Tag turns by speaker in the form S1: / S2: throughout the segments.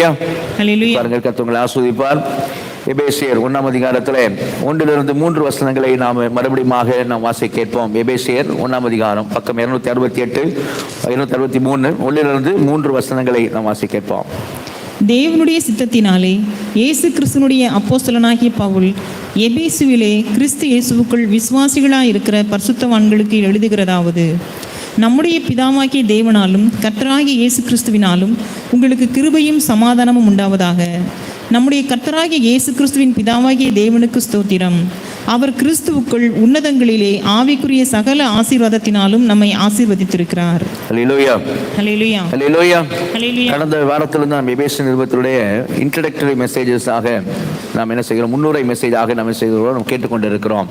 S1: ஹல்லேலூயா.
S2: ஹல்லேலூயா.
S1: பாருங்கள், கர்த்தர் ஆசீர்வதிப்பார். எபேசியர் 1 அதிகாரத்தில் 1-3 வசனங்களை நாம் மறுபடியும் நாம் வாசிக்க கேட்போம். எபேசியர் 1 அதிகாரம் பக்கம் 268 263 1-3 வசனங்களை நாம் வாசிக்க கேட்போம்.
S2: தேவனுடைய சித்தத்தினாலே இயேசு கிறிஸ்துனுடைய அப்போஸ்தலனாகிய பவுல் எபேசுவிலே கிறிஸ்து இயேசுவுக்குள் விசுவாசிகளாய் இருக்கிற பரிசுத்தவான்களுக்கு எழுதுகிறதாவது: நம்முடைய பிதாவாகிய தேவனாலும் கர்த்தராகிய இயேசு கிறிஸ்துவினாலும் உங்களுக்கு கிருபையும் சமாதானமும் உண்டாவதாக. நம்முடைய கர்த்தராகிய இயேசு கிறிஸ்துவின் பிதாவாகிய தேவனுக்கு ஸ்தோத்திரம். அவர் கிறிஸ்துவுக்குள் உன்னதங்களிலே ஆவிக்குரிய சகல ஆசீர்வாதத்தினாலும் நம்மை ஆசீர்வதித்திருக்கிறார்.
S1: ஹல்லேலூயா.
S2: ஹல்லேலூயா.
S1: ஹல்லேலூயா.
S2: ஹல்லேலூயா.
S1: கடந்த வாரத்திலிருந்து நாம் எபேசியர் நிருபத்தினுடைய இன்ட்ரோடக்டரி மெசேஜஸாக நாம் என்ன செய்கிறோம், முன்னுரை மெசேஜாக நாம் செய்கிறோம், நாம் கேட்டுக்கொண்டிருக்கிறோம்.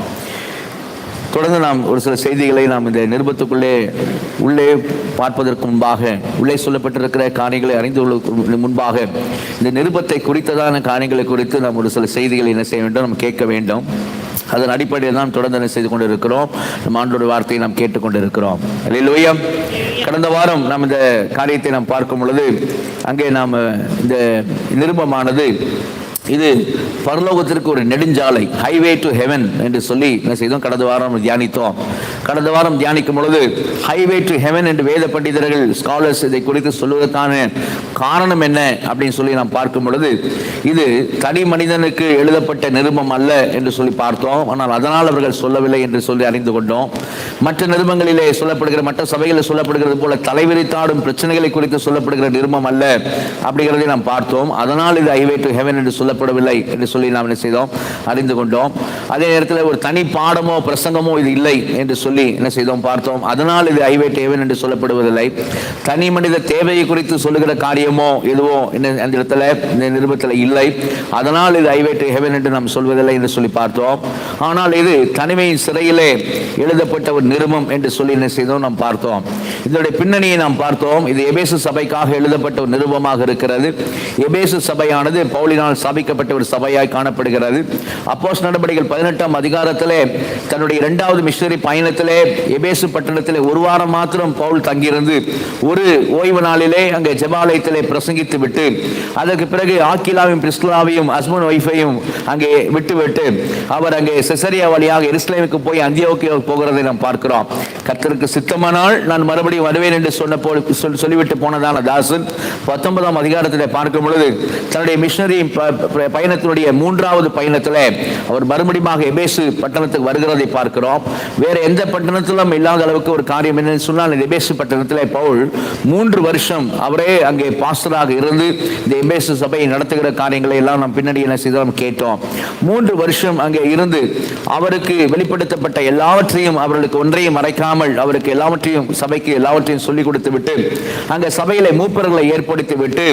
S1: தொடர்ந்து நாம் ஒரு சில செய்திகளை நாம் இந்த நிருபத்துக்குள்ளே உள்ளே பார்ப்பதற்கு முன்பாக, உள்ளே சொல்லப்பட்டிருக்கிற காரியங்களை அறிந்து கொள்வதற்கு முன்பாக, இந்த நிருபத்தை குறித்ததான காரியங்களை குறித்து நாம் ஒரு சில செய்திகளை என்ன செய்ய வேண்டும், நாம் கேட்க வேண்டும். அதன் அடிப்படையில் தான் தொடர்ந்து என்ன செய்து கொண்டிருக்கிறோம், நம்ம ஆண்டோட வார்த்தையை நாம் கேட்டுக்கொண்டிருக்கிறோம். ஹல்லேலூயா. கடந்த வாரம் நாம் இந்த காரியத்தை நாம் பார்க்கும் பொழுது, அங்கே நாம் இந்த நிருபமானது இது பரலோகத்திற்கு ஒரு நெடுஞ்சாலை, ஹைவே டு ஹெவன் என்று சொல்லி என்ன செய்தோம், கடந்த வாரம் தியானித்தோம். கடந்த வாரம் தியானிக்கும் பொழுது ஹைவே டு ஹெவன் என்று வேத பண்டிதர்கள், ஸ்காலர்ஸ் இதை குறித்து சொல்வதற்கான காரணம் என்ன அப்படின்னு சொல்லி நாம் பார்க்கும் பொழுது, இது தனி மனிதனுக்கு எழுதப்பட்ட நிருபம் அல்ல என்று சொல்லி பார்த்தோம். ஆனால் அதனால் அவர்கள் சொல்லவில்லை என்று சொல்லி அறிந்து கொண்டோம். மற்ற நிருபங்களிலே சொல்லப்படுகிற, மற்ற சபைகளில் சொல்லப்படுகிறது போல தலைவிரித்தாடும் பிரச்சனைகளை குறித்து சொல்லப்படுகிற நிருபம் அல்ல அப்படிங்கிறதை நாம் பார்த்தோம். அதனால் இது ஹைவே டு ஹெவன் என்று சொல்லப்படவில்லை என்று சொல்லி நாம் என்ன செய்தோம், அறிந்து கொண்டோம். அதே நேரத்தில் ஒரு தனி பாடமோ பிரசங்கமோ இது இல்லை என்று சொல்லி என்ன செய்தோம், பார்த்தோம். அதனால் இது ஹைவே டு ஹெவன் என்று சொல்லப்படுவதில்லை. தனி மனித தேவையை குறித்து சொல்லுகிற காரியமோ எதுவோ அந்த இடத்துல இந்த நிருபத்தில் இல்லை. அதனால் இது ஹைவே டு ஹெவன் என்று நாம் சொல்வதில்லை என்று சொல்லி பார்த்தோம். ஆனால் இது தனிமையின் சிறையிலே எழுதப்பட்ட ஒரு நிருபம் என்று சொல்லி என்ன செய்தோம், நாம் பார்த்தோம். இதனுடைய பின்னணியை நாம் பார்த்தோம். இது எபேசு சபைக்காக எழுதப்பட்ட ஒரு நிருபமாக இருக்கிறது. எபேசு சபையானது பவுலினால் ஸ்தாபிக்கப்பட்ட ஒரு சபையாய் காணப்படுகிறது. அப்போஸ்தலர் நடபடிகள் 18 அதிகாரத்திலே தன்னுடைய 2வது மிஷனரி பயணத்திலே எபேசு பட்டணத்திலே ஒரு வாரம் மாத்திரம் பவுல் தங்கியிருந்து ஒரு ஓய்வு நாளிலே அங்கே ஜெபாலயத்திலே பிரசங்கித்து விட்டு, அதற்கு பிறகு ஆக்கிலாவையும் பிரிஸ்கிலாவையும் ஹஸ்பண்ட் ஒய்ஃபையும் அங்கே விட்டுவிட்டு அவர் அங்கே செசரியா வழியாக எருசலேமுக்கு போய் அந்தியோக்கியாவுக்கு போகிறதை நாம் பார்க்கிறோம். கர்த்தருக்கு சித்தமானால் நான் மறுபடியும் வருவேன் என்று சொல்லிவிட்டு போனதான தாசன் 19 அதிகாரத்திலே பார்க்கும் பொழுது தன்னுடைய மிஷனரி பயணத்தினுடைய 3வது பயணத்தில் அவர் மறுபடியும் எபேசு பட்டணத்துக்கு வருகிறதை பார்க்கிறோம். வேற எந்த பட்டணத்திலும் இல்லாத அளவுக்கு ஒரு காரியம் என்னன்னு சொன்னால், எபேசு பட்டணத்தில் பவுல் 3 வருஷம் அவரே அங்கே பாஸ்டராக இருந்து இந்த எபேசு சபையை நடத்துகிற காரியங்களை எல்லாம் நாம் பின்னாடி என்ன செய்தோம் கேட்டோம். 3 வருஷம் அங்கே இருந்து அவருக்கு வெளிப்படுத்தப்பட்ட எல்லாவற்றையும், அவர்களுக்கு ஒன்றையும் மறைக்காமல் அவருக்கு எல்லாவற்றையும், சபைக்கு எல்லாவற்றையும் சொல்லிக் கொடுத்து விட்டு அங்கே சபையில மூப்பர்களை ஏற்படுத்தி விட்டு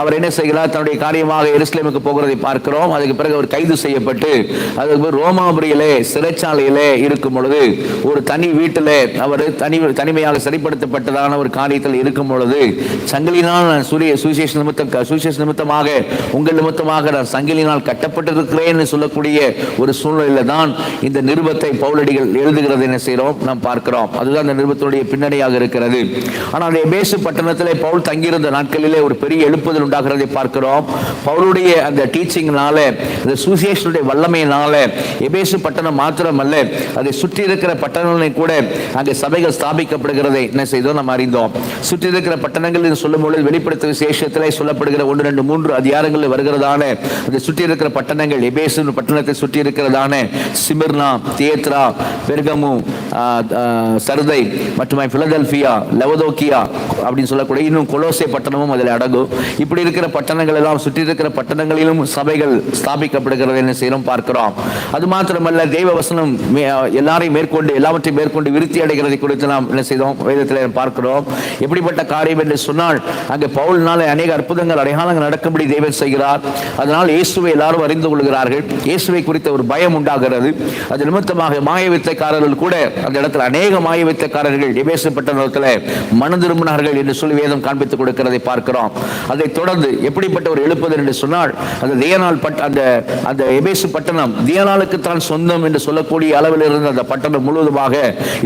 S1: அவர் என்ன செய்கிறார், தன்னுடைய காரியமாக எருசலேமுக்கு போகிறதை பார்க்கிறோம். அதுக்கு பிறகு அவர் கைது செய்யப்பட்டு அதுக்கு ரோமாபுரியிலே சிறைச்சாலையிலே இருக்கும் பொழுது, ஒரு தனி வீட்டிலே அவர் தனிமையாக சரிப்படுத்தப்பட்டதான ஒரு காரியத்தில் இருக்கும் பொழுது, சங்கிலினால் நான் சுவிசேஷ நிமித்தமாக உங்கள் நிமித்தமாக நான் சங்கிலினால் கட்டப்பட்டிருக்கிறேன் சொல்லக்கூடிய ஒரு சூழ்நிலையில தான் இந்த நிருபத்தை பவுலடிகள் எழுதுகிறது என்ன செய்கிறோம், நாம் பார்க்கிறோம். அதுதான் இந்த நிருபத்தினுடைய பின்னணியாக இருக்கிறது. ஆனால் எபேசு பட்டணத்திலே பவுல் தங்கியிருந்த நாட்களிலே ஒரு பெரிய எழுப்புதல் உண்டாகிறதை பார்க்கிறோம். பவுலுடைய அந்த டீச்சிங்னால, அந்த சுவிசேஷனுடைய வல்லமையினால எபேசு பட்டணம் மாத்திரமல்ல, அதை சுற்றி இருக்கிற பட்டணங்களை கூட அங்கே சபைகள் ஸ்தாபிக்கப்படுகிறதை என்ன செய்தோம், நாம் அறிந்தோம். சுற்றி இருக்கிற பட்டணங்கள் சொல்லும்போது வெளிப்படுத்த விசேஷத்திலே சொல்லப்படுகிற 1, 2, 3 அதிகாரங்களில் வருகிறதான அந்த சுற்றி இருக்கிற பட்டணங்கள், எபேசு பட்டணத்தை சுற்றி இருக்கிறதான சிமிர்னா, தியேத்ரா, பெர்கமு, சர்தை மற்றும் பிலதெல்பியா, லவோதோக்கியா அப்படின்னு சொல்லக்கூடிய இன்னும் கொலோசே பட்டணமும் அதில் அடங்கும். இப்படி இருக்கிற பட்டணங்கள் எல்லாம், சுற்றி இருக்கிற பட்டணங்களிலும் சபைகள் ஸ்தாபிக்கப்படுகிறது என்ன செய்யறோம் பார்க்கிறோம். அது மாத்திரமல்ல, தெய்வ வசனம் எல்லாரையும் மேற்கொண்டு, எல்லாவற்றையும் மேற்கொண்டு விருத்தி அடைகிறதை குறித்து நாம் என்ன செய்தோம், வேதத்தில் பார்க்கிறோம். எப்படிப்பட்ட காரியம் என்று சொன்னால், அங்கே பவுலினால அநேக அற்புதங்கள், அடையாளங்கள் நடக்கும்படி தெய்வம் செய்கிறார். அதனால் இயேசுவை எல்லாரும் அறிந்து கொள்கிறார்கள். இயேசுவை குறித்த ஒரு பயம் உண்டாகிறது. அது நிமித்தமாக மாய வித்தைக்காரர்கள் கூட அந்த இடத்துல, அநேக மாய வித்தைக்காரர்கள் எபேசு பட்டணத்தில் மனம் திரும்பினார்கள் என்று சொல்லி வேதம் காண்பித்துக் கொடுக்கிறதை பார்க்கிறோம். பார்க்கிறோம். அதை தொடர்ந்து எப்படிப்பட்ட ஒரு எழுப்புதல் என்று சொன்னால், அந்த தியனால் அந்த எபேசு பட்டணம் தியனாலுக்கு தான் சொந்தம் என்று சொல்லக்கூடிய அளவில் இருந்த அந்த பட்டணம் முழுவதுமாக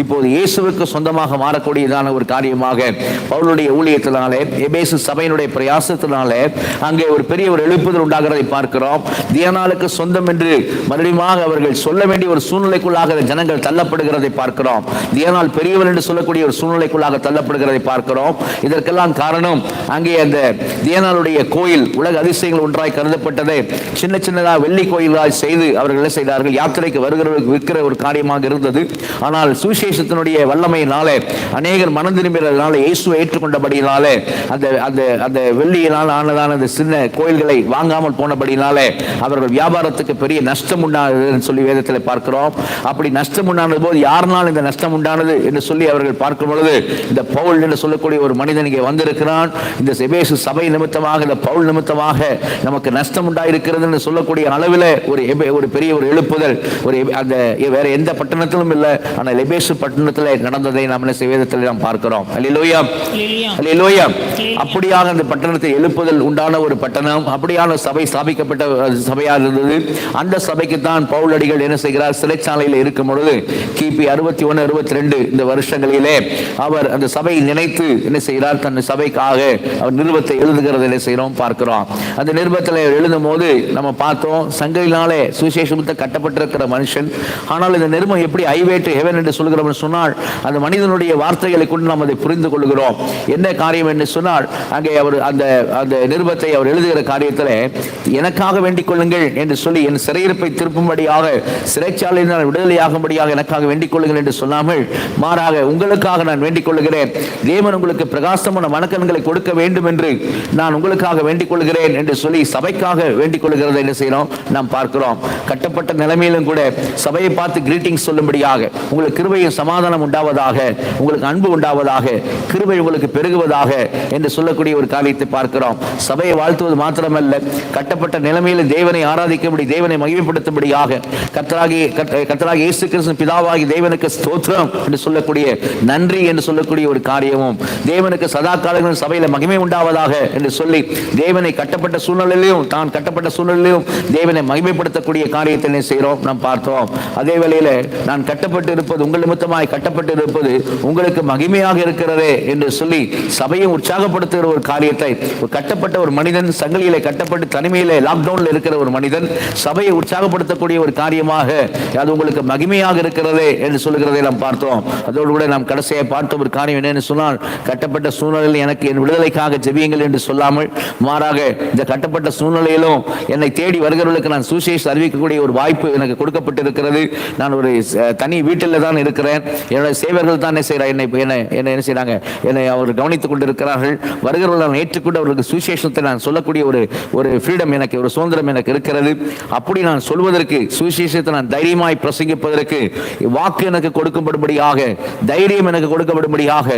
S1: இப்போது இயேசுவுக்கு சொந்தமாக மாறக்கூடியதான ஒரு காரியமாக பவுலுடைய ஊழியத்தினாலே, எபேசு சபையினுடைய பிரயாசத்தினாலே அங்கே ஒரு பெரிய ஒரு எழுப்புதல் உண்டாகிறதை பார்க்கிறோம். தியனாலுக்கு சொந்தம் என்று மறுபடியும் அவர்கள் சொல்ல வேண்டிய ஒரு சூழ்நிலைக்குள்ளாக ஜனங்கள் தள்ளப்படுகிறதை பார்க்கிறோம். தியனால் பெரியவர் என்று சொல்லக்கூடிய ஒரு சூழ்நிலைக்குள்ளாக தள்ளப்படுகிறதை பார்க்கிறோம். இதற்கெல்லாம் காரணம், அங்கே அந்த தியனாலுடைய கோயில் உலக அதிசயங்கள் ஒன்றாய் கருதப்பட்டதை சின்ன சின்னதாக வெள்ளி கோயில்களாய் செய்து அவர்கள் என்ன செய்தார்கள், யாத்திரைக்கு வருகிறவர்களுக்கு விற்கிற ஒரு காரியமாக இருந்தது. ஆனால் சுவிசேஷத்தினுடைய வல்லமையினாலே அநேகர் மனம் திரும்பினால, இயேசுவை ஏற்றுக்கொண்டபடியினாலே அந்த வெள்ளியினால் ஆனதான அந்த சின்ன கோயில்களை வாங்காமல் போனபடியினாலே அவர்கள் வியாபாரத்துக்கு பெரிய நஷ்டம் உண்டானது சொல்லி வேதத்தில் பார்க்கிறோம். அப்படி நஷ்டம் உண்டானது போது யாருனால் இந்த நஷ்டம் உண்டானது என்று சொல்லி அவர்கள் பார்க்கும் பொழுது, இந்த பவுல் என்று சொல்லக்கூடிய ஒரு மனிதன் இங்கே வந்திருக்கிறான். இந்த எபேசு சபை நிமித்தமாக, இந்த பவுல் நிமித்தமாக நமக்கு நஷ்டம் உண்டாயிருக்கிறது என்று சொல்லக்கூடிய அளவில் ஒரு பெரிய ஒரு எழுப்புதல் அந்த வேற எந்த பட்டணத்திலும் இல்லை, ஆனால் எபேசு பட்டணத்தில் நடந்ததை நாம் வேதத்தில் நாம் பார்க்கிறோம். அல்லேலூயா, அல்லேலூயா. அப்படியாக அந்த பட்டணத்தை எழுப்புதல் உண்டான ஒரு பட்டணம், அப்படியான சபை ஸ்தாபிக்கப்பட்ட சபையாக இருந்தது. அந்த சபைக்கு தான் பவுல் அடிகள் என்ன செய்கிறார், சிறைச்சாலையில் இருக்கும் பொழுது கிபி 61, 62 இந்த வருஷங்களிலே அவர் அந்த சபையை நினைத்து என்ன செய்கிறார், தன் சபைக்காக அவர் நிருபத்தை எழுதுகிறது என்ன செய்கிறோம் பார்க்கிறோம். அந்த நிருபத்தில் எழுதும் போது நம்ம பார்த்தோம், சங்கிலினாலே சுவிசேஷத்தை கட்டப்பட்டிருக்கிற மனுஷன். ஆனால் இந்த நிருபம் எப்படி ஹைவே டு ஹெவன் என்று சொல்கிறோம் சொன்னால், அந்த மனிதனுடைய வார்த்தைகளை கொண்டு நாம் அதை புரிந்து கொள்கிறோம். என்ன காரியம் என்று சொன்னால், அங்கே அவர் அந்த நிருபத்தை அவர் எழுதுகிற காரியத்தில் எனக்காக வேண்டிக் கொள்ளுங்கள் என்று சொல்லி, என் சிறையிருப்பை திருப்பும்படியாக, சிறைச்சாலையினால் விடுதலையாகும்படியாக எனக்காக வேண்டிக் கொள்ளுங்கள் என்று சொல்லாமல், மாறாக உங்களுக்காக நான் வேண்டிக் கொள்கிறேன், தேவன் உங்களுக்கு பிரகாசமான மனக்கண்களை கொடுக்க வேண்டும் என்று நான் உங்களுக்காக வேண்டிக் கொள்கிறேன் என்று சொல்லி சபைக்காக வேண்டிக் கொள்கிறதை என்ன செய்யறோம் நாம் பார்க்கிறோம். கட்டப்பட்ட நிலைமையிலும் கூட சபையை பார்த்து கிரீட்டிங்ஸ் சொல்லும்படியாக, உங்களுக்கு கிருபையும் சமாதானம் உண்டாவதாக, உங்களுக்கு அன்பு உண்டாவதாக, கிருபை உங்களுக்கு பெருகுவதாக என்று சொல்லக்கூடிய ஒரு காரியத்தை பார்க்கிறோம். சபையை வாழ்த்துவது மாத்திரமல்ல, கட்டப்பட்ட நிலைமையில் தேவனை ஆராதிக்கும்படி, தேவனை மகிமைப்படுத்தும்படியாக, கர்த்தராகிய இயேசு கிறிஸ்து பிதாவாகி தேவனுக்கு ஸ்தோத்திரம் என்று சொல்லக்கூடிய, நன்றி என்று சொல்லக்கூடிய ஒரு காரியமும், தேவனுக்கு சதா காலங்களில் சபையில மகிமை உண்டாவதாக என்று சொல்லி, தேவனை கட்டப்பட்ட சூழ்நிலையிலும் தான் கட்டப்பட்ட சூழ்நிலையிலும் தேவனை மகிமைப்படுத்தக்கூடிய காரியத்தை செய்கிறோம் நாம் பார்த்தோம். அதே வேளையில நான் கட்டப்பட்டு இருப்பது, உங்கள் நிமித்தமாய் கட்டப்பட்டு இருப்பது உங்களுக்கு மகிமையாக இருக்கிறதே என்று சொல்லி சபையை உற்சாகப்படுத்துகிற ஒரு காரியத்தை, கட்டப்பட்ட ஒரு மனிதன், சங்கிலியிலே கட்டப்பட்டு தனிமையிலே லாக்டவுன்ல இருக்கிற ஒரு மனிதன் சபையை உற்சாகப்படுத்தக்கூடிய ஒரு காரியமாக, அது உங்களுக்கு மகிமையாக இருக்கிறதே என்று சொல்லுகிறதை நாம் பார்த்தோம். அதோடு கூட நாம் கடைசியாக பார்த்த ஒரு காரியம் என்னன்னு சொன்னால், கட்டப்பட்ட சூழ்நிலையில் எனக்கு என் விடுதலைக்காக ஜெபியுங்கள் என்று சொல்லாமல், மாறாக இந்த கட்டப்பட்ட சூழ்நிலையிலும் என்னை தேடி வருகிறவர்களுக்கு நான் சுவிசேஷம் அறிவிக்கக்கூடிய ஒரு வாய்ப்பு எனக்கு கொடுக்கப்பட்டிருக்கிறது. நான் ஒரு தனி வீட்டில் தான் இருக்கிறேன். என்னுடைய சேவர்கள் தான் என்ன செய்யறாங்க, என்னை அவர் கவனித்துக் கொண்டிருக்கிறார்கள். வருகிறவர்கள் நான் ஏற்றுக்கொண்டு அவர்களுக்கு சுவிசேஷத்தை நான் சொல்லக்கூடிய ஒரு ஃப்ரீடம் எனக்கு, ஒரு சுதந்திரம் எனக்கு இருக்கிறது. அப்படி நான் சொல்வதற்கு, சுவிசேஷத்தை நான் தைரியமாய் பிரசங்கிப்பதற்கு வாக்கு எனக்கு கொடுக்கப்படும்படியாக, தைரியம் எனக்கு கொடுக்கப்படும்படியாக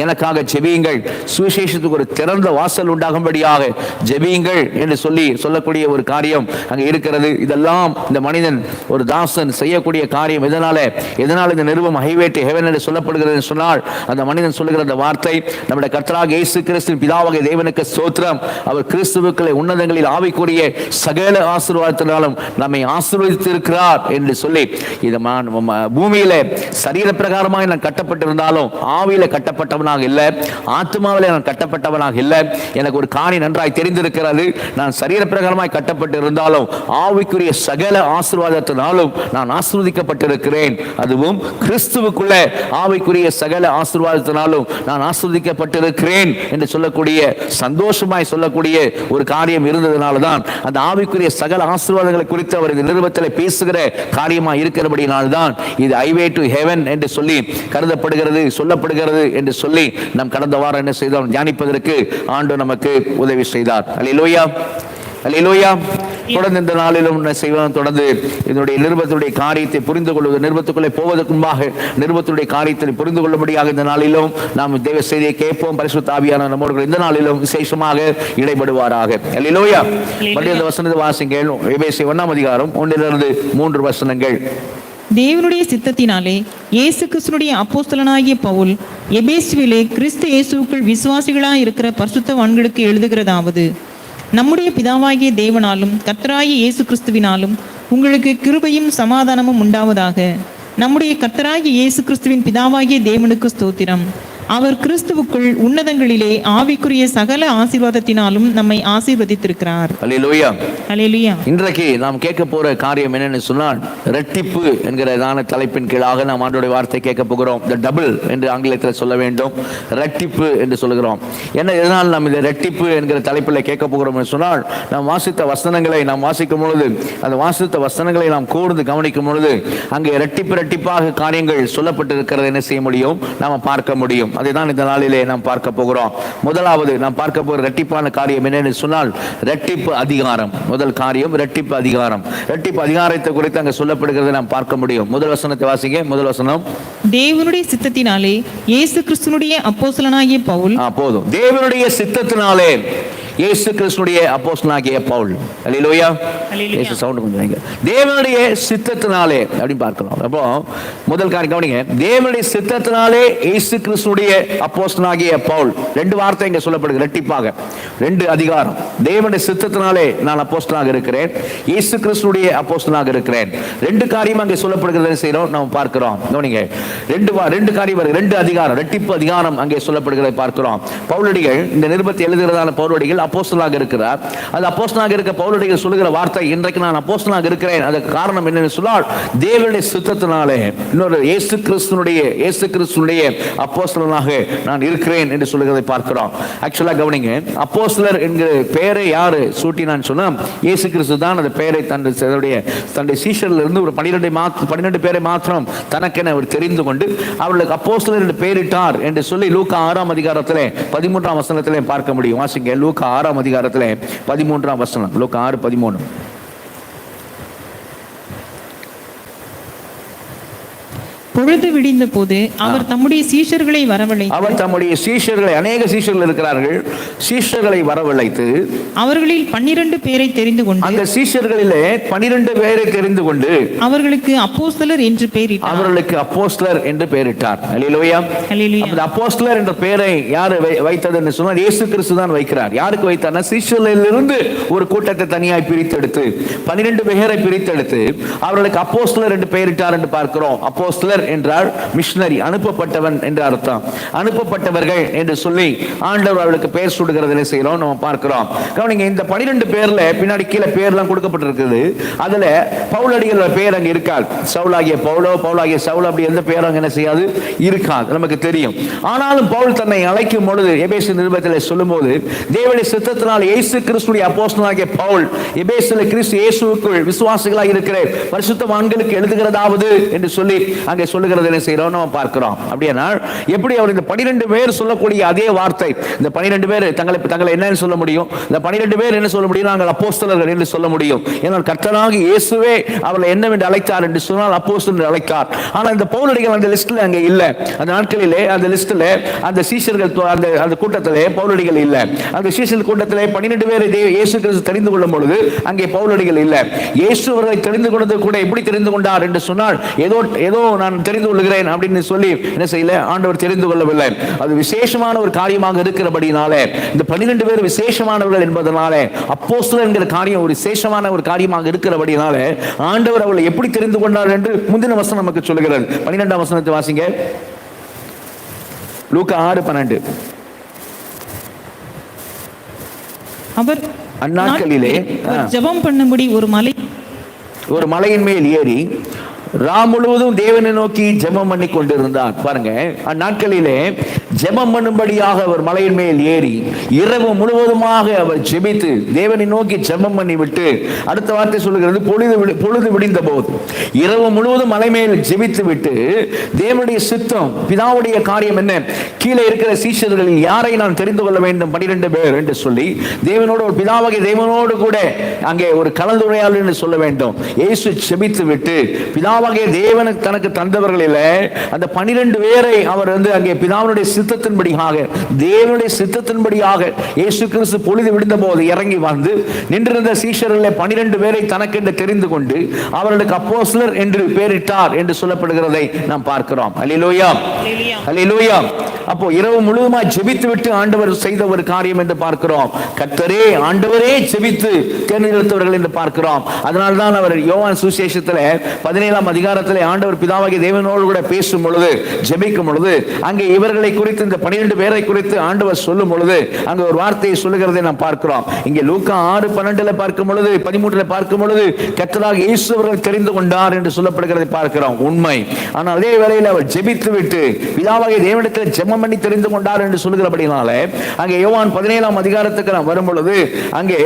S1: எனக்காக ஜெபியுங்கள், சுவிசேஷத்துக்கு ஒரு திறந்த வாசல் உண்டாகும்படியாக ஜெபியுங்கள் என்று சொல்லக்கூடிய ஒரு காரியம் அங்கே இருக்கிறது. இதெல்லாம் இந்த மனிதன், ஒரு தாசன் செய்யக்கூடிய காரியம். எதனால இந்த நிருபம் ஹைவே டு ஹெவன் என்று சொல்லப்படுகிறது சொன்னால், அந்த மனிதன் சொல்லுகிற அந்த வார்த்தை, நம்முடைய கர்த்தராகிய இயேசு கிறிஸ்துவின் பிதாவாகிய தேவனுக்கு ஸ்தோத்திரம், அவர் கிறிஸ்துவுக்குள்ளே உன்னதங்களில் ஆவிக்குரிய சகல ஆசீர்வாதத்தினாலும் நம்மை ஆசீர்வதித்து இருக்கிறார் என்று சொல்லி, இது பூமியில சரீர பிரகாரமாக நான் கட்டப்பட்டிருந்தாலும் ஆவியில கட்டப்பட்டவனாக இல்லை, ஆத்மாவில நான் கட்டப்பட்டவனாக இல்லை. எனக்கு ஒரு காணி நன்றாய் தெரிந்திருக்கிறது. நான் சரீர பிரகாரமாய் கட்டப்பட்டிருந்தாலும் ஆவிக்குரிய சகல ஆசீர்வாதத்தினாலும் நான் ஆசீர்வதிக்கப்பட்டிருக்கிறேன். அதுவும் கிறிஸ்துவுக்குள்ள ஆவிக்குரிய சகல ஆசீர்வாதத்தினாலும் நான் ஆசீர்வதிக்கப்பட்டிருக்கிறேன் என்று சொல்லக்கூடிய, சந்தோஷமாய் சொல்லக்கூடிய ஒரு காரியம் இருந்ததுனால தான் அந்த ஆவிக்குரிய சகல ஆசீர்வாதங்களை குறித்து அவர் இந்த நிருபத்தில் பேசுகிற காரியமாக இருக்கிறபடினால்தான் இது ஹைவே டு ஹெவன் என்று சொல்லி கருதப்படுகிறது, சொல்லப்படுகிறது என்று சொல்லி நாம் கடந்த வாரம் என்ன செய்தோம், தியானிப்பதற்கு ஆண்டவர் நமக்கு உதவி செய்தார். அல்லேலூயா, அல்லேலூயா. தொடர்ந்து இந்த நாளிலும் செய்வோம். தொடர்ந்து இதனுடைய நிருபத்துடைய காரியத்தை புரிந்து கொள்வது, நிருபத்துக்குள்ளே போவதற்கு முன்பாக நிருபத்துடைய காரியத்தை புரிந்து கொள்ளும்படியாக இந்த நாளிலும் நாம் தேவ செய்தியை கேட்போம். பரிசுத்த ஆவியான நம்மோடு இந்த நாளிலும் விசேஷமாக இடைபடுவாராக. அல்லேலூயா. மறுபடியும் இந்த வசனத்தை வாசிங்கள். எபேசியர் 1 அதிகாரம் 1-3 வசனங்கள்.
S2: தேவனுடைய சித்தத்தினாலே இயேசு கிறிஸ்துனுடைய அப்போஸ்தலனாகிய பவுல் எபேசுவிலே கிறிஸ்து இயேசுவுக்குள் விசுவாசிகளாய் இருக்கிற பரிசுத்தவான்களுக்கு எழுதுகிறதாவது: நம்முடைய பிதாவாகிய தேவனாலும் கர்த்தராகிய இயேசு கிறிஸ்துவினாலும் உங்களுக்கு கிருபையும் சமாதானமும் உண்டாவதாக. நம்முடைய கர்த்தராகிய இயேசு கிறிஸ்துவின் பிதாவாகிய தேவனுக்கு ஸ்தோத்திரம். அவர் கிறிஸ்துவுக்குள் உன்னதங்களிலே ஆவிக்குரிய சகல ஆசீர்வாதத்தினாலும் நம்மை ஆசீர்வதித்திருக்கிறார்.
S1: அல்லேலூயா.
S2: அல்லேலூயா.
S1: இன்றைக்கு நாம் கேட்க போற காரியம் என்னன்னு சொன்னால், இரட்டிப்பு என்கிறதான தலைப்பின் கீழாக நாம் ஆண்டோடைய வார்த்தை கேட்க போகிறோம். த டபுள் என்று ஆங்கிலத்தில் சொல்ல வேண்டும், இரட்டிப்பு என்று சொல்லுகிறோம். என்ன எதனால் நாம் இந்த இரட்டிப்பு என்கிற தலைப்பில் கேட்க போகிறோம் என்று சொன்னால், நாம் வாசித்த வசனங்களை நாம் வாசிக்கும் பொழுது, அந்த வாசித்த வசனங்களை நாம் கூர்ந்து கவனிக்கும் பொழுது, அங்கே இரட்டிப்பாக காரியங்கள் சொல்லப்பட்டிருக்கிறது என்ன செய்ய முடியும், நாம் பார்க்க முடியும். அதைதான் இந்த நாளிலே நாம் பார்க்க போகிறோம். முதலாவது நாம் பார்க்க போகிற இரட்டிப்பான காரியம் என்னன்னு சொன்னால், இரட்டிப்பு அதிகாரம். முதல் காரியம் இரட்டிப்பு அதிகாரம். இரட்டிப்பு அதிகாரத்தை குறித்து அங்கே சொல்லப்படுகிறதை நாம் பார்க்க முடியும். முதல் வசனத்தை வாசிங்க. முதல் வசனம்:
S2: தேவனுடைய சித்தத்தினாலே இயேசு கிறிஸ்துனுடைய அப்போஸ்தலனாகிய பவுல்.
S1: போதும். தேவனுடைய சித்தத்தினாலே இயேசு கிறிஸ்துனுடைய அப்போஸ்தலனாகிய பவுல். அல்லேலூயா. இயேசு சவுண்ட் கொஞ்சம் வைங்க. தேவனுடைய சித்தத்தினாலே அப்படி பார்க்கலாம். அப்போ முதல் காரியம் கவனிங்க. தேவனுடைய சித்தத்தினாலே இயேசு கிறிஸ்துனுடைய அப்போஸ்தலனாகிய பவுல். ரெண்டு வார்த்தை இங்கே சொல்லப்படுகிறது இரட்டிப்பாக. ரெண்டு அதிகாரம். தேவனுடைய சித்தத்தினாலே நான் அப்போஸ்தலனாக இருக்கிறேன், இயேசு கிறிஸ்துனுடைய அப்போஸ்தலனாக இருக்கிறேன். ரெண்டு காரியம் அங்கே சொல்லப்படுகிறது செய்கிறோம், நாம் பார்க்கிறோம். கவனிங்க. ரெண்டு காரியம் வருது, ரெண்டு அதிகாரம், இரட்டிப்பு அதிகாரம் அங்கே சொல்லப்படுகிறதை பார்க்கிறோம். பவுலடிகள் இந்த நிருபத்தை எழுதுகிறதான பவுலடிகள் அப்போஸ்தலனாக இருக்கிறார். அது அப்போஸ்தலனாக இருக்க பவுலடிகள் சொல்லுகிற வார்த்தை, இன்றைக்கு நான் அப்போஸ்தலனாக இருக்கிறேன். அதுக்கு காரணம் என்னன்னு சொன்னால், தேவனுடைய சித்தத்தினாலே இன்னொரு இயேசு கிறிஸ்துனுடைய அப்போஸ்தலனாக நான் இருக்கிறேன் என்று சொல்லுகிறதை பார்க்கிறோம். ஆக்சுவலா கவனிங்க, அப்போஸ்தலர் என்கிற பெயரை யாரு சூட்டினான்னு சொன்னா, இயேசு கிறிஸ்து தான் அந்த பெயரை தன்னுடைய சீஷர்ல இருந்து ஒரு 12 பேரை மாத்திரம் தனக்கென அவர் தெரிந்து கொண்டு அவர்களுக்கு அப்போஸ்தலர் என்று பெயரிட்டார் என்று சொல்லி லூக்கா 6ஆம் அதிகாரத்திலே 13ஆம் வசனத்திலே பார்க்க முடியும். வாசிங்க. லூக்கா 6ஆம் அதிகாரத்திலே 13ஆம் வசனம். லூக்கா 6:13.
S2: பொழுது விடிந்த போது அவர் தம்முடைய சீஷர்களை வரவழைத்து,
S1: அவர் தம்முடைய சீஷர்களை, அநேக சீஷர்கள் இருக்கிறார்கள், சீஷர்களை வரவழைத்து
S2: அவர்களில் 12 பேரை தெரிந்து கொண்டு,
S1: அந்த சீஷர்களிலே 12 பேரை தெரிந்து கொண்டு
S2: அவர்களுக்கு அப்போஸ்தலர் என்று பெயரிட்டார்.
S1: அவர்களுக்கு அப்போஸ்தலர் என்று பெயரிட்டார். அல்லேலூயா.
S2: அல்லேலூயா.
S1: அந்த அப்போஸ்தலர் என்ற பெயரை யார் வைத்தது என்று சொன்னால், இயேசு கிறிஸ்து தான் வைக்கிறார். யாருக்கு வைத்தார்னா, சீஷர்களிலிருந்து ஒரு கூட்டத்தை தனியாய் பிரித்தெடுத்து 12 பேரை பிரித்தெடுத்து அவர்களுக்கு அப்போஸ்தலர் என்று பெயரிட்டார் என்று பார்க்கிறோம். அப்போஸ்தலர் என்றால் மிஷனரி, அனுப்பப்பட்டவன் என்று அர்த்தம். அனுப்பப்பட்டவர்கள் என்று சொல்லி ஆண்டவர் அவர்களுக்கு பெயர் சூடுகிறதை செய்கிறோம், நம்ம பார்க்கிறோம். கவனிங்க. இந்த 12 பேர்ல பின்னாடி கீழே பேர்லாம் கொடுக்கப்பட்டிருக்குது. அதுல பவுலடிகள் பெயர் அங்க இருக்காது. சவுலாகிய பவுலாகிய சவுல், அப்படி எந்த பேரும் அங்க என்ன செய்யாது, இருக்காது, நமக்கு தெரியும். ஆனாலும் பவுல் தன்னை அழைக்கும் பொழுது எபேசு நிருபத்தில் சொல்லும் போது, தேவனுடைய சித்தத்தினால் இயேசு கிறிஸ்துவின் அப்போஸ்தலனாகிய பவுல் எபேசுல கிறிஸ்து இயேசுவுக்குள் விசுவாசிகளாய் இருக்கிற பரிசுத்தவான்களுக்கு எழுதுகிறதாவது என்று சொல்லி அங்கே சொல்லுகிறது என்ன செய்யறோம், நம்ம பார்க்கிறோம். அப்படின்னா எப்படி அவர் இந்த 12 பேர் சொல்லக்கூடிய அதே வார்த்தை, இந்த 12 பேர் தங்களை என்னன்னு சொல்ல முடியும், இந்த 12 பேர் என்ன சொல்ல முடியும், நாங்கள் அப்போஸ்தலர்கள் என்று சொல்ல முடியும். ஏனால் கர்த்தராகிய இயேசுவே அவர்களை என்னவென்று அழைத்தார் என்று சொன்னால் அப்போஸ்தலர் என்று அழைத்தார். ஆனால் இந்த பவுலடிகள் அந்த லிஸ்ட்ல அங்கே இல்ல. அந்த நாட்களிலே அந்த லிஸ்ட்ல அந்த சீஷர்கள் அந்த கூட்டத்திலே பவுலடிகள் இல்ல. அந்த சீஷர்கள் கூட்டத்திலே 12 பேரை இயேசு கிறிஸ்து தெரிந்து கொள்ளும் பொழுது அங்கே பவுலடிகள் இல்ல. இயேசு அவர்களை தெரிந்து கொண்டது கூட எப்படி தெரிந்து கொண்டார் என்று சொன்னால், ஏதோ நான் தெரிந்து கொள்கிறேன் அப்படின்னு சொல்லி என்ன செய்யல, ஆண்டவர் தெரிந்து கொள்ளவில்லை. அது விசேஷமான ஒரு காரியமாக இருக்கிறபடினாலே, இந்த 12 பேர் விசேஷமானவர்கள் என்பதனாலே, அப்போஸ்தலர் என்கிற காரியம் ஒரு விசேஷமான ஒரு காரியமாக இருக்கிறபடினாலே, ஆண்டவர் அவர்களை எப்படி தெரிந்து கொண்டார் என்று முந்தின வசனம் நமக்கு சொல்லுகிறது. 12ஆம் வசனத்தை வாசிங்க. லூக்கா 6:12.
S2: அவர்
S1: அந்நாட்களிலே
S2: ஜெபம் பண்ணும்படி ஒரு மலையின் மேல் ஏறி
S1: முழுவதும் தேவனை நோக்கி ஜெபம் பண்ணி கொண்டிருந்தார். பாருங்க, அந்நாட்களிலே ஜெபம் பண்ணும்படியாக அவர் மலையின் மேல் ஏறி இரவு முழுவதுமாக அவர் ஜெபித்து தேவனை நோக்கி ஜெபம் பண்ணி விட்டு, அடுத்த வார்த்தை சொல்லுகிறது, பொழுது விடிந்த போது இரவு முழுவதும் மலை மேல் ஜெபித்து விட்டு, தேவனுடைய சித்தம், பிதாவுடைய காரியம் என்ன, கீழே இருக்கிற சீஷர்களில் யாரை நான் தெரிந்து கொள்ள வேண்டும், 12 பேர் என்று சொல்லி தேவனோடு, ஒரு பிதாவாகிய தேவனோடு கூட அங்கே ஒரு கலந்துரையாடல் என்று சொல்ல வேண்டும். இயேசு ஜெபித்து விட்டு பிதாவாகிய தேவனுக்கு தனக்கு தந்தவர்களில் அந்த 12 பேரை அவர் அங்கே பிதாவுடைய சித்தத்தின்படியாக தேவனுடைய சித்தத்தின்படியாக இயேசு கிறிஸ்து பொழுது விழுந்த போது இறங்கி வந்து நின்றிருந்த சீஷர்களை 12 பேரை தனக்கென்று தெரிந்து கொண்டு அவர்களுக்கு அப்போஸ்தலர் என்று பெயரிட்டார் என்று சொல்லப்படுகிறதை நாம் பார்க்கிறோம். அல்லேலூயா, அல்லேலூயா. அப்போ இரவு முழுவதுமாய் ஜெபித்து விட்டு ஆண்டவர் செய்த ஒரு காரியம் என்று பார்க்கிறோம். கர்த்தரே ஆண்டவரே ஜெபித்து தேர்ந்தெடுத்தவர்கள் என்று பார்க்கிறோம். அதனால்தான் அவர் யோவான் சுவிசேஷத்தில் 17ஆம் அதிகாரத்தில் ஆண்டவர் பிதாவாகிய தேவனோடு கூட பேசும் பொழுது, ஜெபிக்கும் பொழுது, அங்கே இவர்களை குறித்து இந்த 12 பேரை குறித்து ஆண்டவர் சொல்லும் பொழுது அங்கே ஒரு வார்த்தையை சொல்லுகிறதை நாம் பார்க்கிறோம். இங்கே லூக்கா 6:12 பார்க்கும் பொழுது 13 பார்க்கும் பொழுது கர்த்தராக இயேசு அவர்கள் தெரிந்து கொண்டார் என்று சொல்லப்படுகிறதை பார்க்கிறோம். உண்மை. ஆனால் அதே வேளையில் அவர் ஜெபித்து விட்டு பிதாவாகிய தேவனிடத்தில் ஜெபம் பண்ணி தெரிந்து கொண்டார் என்று சொல்லுகிறபடினாலே அங்கே யோவான் 17ஆம் அதிகாரத்துக்கு நாம் வரும் பொழுது அங்கே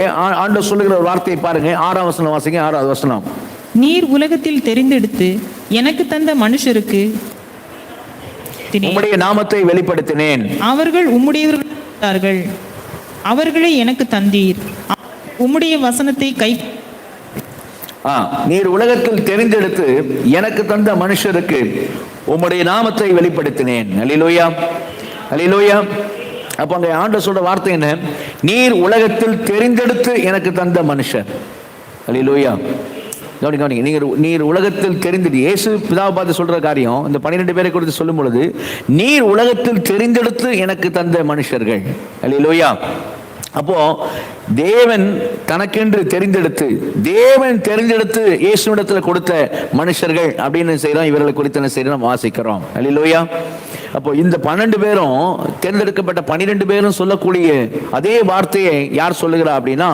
S1: ஆண்டவர் சொல்லுகிற ஒரு வார்த்தையை பாருங்க. 6ஆம் வசனம் வாசிங்க. 6வது வசனம்.
S2: நீர் உலகத்தில் தெரிந்தெடுத்து எனக்கு தந்த மனுஷருக்கு
S1: உம்முடைய நாமத்தை வெளிப்படுத்தினேன்.
S2: அவர்கள் உம்முடையவர்கள், அவர்களை எனக்கு தந்தீர். உம்முடைய வசனத்தை கை
S1: நீர் உலகத்தில் தெரிந்தெடுத்து எனக்கு தந்த மனுஷருக்கு உம்முடைய நாமத்தை வெளிப்படுத்தினேன். அல்லேலூயா, அல்லேலூயா. அப்ப அங்க ஆண்டவர் சொல்ற வார்த்தை என்ன? நீர் உலகத்தில் தெரிந்தெடுத்து எனக்கு தந்த மனுஷர். அல்லேலூயா. நீர் உலகத்தில் தெரிந்தெடுத்து, இயேசு பிதாவை பார்த்து சொல்ற காரியம் இந்த 12 பேரை குறித்து சொல்லும் பொழுது நீர் உலகத்தில் தெரிந்தெடுத்து எனக்கு தந்த மனுஷர்கள். அல்லேலூயா. அப்போ தேவன் தனக்கென்று தெரிந்தெடுத்து இயேசுவிடத்தில் கொடுத்த மனுஷர்கள் அப்படின்னு செய்யறோம். இவர்களை குறித்து என்ன செய்யறோம்? வாசிக்கிறோம். அல்லேலூயா. அப்போ இந்த 12 பேரும் தேர்ந்தெடுக்கப்பட்ட 12 பேரும் சொல்லக்கூடிய அதே வார்த்தையை யார் சொல்லுகிறா அப்படின்னா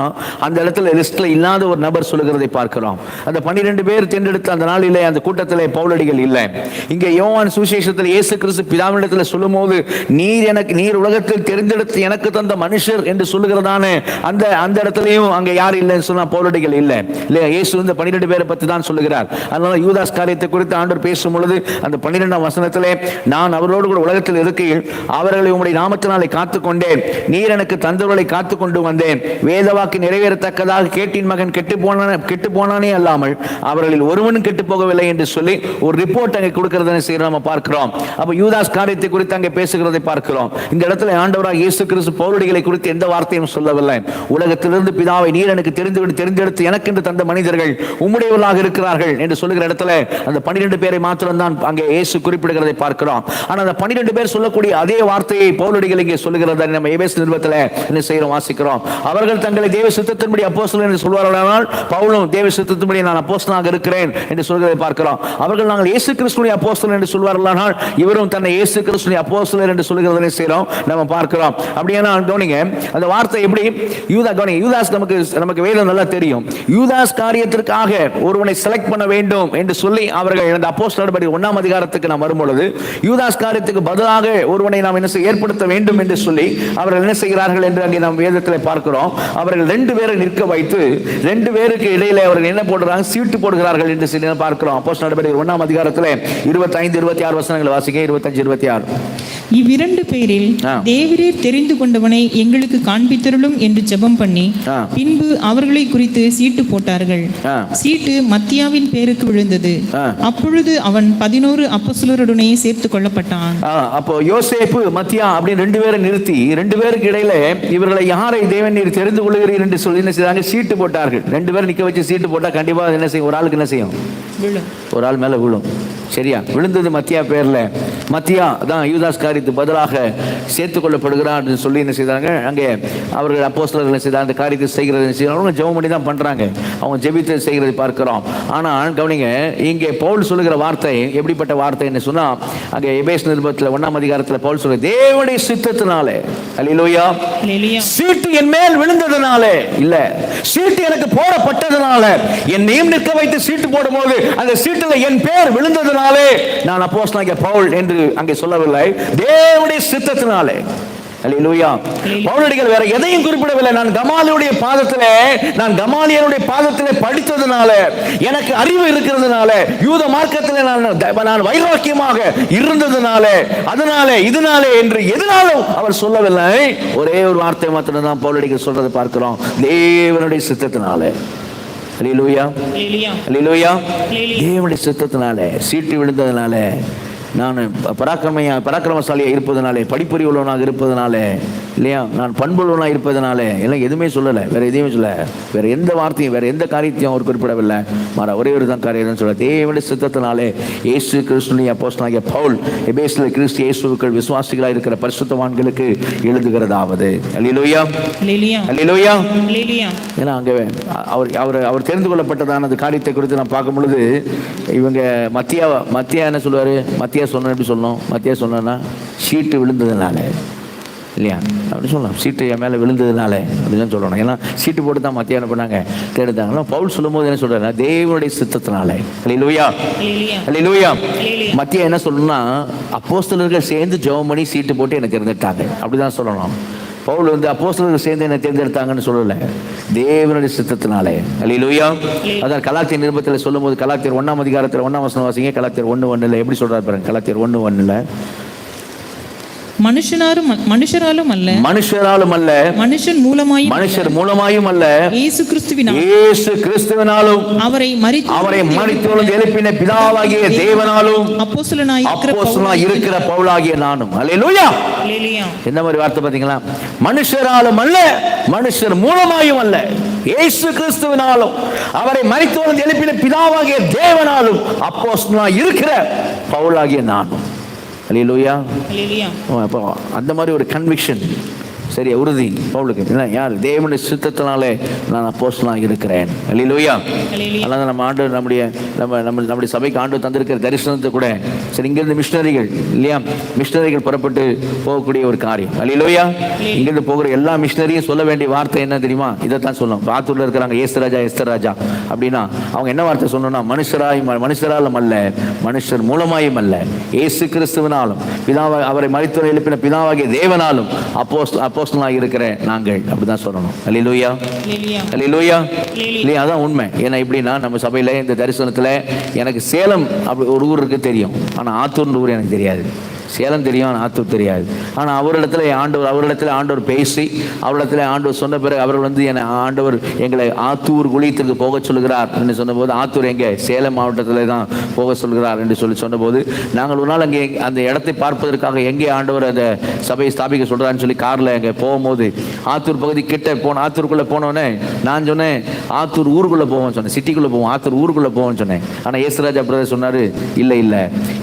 S1: அந்த இடத்துல லிஸ்ட்ல இல்லாத ஒரு நபர் சொல்லுகிறதை பார்க்கிறோம். அந்த 12 பேர் தேர்ந்தெடுத்த அந்த நாளிலே அந்த கூட்டத்தில் பவுலடிகள் இல்லை. இங்கே யோவான் சுவிசேஷத்தில் இயேசு கிறிஸ்து பிதாவினிடத்தில் சொல்லும் போது நீர் உலகத்தில் தெரிந்தெடுத்து எனக்கு தந்த மனுஷர் என்று சொல்லுகிறதான அந்த இடத்துலையும் அங்கே யார் இல்லைன்னு சொன்னா பவுலடிகள் இல்லை. இல்லையா? இயேசு இந்த 12 பேரை பற்றி தான் சொல்லுகிறார். அதனால யூதாஸ் காரியத்தை குறித்து ஆண்டவர் பேசும் பொழுது அந்த 12ஆம் வசனத்திலே நான் அவரோடு கூட உலகத்தில் இருக்கையில் அவர்களை உம்முடைய நாமத்தினாலே காத்துக்கொண்டேன். நீர் எனக்கு தந்தவர்களை காத்து கொண்டு வந்தேன். வேதவாக்கு நிறைவேறத்தக்கதாக கேட்டின் மகன் கெட்டு போனானே அல்லாமல் அவர்களில் ஒருவனும் கெட்டு போகவில்லை என்று சொல்லி ஒரு ரிப்போர்ட் அங்கே கொடுக்கிறதை நம்ம பார்க்கிறோம். அப்ப யூதாஸ் காரியத்தை குறித்து அங்கே பேசுகிறதை பார்க்கிறோம். இந்த இடத்துல ஆண்டவராக இயேசு கிறிஸ்து பவுலடிகளை குறித்து எந்த வார்த்தையும் சொல்லவில்லை. உலகத்திலிருந்து பிதாவை நீர் எனக்கு தெரிந்தெடுத்து எனக்கு என்று தந்த மனிதர்கள் உம்முடையவர்களாக இருக்கிறார்கள் என்று சொல்லுகிற இடத்துல அந்த 12 பேரை மாத்திரம் தான் அங்கே இயேசு குறிப்பிடுகிறதை பார்க்கிறோம். ஆனால் 12 பேர் சொல்லக்கூடிய அதே வார்த்தையை பவுலடிகள் இங்கே சொல்லுகிறதை நம்ம எபேசு நிருபத்தில் என்ன செய்கிறோம்? வாசிக்கிறோம். அவர்கள் தங்களை தேவ சித்தத்தின்படி அப்போஸ்தலர் என்று சொல்வார்களானால் பவுலும் தேவ சித்தத்தின்படி நான் அப்போஸ்தலனாக இருக்கிறேன் என்று சொல்கிறதை பார்க்கிறோம். அவர்கள் நாங்கள் இயேசு கிறிஸ்துவின் அப்போஸ்தலர் என்று சொல்வார்களானால் இவரும் தன்னை இயேசு கிறிஸ்துவின் அப்போஸ்தலர் என்று சொல்லுகிறதை செய்கிறோம் நம்ம பார்க்கிறோம். அப்படியே கவனிங்க அந்த வார்த்தை எப்படி யூதாஸ் நமக்கு வேதம் நல்லா தெரியும். யூதாஸ் காரியத்திற்காக ஒருவனை செலக்ட் பண்ண வேண்டும் என்று சொல்லி அவர்கள் அந்த அப்போஸ்தலர் படி 1ஆம் அதிகாரத்துக்கு நாம் வரும்பொழுது யூதாஸ் காரியத்துக்கு பதிலாக ஒருவனை நாம் என்ன ஏற்படுத்த வேண்டும் என்று சொல்லி அவர்கள் என்ன செய்கிறார்கள் என்று அங்கே நாம் வேதத்தில் பார்க்கிறோம். அவர்கள் 2 பேரை நிற்க வைத்து 2 பேருக்கு இடையில அவர்கள் என்ன போடுறாங்க? சீட்டு போடுகிறார்கள் என்று சொல்லி பார்க்கிறோம். அப்போஸ்தலர் நடபடிகள் 1ஆம் அதிகாரத்தில் 25-26 வசனங்களை வாசிக்க. 25-26.
S2: இவ்விரண்டு பேரில் தேவரீர் தெரிந்து கொண்டவனை எங்களுக்கு காண்பித்தருளும் என்று ஜெபம் பண்ணி பின்பு அவர்களை குறித்து சீட்டு போட்டார்கள். சீட்டு மத்தியாவின் பேருக்கு விழுந்தது. அப்பொழுது அவன் 11 அப்போஸ்தலருடனே சேர்த்து கொள்ளப்பட்டான்.
S1: அப்போ யோசேப்பு மத்தியா அப்படின்னு 2 பேரை நிறுத்தி 2 பேருக்கு இடையில இவர்களை யாரை தேவன் நீர் தெரிந்து கொள்கிறீர் என்று சொல்லி என்ன செய்தாங்க? சீட்டு போட்டார்கள். 2 பேரை நிக்க வச்சு சீட்டு போட்டா கண்டிப்பா என்ன செய்யும்? ஒரு ஆளுக்கு என்ன செய்யும்? ஒரு ஆள் மேல விழும். சரியா? விழுந்தது மத்தியா பேர்ல. மத்தியா தான் யூதாஸ் காரியத்துக்கு பதிலாக சேர்த்துக் கொள்ளப்படுகிறார் சொல்லி என்ன செய்தாங்க? அங்கே அவர்கள் அப்போஸ்தலர்கள் செய்தாங்க. அந்த காரியத்தை செய்கிறது அவங்க ஜெபம் பண்ணி தான் பண்றாங்க. அவங்க ஜெபித்து செய்கிறதை பார்க்கிறோம். ஆனால் கவனிங்க, இங்கே பவுல் சொல்லுகிற வார்த்தை எப்படிப்பட்ட வார்த்தை என்ன சொன்னா அங்கே எபேசு நிருபத்தில் 1ஆம் அதிகாரத்தில் பவுல் சொல்ற தேவனுடைய சித்தத்தினாலே. அல்லேலூயா. சீட்டு என் மேல் விழுந்ததுனாலே இல்ல, சீட்டு எனக்கு போடப்பட்டதுனால, என்னையும் நிற்க வைத்து சீட்டு போடும் போது அந்த சீட்டுல என் பேர் விழுந்ததுனாலே நான் அப்போஸ்தலனாகிய பவுல் என்று அங்கே சொல்லவில்லை. தேவனுடைய சித்தத்தினாலே. அல்லேலூயா. பவுலடிகள் வேற எதையும் குறிப்பிடவில்லை. நான் கமாலியனுடைய பாதத்திலே படித்ததுனால, எனக்கு அறிவு இருக்கிறதுனால, யூத மார்க்கத்திலே நான் வைராக்கியமாக இருந்ததுனால, அதனாலே இதனாலே என்று எதனாலும் அவர் சொல்லவில்லை. ஒரே ஒரு வார்த்தை மாத்திரம் தான் பவுலடிகள் சொல்றதை பார்க்கிறோம். தேவனுடைய சித்தத்தினாலே. அல்லேலூயா, அல்லேலூயா. தேவனுடைய சித்தத்தினாலே சீட்டு விழுந்ததுனால நான் பராக்கிரமசாலியாக இருப்பதனாலே, படிப்பறி உள்ளவனாக இருப்பதனாலே, இல்லையா, நான் பண்புள்ளவனாக இருப்பதனாலே எல்லாம் எதுவுமே சொல்லலை. வேறு எதுவுமே சொல்ல, வேறு எந்த வார்த்தையும் வேறு எந்த காரியத்தையும் அவர் குறிப்பிடவில்லை. மாற ஒரே ஒரு தான் காரியம் சொல்ல, தேவனுடைய சித்தத்தினாலே இயேசு கிறிஸ்துவின் அப்போஸ்தலனாகிய பவுல் எபேசிலே கிறிஸ்து இயேசுவுக்குள் விசுவாசிகளாக இருக்கிற பரிசுத்தவான்களுக்கு எழுதுகிறதாவது. அல்லேலூயா, அல்லேலூயா. ஏன்னா அங்கே அவர் தெரிந்து கொள்ளப்பட்டதான அந்த காரியத்தை குறித்து நான் பார்க்கும் பொழுது, இவங்க மத்தியா என்ன சொல்லுவார்? மத்தியா சொன்ன எப்படி சொல்லணும்? மத்தியா சொன்னா சீட்டு விழுந்ததுனால, இல்லையா, அப்படி சொல்லலாம். சீட்டு என் மேலே விழுந்ததுனால அப்படிதான் சொல்லணும். ஏன்னா சீட்டு போட்டு தான் மத்தியா என்ன பண்ணாங்க? தேடுதாங்களா. பவுல் சொல்லும் போது என்ன சொல்றாரு? தேவனுடைய சித்தத்தினாலே. அல்லேலூயா, அல்லேலூயா. மத்தியா என்ன சொல்லணும்னா, அப்போஸ்தலர்கள் சேர்ந்து ஜெபம் பண்ணி சீட்டு போட்டு எனக்கு தேர்ந்தெடுத்தாங்க, அப்படிதான் சொல்லணும். பவுல் அப்போஸ்தலர்கள் சேர்ந்து என்ன தேர்ந்தெடுத்தாங்கன்னு சொல்லல, தேவனுடைய சித்தத்தினாலே. அல்லேலூயா. அதான் கலாத்தியர் நிருபத்தில் சொல்லும் போது, கலாத்தியர் 1ஆம் அதிகாரத்தில் 1ஆம் வசனம் வாசிங்க. கலாத்தியர் 1:1 எப்படி சொல்றாரு பாருங்க. கலாத்தியர் 1:1
S2: மனுஷராலும் அல்ல, மனுஷர்
S1: மூலமாயும் அல்ல,
S2: இயேசு
S1: கிறிஸ்துவினாலும் அவரை மரித்தோரிலிருந்து எழுப்பின பிதாவாகிய தேவனாலும் அப்போஸ்தலனாய் இருக்கிற பவுலாகிய நானும். அல்லேலூயா. என்ன மாதிரி வார்த்தை பாத்தீங்களா? மனுஷராலும் அல்ல, மனுஷர் மூலமாயும் அல்ல, இயேசு கிறிஸ்துவினாலும் அவரை மரித்தோரிலிருந்து எழுப்பின பிதாவாகிய தேவனாலும் அப்போஸ்தலனாய் இருக்கிற பவுலாகிய நானும். அல்லேலூயா. அப்போ அந்த மாதிரி ஒரு கன்விக்ஷன், சரியா, உறுதி பவுலுக்கு. இல்லை, யார்? தேவனுடைய சித்தத்தினாலே நான் அப்போஸ்தலனாக இருக்கிறேன். அல்லேலூயா. அதனால நம்ம ஆண்டு நம்முடைய சபைக்கு ஆண்டு தந்திருக்கிற தரிசனத்தை கூட, சரி, இங்கிருந்து மிஷனரிகள், இல்லையா, மிஷனரிகள் புறப்பட்டு போகக்கூடிய ஒரு காரியம். அல்லேலூயா. இங்கிருந்து போகிற எல்லா மிஷனரியும் சொல்ல வேண்டிய வார்த்தை என்ன தெரியுமா? இதைத்தான் சொல்லணும். ஆத்தூர்ல இருக்கிறாங்க எஸ்தர் ராஜா அப்படின்னா அவங்க என்ன வார்த்தை சொல்லணும்னா, மனுஷராலும் அல்ல, மனுஷர் மூலமாயும் அல்ல, இயேசு கிறிஸ்துவினாலும் அவரை மரித்தோரை எழுப்பின பிதாவாகிய தேவனாலும் அப்போஸ்தலனாக இருக்கிற நாங்கள், அப்படிதான் சொல்லணும். அல்லேலூயா, அல்லேலூயா. இல்லையா, அதான் உண்மை. ஏன்னா எப்படின்னா, நம்ம சபையில இந்த தரிசனத்துல எனக்கு சேலம் அப்படி ஒரு ஊர் இருக்கு தெரியும், ஆனா ஆத்தூர்ன்ற ஊர் எனக்கு தெரியாது. சேலம் தெரியும், ஆனால் ஆத்தூர் தெரியாது. ஆனால் அவரிடத்துல ஆண்டவர் பேசி, அவரிடத்துல ஆண்டவர் சொன்ன பிறகு அவர்கள் ஆண்டவர் எங்களை ஆத்தூர் குளியத்திற்கு போக சொல்கிறார் என்று சொன்னபோது, ஆத்தூர் எங்கே? சேலம் மாவட்டத்தில் தான் போக சொல்கிறார் என்று சொன்னபோது, நாங்கள் ஒரு நாள் அங்கே அந்த இடத்தை பார்ப்பதற்காக எங்கே ஆண்டவர் அந்த சபையை ஸ்தாபிக்க சொல்கிறான்னு சொல்லி காரில் அங்கே போகும்போது, ஆத்தூர் பகுதி கிட்ட ஆத்தூருக்குள்ளே போனோடனே நான் சொன்னேன், ஆத்தூர் ஊருக்குள்ளே போவோம்னு சொன்னேன், சிட்டிக்குள்ளே போவோம், ஆத்தூர் ஊருக்குள்ளே போவோம்னு சொன்னேன். ஆனால் இயேசுராஜா பிரதர் சொன்னார், இல்லை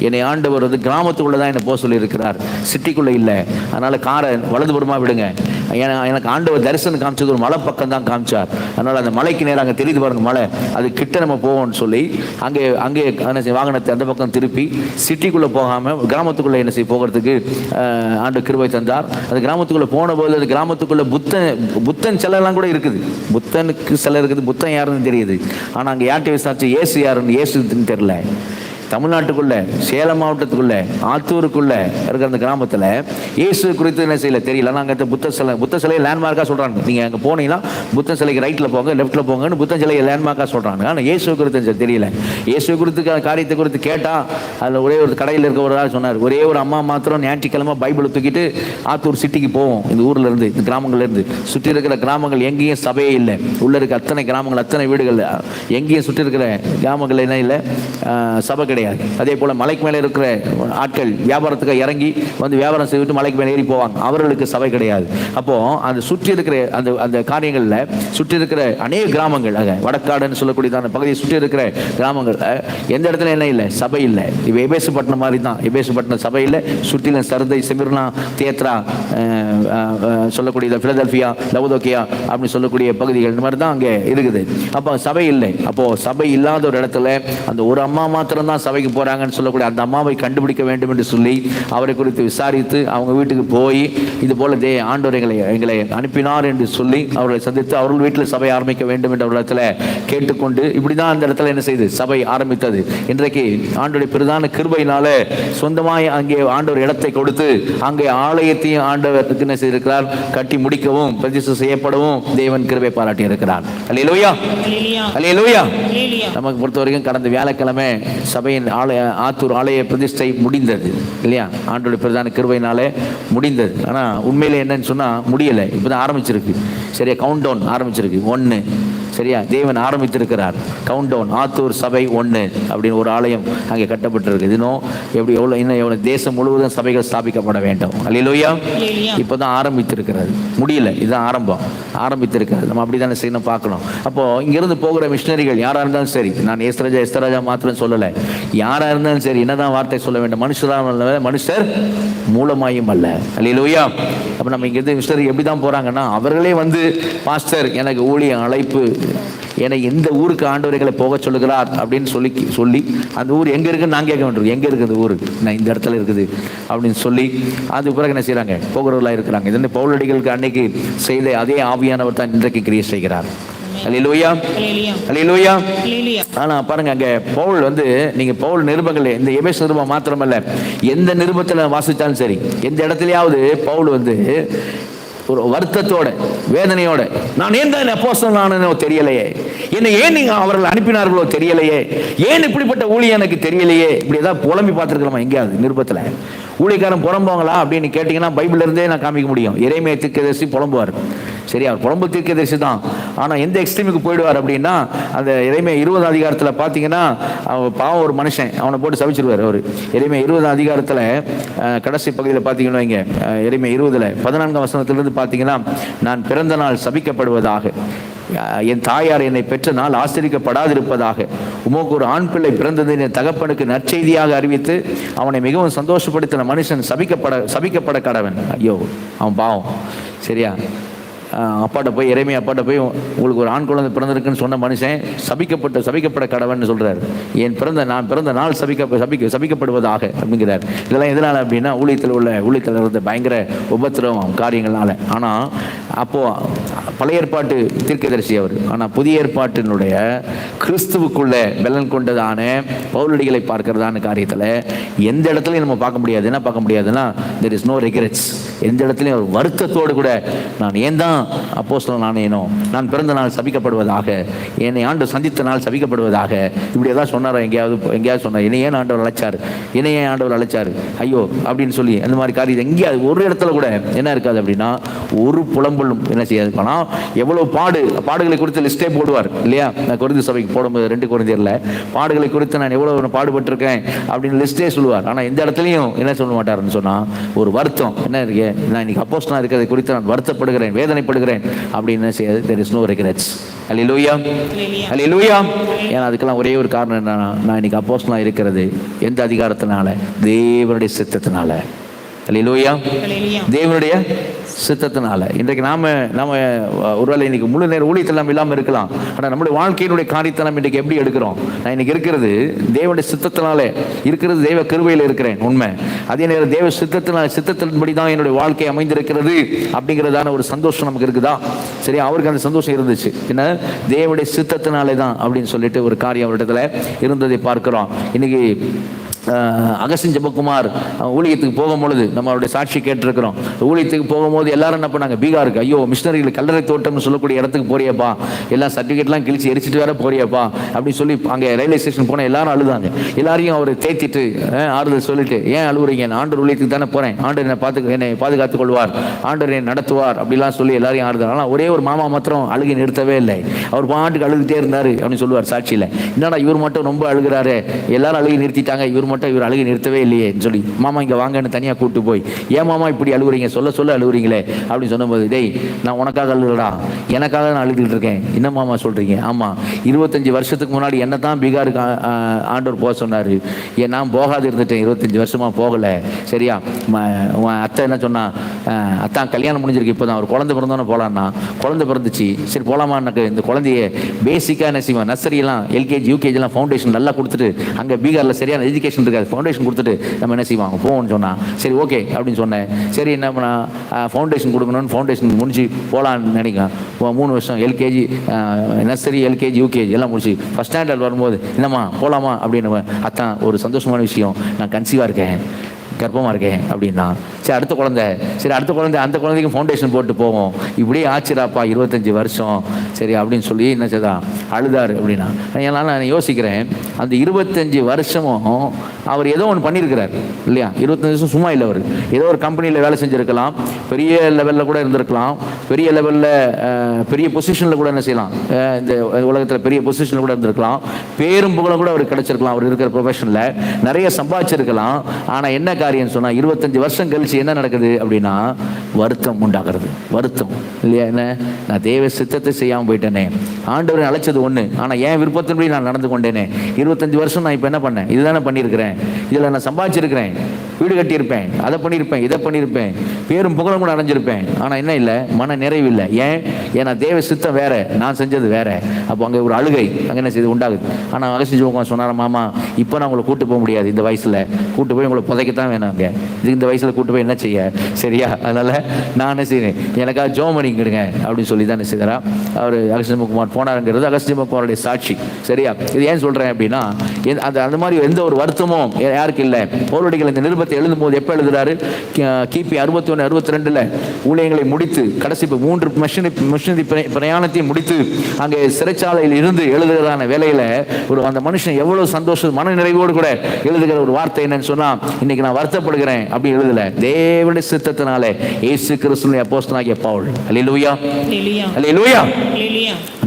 S1: என்னை ஆண்டவர் கிராமத்துக்குள்ளே தான் என்னை போக சொல்லி இருக்கிறார், சிட்டிக்குள்ள இல்லை. அதனால காரை வலதுபுறமா விடுங்க. எனக்கு ஆண்டவர் தரிசனம் காமிச்சது ஒரு மலை பக்கம் தான் காமிச்சார். அதனால அந்த மலைக்கு நேரம் அங்கே தெரியுது பாருங்க மலை, அது கிட்ட நம்ம போவோம்னு சொல்லி அங்கே வாகனத்தை அந்த பக்கம் திருப்பி சிட்டிக்குள்ள போகாம கிராமத்துக்குள்ள என்ன செய்ய போகிறதுக்கு ஆண்டு கிருபை தந்தார். அந்த கிராமத்துக்குள்ள போன போது அந்த கிராமத்துக்குள்ள புத்தன் சிலை எல்லாம் கூட இருக்குது. புத்தனுக்கு சிலை இருக்குது, புத்தன் யாருன்னு தெரியுது. ஆனா அங்கே யார்கிட்ட விசாரிச்சு ஏசு யாருன்னு, ஏசுன்னு தெரியல. தமிழ்நாட்டுக்குள்ள சேலம் மாவட்டத்துக்குள்ள ஆத்தூருக்குள்ள இருக்கிற அந்த கிராமத்தில் இயேசு குறித்து என்ன செய்யல தெரியல. நாங்கள் புத்த சிலையை லேண்ட்மார்க்காக சொல்கிறாங்க. நீங்கள் அங்கே போனீங்கன்னா புத்த சிலைக்கு ரைட்டில் போங்க, லெஃப்ட்டில் போங்கன்னு புத்த சிலையை லேண்ட்மார்க்காக சொல்கிறாங்க. ஆனால் இயேசு குறித்து தெரியல. இயேசு குறித்து காரியத்தை குறித்து கேட்டால் அதில் ஒரே ஒரு கடையில் இருக்க ஒரு ஆள் சொன்னார், ஒரே ஒரு அம்மா மாத்திரம் ஞாயிற்றுக்கிழமை பைபிளை தூக்கிட்டு ஆத்தூர் சிட்டிக்கு போவோம். இந்த ஊரில் இருந்து, இந்த கிராமங்கள்லேருந்து, சுற்றி இருக்கிற கிராமங்கள் எங்கேயும் சபையே இல்லை. உள்ள இருக்க அத்தனை கிராமங்கள், அத்தனை வீடுகள், எங்கேயும் சுற்றி இருக்கிற கிராமங்கள் என்ன இல்லை, சபை கிடையாது. அதே போல மலைக்கு மேலே இருக்கிற ஆட்கள் வியாபாரத்துக்கு இறங்கி வந்து வியாபாரம் செய்துட்டு மலைக்கு மேலே ஏறி போவாங்க, அவர்களுக்கு சபை கிடையாது. அப்போ அந்த சுற்றி இருக்கிற அந்த காரியங்கள்ல சுற்றி இருக்கிற அநேக கிராமங்கள், வடக்காடுன்னு சொல்லக்கூடியதான பகுதியை சுற்றி இருக்கிற கிராமங்கள் எந்த இடத்துல என்ன இல்லை, சபை இல்லை. இப்போ எபேசுப்பட்டினம் மாதிரி தான். எபேசுப்பட்டினம் சபை இல்லை. சுற்றிலும் சர்தை, செமிர்னா, தியேத்ரா சொல்லக்கூடிய பிலதெல்பியா, லவோதோக்கியா அப்படின்னு சொல்லக்கூடிய பகுதிகள் இந்த மாதிரி தான் அங்கே இருக்குது. அப்போ சபை இல்லை. அப்போ சபை இல்லாத ஒரு இடத்துல அந்த ஒரு அம்மா மாத்திரம் தான் சபைக்கு போறாங்கன்னு சொல்லக்கூடிய அந்த அம்மாவை கண்டுபிடிக்க வேண்டும் என்று சொல்லி அவரை குறித்து விசாரித்து அவங்க வீட்டுக்கு போய் இது போல ஆண்டவர் எங்களை அனுப்பினார் என்று சொல்லி அவர்களை சந்தித்து அவர்கள் வீட்டில் சபை ஆரம்பிக்க வேண்டும் என்ற இடத்துல கேட்டுக்கொண்டு இப்படிதான் அந்த இடத்துல என்ன செய்து சபை ஆரம்பித்தது. இன்றைக்கு ஆண்டவருடைய பிரதான கிருபையினால சொந்தமாய் அங்கே ஆண்டவர் இடத்தை கொடுத்து அங்கே ஆலயத்தையும் ஆண்டவருக்கு என்ன செய்திருக்கிறார், கட்டி முடிக்கவும் பிரதிஷ்டை செய்யப்படவும் தேவன் கிருபை பாராட்டி இருக்கிறார். அல்லேலூயா, அல்லேலூயா. நமக்கு பொறுத்த வரைக்கும் கடந்த வியாழக்கிழமை சபையின் ஆத்தூர் ஆலய பிரதிஷ்டை முடிந்தது இல்லையா, ஆண்டோட பிரதான கிருபையினாலே முடிந்தது. ஆனால் உண்மையில என்னன்னு சொன்னால் முடியலை, இப்போ தான் ஆரம்பிச்சிருக்கு. சரியா, கவுண்ட் டவுன் ஆரம்பிச்சிருக்கு. 1 சரியா? தேவன் ஆரம்பித்திருக்கிறார். கவுண்ட் டவுன், ஆத்தூர் சபை 1 அப்படின்னு ஒரு ஆலயம் அங்கே கட்டப்பட்டிருக்கு. இன்னும் இன்னும் எவ்வளோ தேசம் முழுவதும் சபைகள் ஸ்தாபிக்கப்பட வேண்டும். அல்லேலூயா. இப்போதான் ஆரம்பித்திருக்கிறது, முடியல, இதுதான் ஆரம்பித்திருக்கிறது. நம்ம அப்படி தானே செய்யணும், பார்க்கணும். அப்போ இங்கிருந்து போகிற மிஷினரிகள் யாரா இருந்தாலும் சரி, நான் எஸ்தராஜா மாத்திரம் சொல்லலை, யாரா இருந்தாலும் சரி, என்னதான் வார்த்தை சொல்ல வேண்டும்? மனுஷர் மூலமாயும் அல்ல. அல்லேலூயா. அப்ப நம்ம இங்கிருந்து மிஷினரி எப்படி தான் போறாங்கன்னா, அவர்களே வந்து பாஸ்டர் எனக்கு ஊழிய அழைப்பு, ஏன்னா எந்த ஊருக்கு ஆண்டவர்களை போக சொல்லுகிறார் அப்படின்னு சொல்லி அந்த ஊர் எங்க இருக்குன்னு நான் கேட்க வேண்டியது, எங்க இருக்குது ஊரு, நான் இந்த இடத்துல இருக்குது அப்படின்னு சொல்லி அது பிறகு என்ன செய்யறாங்க, போகிறவர்களா இருக்கிறாங்க. இதனை பவுலடிகளுக்கு அன்னைக்கு செய்த அதே ஆவியானவர் தான் இன்றைக்கு கிரியை செய்கிறார். அல்லேலூயா, அல்லேலூயா. ஆனா பாருங்க, அங்க பவுல் வந்து, நீங்க பவுல் நிருபங்கள், இந்த எபேசு நிருபம் மாத்திரமல்ல, எந்த நிருபத்துல வாசித்தாலும் சரி, எந்த இடத்துலயாவது பவுல் வந்து ஒரு வருத்தத்தோட, வேதனையோட, நான் ஏன் தான் அப்போஸ்தலனானேனோ தெரியலையே, என்னை ஏன் நீங்க அவர்கள் அனுப்பினார்களோ தெரியலையே, ஏன் இப்படிப்பட்ட ஊழியம் எனக்கு தெரியலையே, இப்படி ஏதாவது புலம்பி பார்த்துருக்கலாமா எங்கேயாவது நிருபத்துல? ஊழியக்காரன் புலம்புவாங்களா அப்படின்னு கேட்டீங்கன்னா பைபிள்ல இருந்தே நான் காமிக்க முடியும். எரேமியா தீர்க்கதரிசி புலம்புவார், சரி, அவர் புலம்பு தீர்க்கதரிசி தான். ஆனா எந்த எக்ஸ்ட்ரீமுக்கு போயிடுவார் அப்படின்னா, அந்த எரேமியா 20 அதிகாரத்துல பாத்தீங்கன்னா, அவன் பாவம் ஒரு மனுஷன், அவனை போட்டு சபிச்சிருவார். அவர் எரேமியா 20 அதிகாரத்துல கடைசி பகுதியில் பார்த்தீங்கன்னா, இங்க எரேமியா 20ல் 14ஆம் வசனத்திலிருந்து பார்த்தீங்கன்னா, நான் பிறந்த நாள் சபிக்கப்படுவதாக, என் தாயார் என்னை பெற்ற நாள் ஆசிரிக்கப்படாதிருப்பதாக, உமக்கு ஒரு ஆண் பிள்ளை பிறந்தது என் தகப்பனுக்கு நற்செய்தியாக அறிவித்து அவனை மிகவும் சந்தோஷப்படுத்தின மனுஷன் சபிக்கப்பட கடவன். ஐயோ, அவன் பாவம், சரியா? அப்பாட்ட போய், எரேமியா அப்பாட்ட போய், உங்களுக்கு ஒரு ஆண் குழந்தை பிறந்திருக்குன்னு சொன்ன மனுஷன் சபிக்கப்பட கடவன் சொல்றாரு. நான் பிறந்த நாள் சபிக்கப்படுவதாக அப்படிங்கிறார். இதெல்லாம் எதனால அப்படின்னா, ஊழியத்தில் இருந்த பயங்கர உபத்திரவம் காரியங்களால. ஆனா அப்போ பழைய ஏற்பாட்டு தீர்க்கதரிசி அவர், ஆனா புதிய ஏற்பாட்டினுடைய கிறிஸ்துவுக்குள்ள பலன் கொண்டதான பவுலடிகளை பார்க்கிறதான காரியத்துல எந்த இடத்துலையும் நம்ம பார்க்க முடியாது. என்ன பார்க்க முடியாதுன்னா, there is no regrets. எந்த இடத்துலையும் ஒரு வருத்தத்தோடு கூட, நான் ஏன் தான் அப்போஸ்தலன் ஆனேனோ, நான் பிறந்த நாள் சபிக்கப்படுவதாக, என்னை ஆண்டு சந்தித்த நாள் சபிக்கப்படுவதாக, இப்படி ஏதாவது சொன்னாரோ? எங்கேயாவது சொன்னார், என்னை ஏன் ஆண்டவர் அழைச்சாரு ஐயோ அப்படின்னு சொல்லி அந்த மாதிரி காரியம் எங்கேயாவது ஒரு இடத்துல கூட என்ன இருக்காது அப்படின்னா, ஒரு புலம்பலும் என்ன செய்யாது. ஆனால் எவ்வளவு பாடுகளை குறித்து லிஸ்டே போடுவார் இல்லையா? நான் கொரிந்து சபைக்கு போடும்போது 2 கொரிந்தியர்ல பாடுகளை குறித்து நான் எவ்வளவு பாடுபட்டிருக்கேன் அப்படின்னு லிஸ்டே சொல்லுவார். ஆனால் எந்த இடத்துலையும் என்ன சொல்ல மாட்டாருன்னு சொன்னா, ஒரு வருத்தம் என்ன இருக்கு, நான் இன்னைக்கு அப்போஸ்தலனா இருக்கிறதை குறித்து நான் வருத்தப்படுகிறேன், வேதனைப்படுகிறேன் அப்படின்னு செய்யாது. there is no regrets. அல்லேலூயா, அல்லேலூயா. ஏன்னா அதுக்கெல்லாம் ஒரே ஒரு காரணம் என்னன்னா, நான் இன்னைக்கு அப்போஸ்தலனா இருக்கிறது எந்த அதிகாரத்தினால? தேவனுடைய சித்தத்தினால. அல்லேலூயா, தேவனுடைய சித்தத்தினால. இன்றைக்கு நாம ஒருவேளை இன்னைக்கு முழு நேர ஊழியத்தில் நம்ம இல்லாமல் இருக்கலாம். ஆனால் நம்முடைய வாழ்க்கையினுடைய காரியத்தை நம்ம இன்றைக்கு எப்படி எடுக்கிறோம்? நான் இன்னைக்கு இருக்கிறது தேவனுடைய சித்தத்தினாலே இருக்கிறது, தெய்வ கிருபையில் இருக்கிறேன் உண்மை. அதே நேரம் தேவ சித்தத்தின்படி தான் என்னுடைய வாழ்க்கை அமைந்திருக்கிறது அப்படிங்கிறதான ஒரு சந்தோஷம் நமக்கு இருக்குதா? சரி, அவருக்கு அந்த சந்தோஷம் இருந்துச்சு. என்ன, தேவனுடைய சித்தத்தினாலே தான் அப்படின்னு சொல்லிட்டு ஒரு காரியம் அவரிடத்துல இருந்ததை பார்க்கிறோம். இன்னைக்கு அகஸ்டின் ஜெபக்குமார் ஊழியத்துக்கு போகும்பொழுது நம்ம அவருடைய சாட்சி கேட்டிருக்கிறோம். ஊழியத்துக்கு போகும்போது எல்லாரும் என்ன பண்ணாங்க, பீகாருக்கு, ஐயோ மிஷினரிகள் கல்லறை தோட்டம்னு சொல்லக்கூடிய இடத்துக்கு போறியப்பா, எல்லாம் சர்டிஃபிகேட்லாம் கிழிச்சு எரிச்சிட்டு வேற போறியப்பா அப்படின்னு சொல்லி அங்கே ரயில்வே ஸ்டேஷன் போனால் எல்லாரும் அழுதாங்க. எல்லாரையும் அவர் தேத்திட்டு ஆறுதல் சொல்லிட்டு, ஏன் அழுகுறீங்க, நான் ஆண்டவர் ஊழியத்துக்கு தானே போறேன், ஆண்டவர் என்னை பாதுகாத்துக் கொள்வார், ஆண்டவர் என்னை நடத்துவார் அப்படிலாம் சொல்லி எல்லாரையும் ஆறுதல். ஆனால் ஒரே ஒரு மாமா மாத்திரம் அழுகை நிறுத்தவே இல்லை. அவர் பாட்டுக்கு அழுதுகிட்டே இருந்தாரு அப்படின்னு சொல்லுவார் சாட்சியில். என்னடா இவர் மட்டும் ரொம்ப அழுகிறாரு, எல்லாரும் அழுகை நிறுத்திட்டாங்க, இவர் அழுகை நிறுத்தவே இல்லையே சொல்லி, மாமா இங்க வாங்கன்னு தனியா கூப்பிட்டு போய், ஏன் மாமா இப்படி அழுகுறீங்க, சொல்ல அழுகுறீங்களே அப்படின்னு சொன்னபோது, டேய் நான் உனக்காக அழுகுறடா, எனக்காக நான் அழுதுகிட்டு இருக்கேன், என்ன மாமா சொல்றீங்க? ஆமா, 25 வருஷத்துக்கு முன்னாடி என்ன தான் பீகாருக்கு ஆண்டவர் போக சொன்னாரு, நான் போகாது இருந்துட்டேன், 25 வருஷமா போகல. சரியா? அத்தை என்ன சொன்னா, அத்தான் கல்யாணம் முடிஞ்சிருக்கு, இப்போதான் ஒரு குழந்தை பிறந்தோன்னு போலான்னா, குழந்தை பிறந்துச்சு, சரி போலாமா, எனக்கு இந்த குழந்தைய பேசிக்கா என்ன செய்வோம், நர்சரி எல்லாம் எல்கேஜி யூகேஜி எல்லாம் ஃபவுண்டேஷன் நல்லா கொடுத்துட்டு, அங்க பீகார்ல சரியான எஜுகேஷன் இருக்காது, ஃபவுண்டேஷன் கொடுத்துட்டு நம்ம என்ன செய்வாங்க, போவோம்னு சொன்னா, சரி ஓகே அப்படின்னு சொன்னேன். சரி என்ன பண்ணா, ஃபவுண்டேஷன் கொடுக்கணும்னு ஃபவுண்டேஷன் முடிச்சு போகலான்னு நினைக்கிறேன். 3 வருஷம் எல்கேஜி நர்சரி எல்கேஜி யூகேஜி எல்லாம் முடிச்சு ஃபர்ஸ்ட் ஸ்டாண்டர்ட் வரும்போது, என்னம்மா போகலாமா அப்படின்னு, அத்தான் ஒரு சந்தோஷமான விஷயம், நான் கன்சீவாக இருக்கேன், கர்ப்பமாக இருக்கேன் அப்படின்னா, சரி அடுத்த குழந்தை, சரி அடுத்த குழந்தை, அந்த குழந்தைக்கு ஃபவுண்டேஷன் போட்டு போவோம். இப்படியே ஆச்சுராப்பா 25 வருஷம் சரி அப்படின்னு சொல்லி என்ன செய்தான், அழுதாரு அப்படின்னா. ஏன்னா நான் யோசிக்கிறேன், அந்த 25 வருஷமும் அவர் ஏதோ ஒன்று பண்ணியிருக்கிறார் இல்லையா? 25 வருஷம் சும்மா இல்லை. அவர் ஏதோ ஒரு கம்பெனியில் வேலை செஞ்சுருக்கலாம், பெரிய லெவலில் கூட இருந்திருக்கலாம், பெரிய லெவலில் பெரிய பொசிஷனில் கூட என்ன செய்யலாம், இந்த உலகத்தில் பெரிய பொசிஷனில் கூட இருந்திருக்கலாம், பேரும் புகழும் கூட அவருக்கு கிடைச்சிருக்கலாம். அவர் இருக்கிற ப்ரொஃபஷனில் நிறைய சம்பாதிச்சிருக்கலாம். ஆனால் என்ன காரியம்னு சொன்னால் 25 வருஷம் கழிச்சு என்ன நடக்குது அப்படின்னா வருத்தம் உண்டாகிறது. வருத்தம் இல்லையா? என்ன, நான் தேவ சித்தத்தை செய்யாமல் போயிட்டேனே, ஆண்டவரை அழைச்சது ஒன்று, ஆனால் என் விருப்பத்தின்படி நான் நடந்து கொண்டேனே. 25 வருஷம் நான் இப்போ என்ன பண்ணேன், இதுதானே பண்ணியிருக்கிறேன், இதில் நான் சம்பாதிச்சிருக்கிறேன், வீடு கட்டியிருப்பேன், அதை பண்ணியிருப்பேன், இதை பண்ணியிருப்பேன், பேரும் புகழும் கூட அடைஞ்சிருப்பேன். ஆனால் என்ன இல்லை, மன நிறைவு இல்லை. ஏன்னா தேவ சித்தம் வேற, நான் செஞ்சது வேற. அப்போ அங்கே ஒரு அழுகை அங்கே என்ன செய்து உண்டாகுது. ஆனால் அகசிஞ்சு சொன்னார, மாமா இப்போ நான் உங்களை கூட்டு போக முடியாது, இந்த வயசில் கூட்டு போய் உங்களை புதைக்கத்தான் வேணும், அங்கே இந்த வயசில் கூட்டு போய் என்ன செய்ய, சரியா? அதனால் நான் என்ன செய்வேன், எனக்காக ஜோம் பண்ணிக்கிடுங்க அப்படின்னு சொல்லி தான் என்ன செய்கிறா அவர் அகஸ்தியகுமார் போனாருங்கிறது அகஸ்தியகுமாரோடைய சாட்சி, சரியா? இது ஏன் சொல்கிறேன் அப்படின்னா, அந்த மாதிரி எந்த ஒரு வருத்தமும் யாருக்கு இல்லை. பவுலடிகள் இந்த நிருபத்தை எழுதும் போது எப்போ எழுதுறாரு, கிபி 61 62 ஊழியங்களை முடித்து கடைசி 3 மிஷனரி பிரயாணத்தையும் முடித்து அங்கே சிறைச்சாலையில் இருந்து எழுதுகிறதான வேலையில் அந்த மனுஷன் எவ்வளவு சந்தோஷம் மன நிறைவோடு கூட எழுதுகிற ஒரு வார்த்தை என்னன்னு சொன்னா, இன்னைக்கு நான் வருத்தப்படுகிறேன் அப்படி எழுதல, தேவனுடைய சித்தத்தினாலே இயேசு கிறிஸ்துவின் அப்போஸ்தலனாகிய பவுல். அல்லேலூயா, அல்லேலூயா.